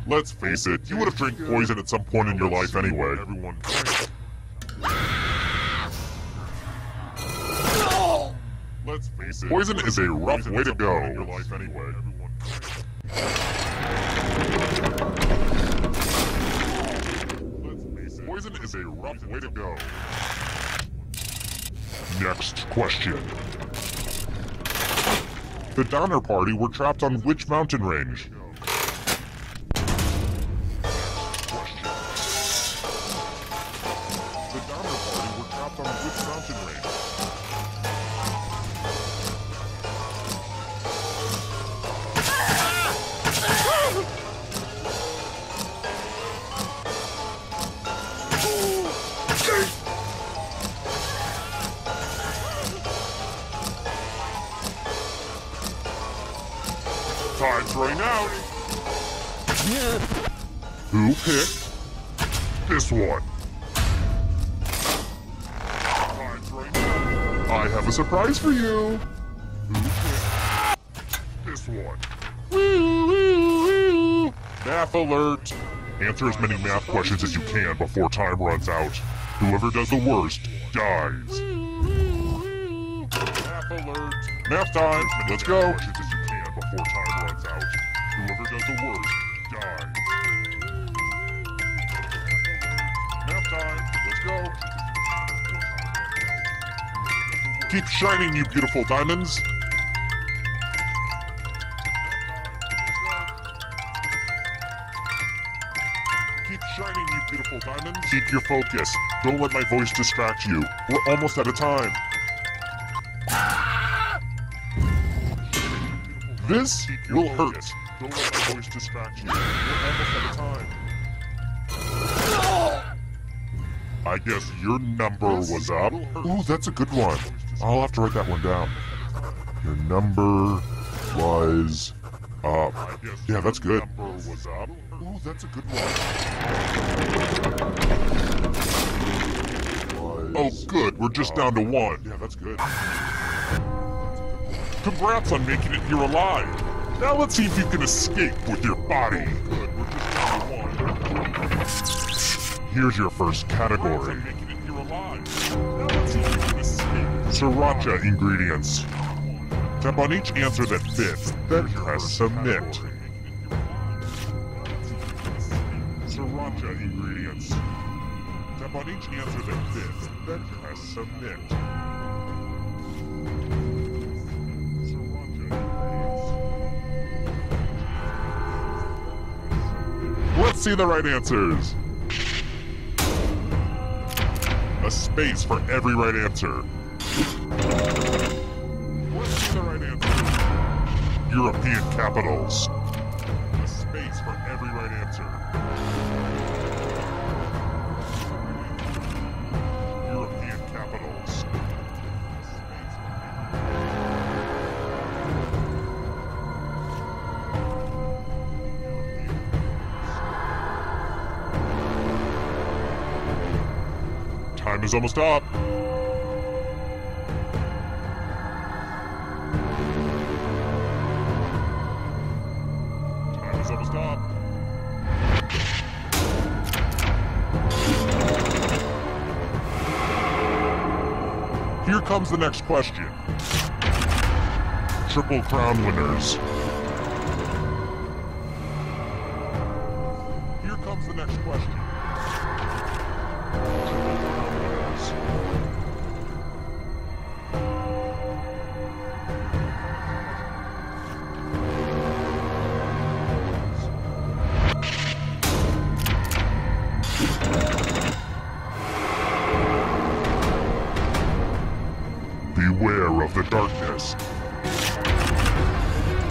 Let's face it, you would have drank poison at some point in your life anyway. Everyone drank. Let's face it, poison is a rough way to go. In your life anyway. Let's face it, poison is a rough way to go. Next question. The Donner Party were trapped on which mountain range? Time's running out. Who picked this one? Time's running out. I have a surprise for you. Who picked this one? Math alert. Answer as many math questions as you can before time runs out. Whoever does the worst dies. Math alert. Math time. Let's go. Questions as you can before time runs out. Whoever does the worst dies. Keep shining, you beautiful diamonds. Keep shining, you beautiful diamonds. Keep your focus. Don't let my voice distract you. We're almost out of time. This will hurt. Don't let my voice distract you. We're almost out of time. I guess your number was up. Ooh, that's a good one. I'll have to write that one down. Your number was up. Yeah, that's good. Ooh, that's a good one. Oh, good. We're just down to one. Yeah, that's good. Congrats on making it here alive. Now let's see if you can escape with your body. Good. We're just down to one. Here's your first category. Sriracha ingredients. Tap on each answer that fits, then press submit. Sriracha ingredients. Tap on each answer that fits, then press submit. Let's see the right answers. A space for every right answer. Let's see the right answer. European capitals. A space for every right answer. European capitals. Time is almost up. Time is almost up. Here comes the next question. Triple Crown winners. Here comes the next question. Beware of the darkness.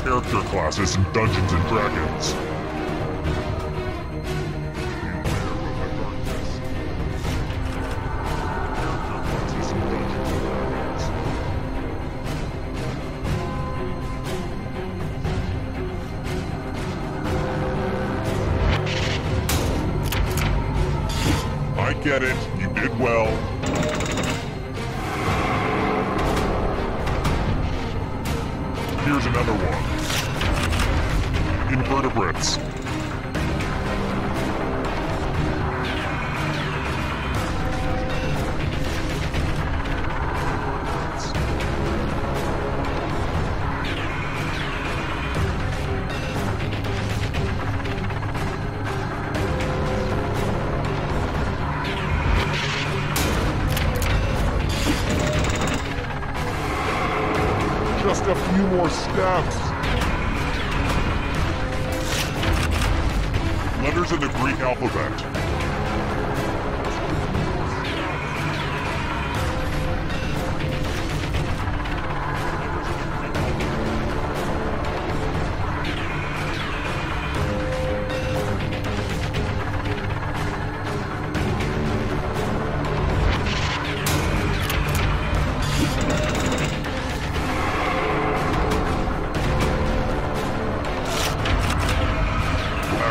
Character classes in Dungeons and Dragons. Beware of the darkness. Character classes in Dungeons and Dragons. I get it. You did well. Here's another one. Invertebrates. Just a few more steps. Letters in the Greek alphabet.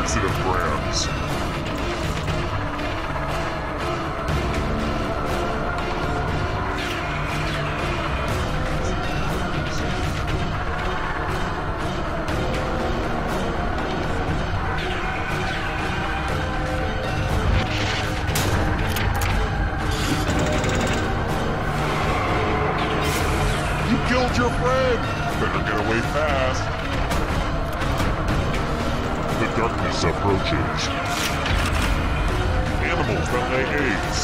Accident brands. You killed your friend! Better get away fast. The darkness approaches. Animals that lay eggs.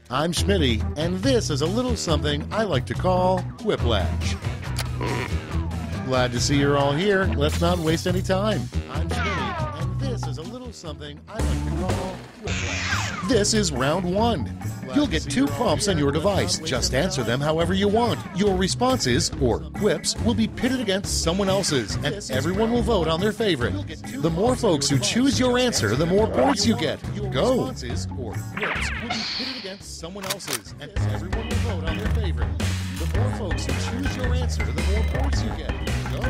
I'm Schmitty, and this is a little something I like to call whiplash. Glad to see you're all here. Let's not waste any time. I'm Schmitty, and this is a little something I like to call whiplash. This is round one. You'll get 2 prompts on your device. Just answer them however you want. Your responses, or quips, will be pitted against someone else's, and everyone will vote on their favorite. The more folks who choose your answer, the more points you get. Go! Responses, or quips, will be pitted against someone else's, and everyone will vote on their favorite. The more folks who choose your answer, the more points you get. Go!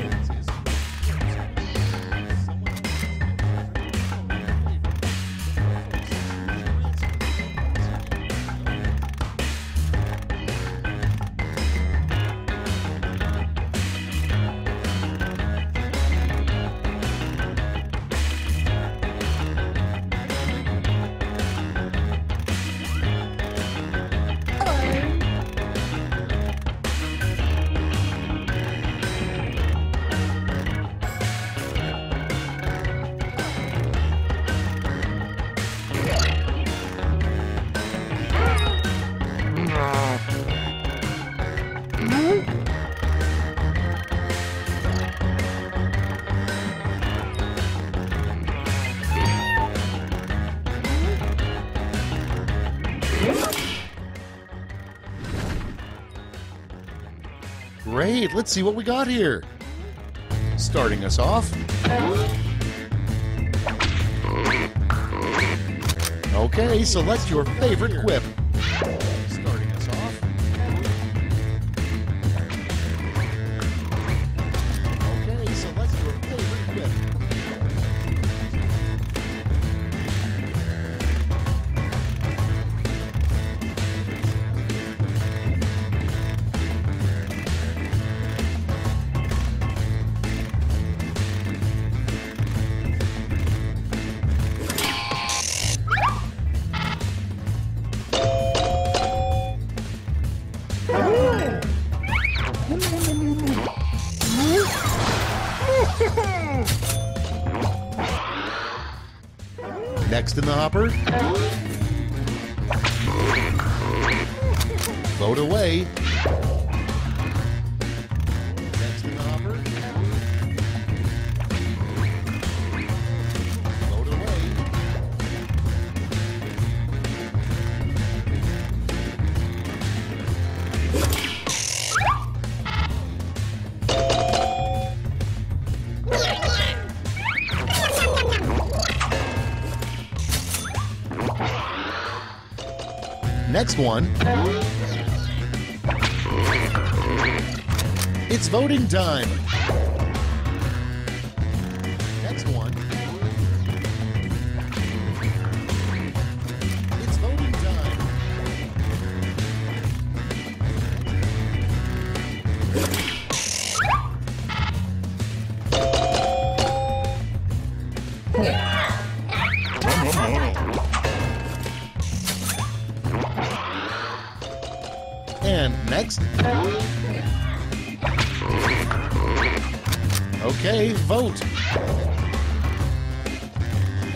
Great, let's see what we got here. Starting us off. Okay, select your favorite quip. Starting us off. Okay, select your favorite quip. Next in the hopper. Vote away. Next in the hopper. Vote away. Next one. It's voting time. Next one. It's voting time. And next. Okay, vote.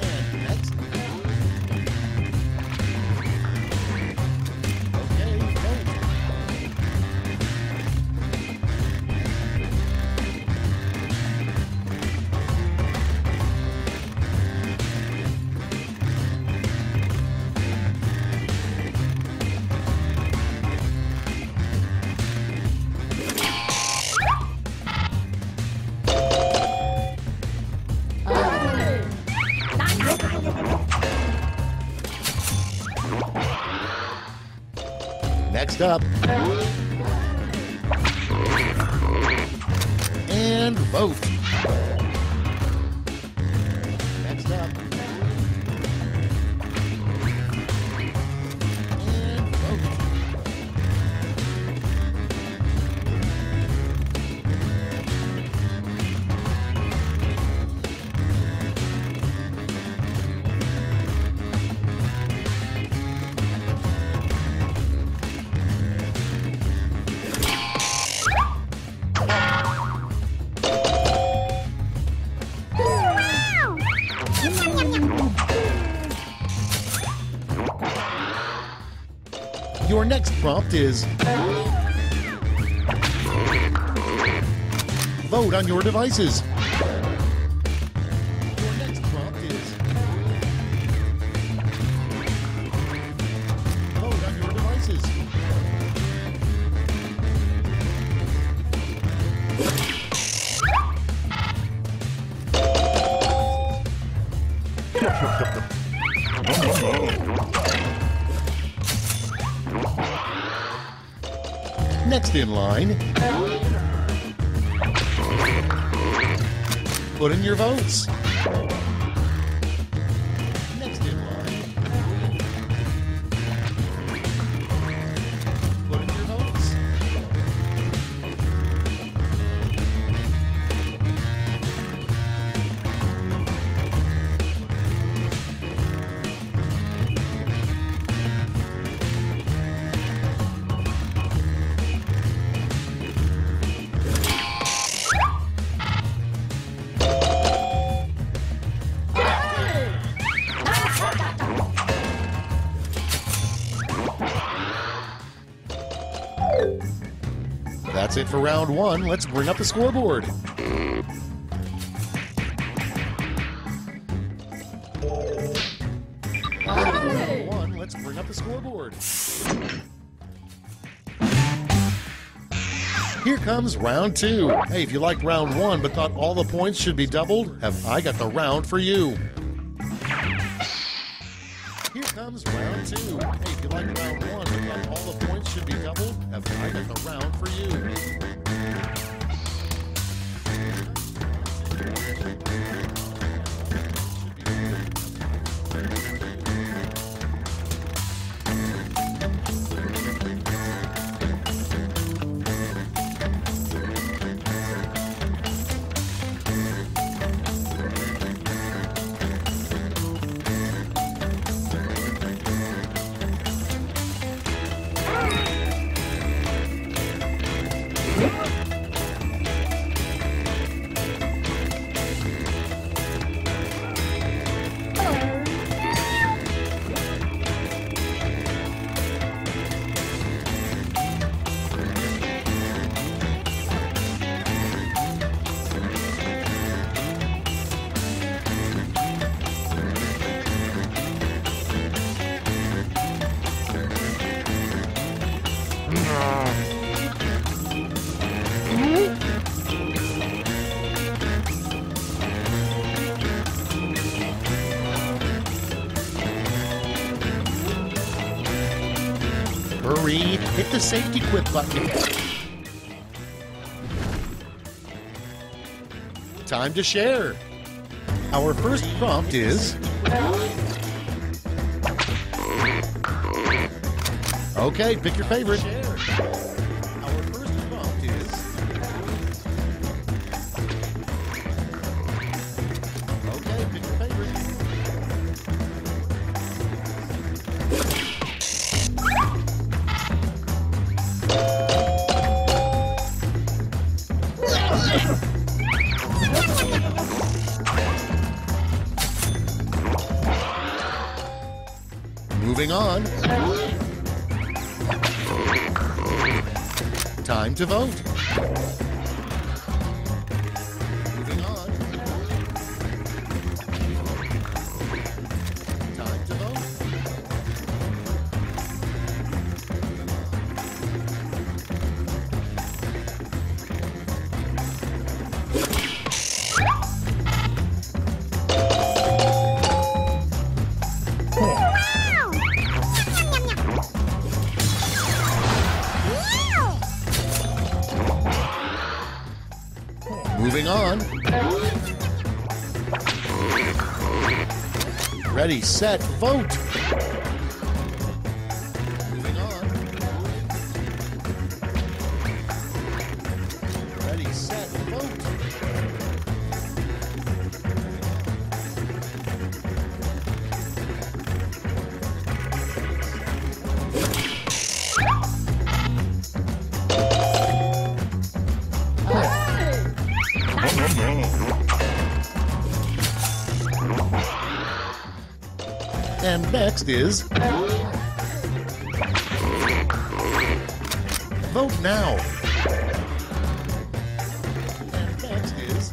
And next. Okay, vote. Next up. And vote. Next up. And vote. Your next prompt is vote on your devices. Your next prompt is vote on your devices. Next in line, put in your votes. Next in line, put in your votes. That's it for round one. Let's bring up the scoreboard. Round one. Let's bring up the scoreboard. Here comes round two. Hey, if you liked round one but thought all the points should be doubled, have I got the round for you. Here comes round two. Hey, if you liked round one but thought all the points should be doubled, have I got the round for you. Hurry, hit the safety quit button. Time to share. Our first prompt is... Okay, pick your favorite. Our first prompt is... Okay, pick your favorite. Moving on. Time to vote. Moving on. Time to vote. Moving on. Ready, set, vote. Moving on. Ready, set, vote. And next is vote now. And next is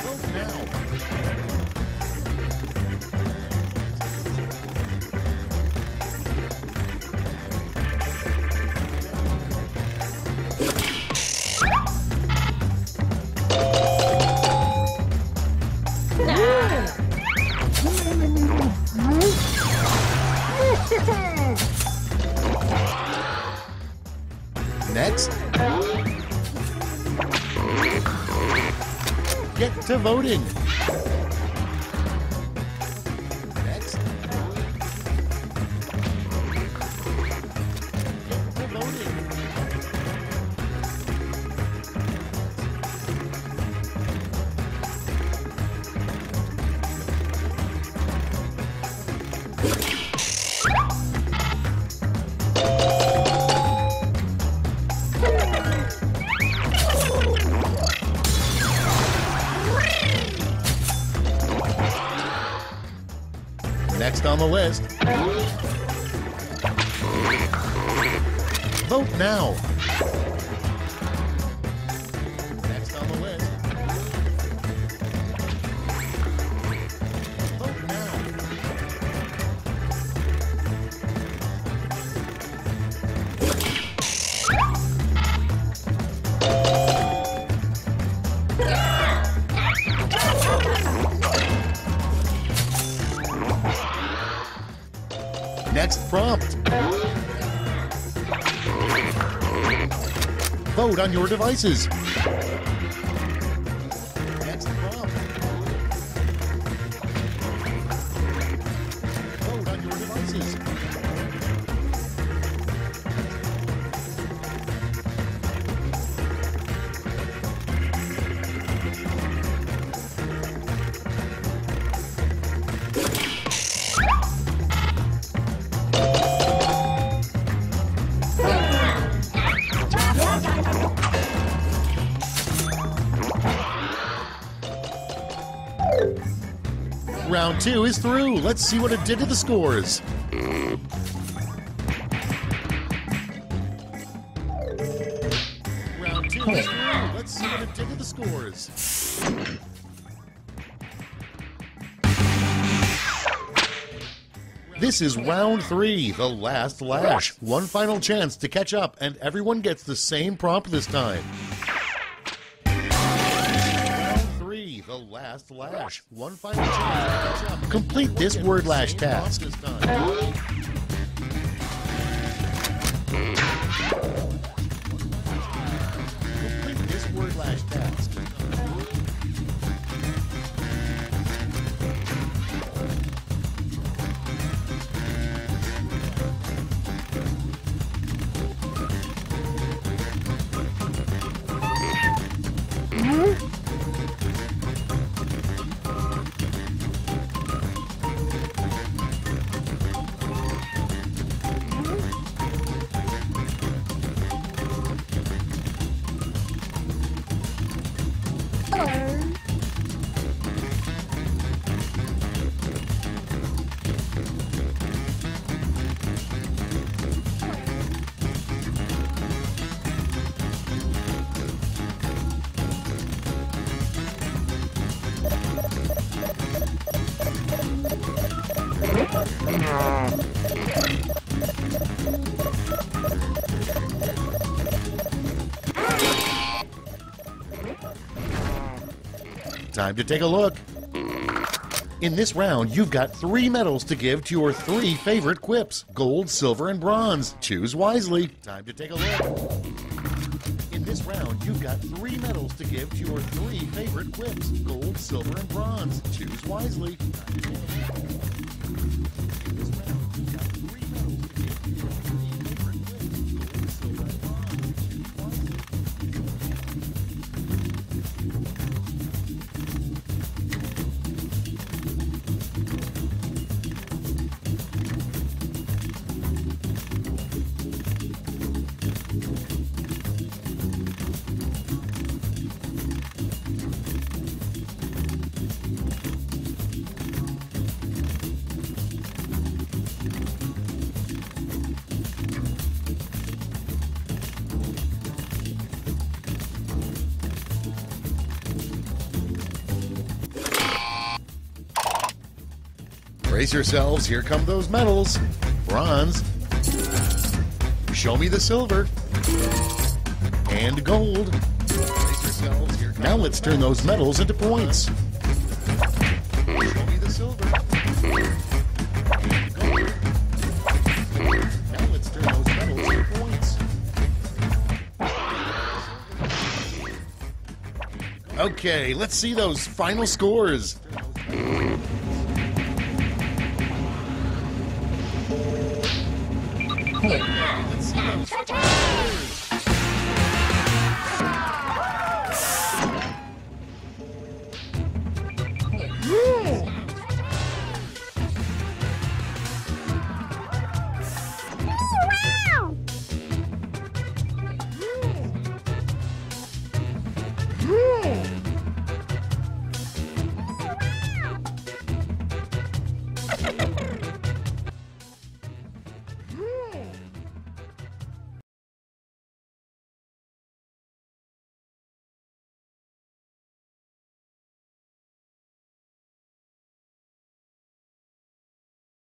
vote now. Next, get to voting. Next, get to voting. Next on the list, vote now. Next on the list, vote now. Next prompt. Vote on your devices. Next prompt. Vote on your devices. Round 2 is through. Let's see what it did to the scores. Round 2 is through. Let's see what it did to the scores. This is round 3, the last lash. One final chance to catch up, and everyone gets the same prompt this time. The last lash. One final chance to catch up. Complete this word lash task. Complete this word lash task. Time to take a look. In this round, you've got 3 medals to give to your 3 favorite quips: gold, silver, and bronze. Choose wisely. Time to take a look. In this round, you've got 3 medals to give to your 3 favorite quips: gold, silver, and bronze. Choose wisely. Brace yourselves, here come those medals. Bronze. Show me the silver. And gold. Brace yourselves, here now let's turn those medals into points. Show me the silver. And gold. Now let's turn those medals into points. Okay, let's see those final scores. Let's see those.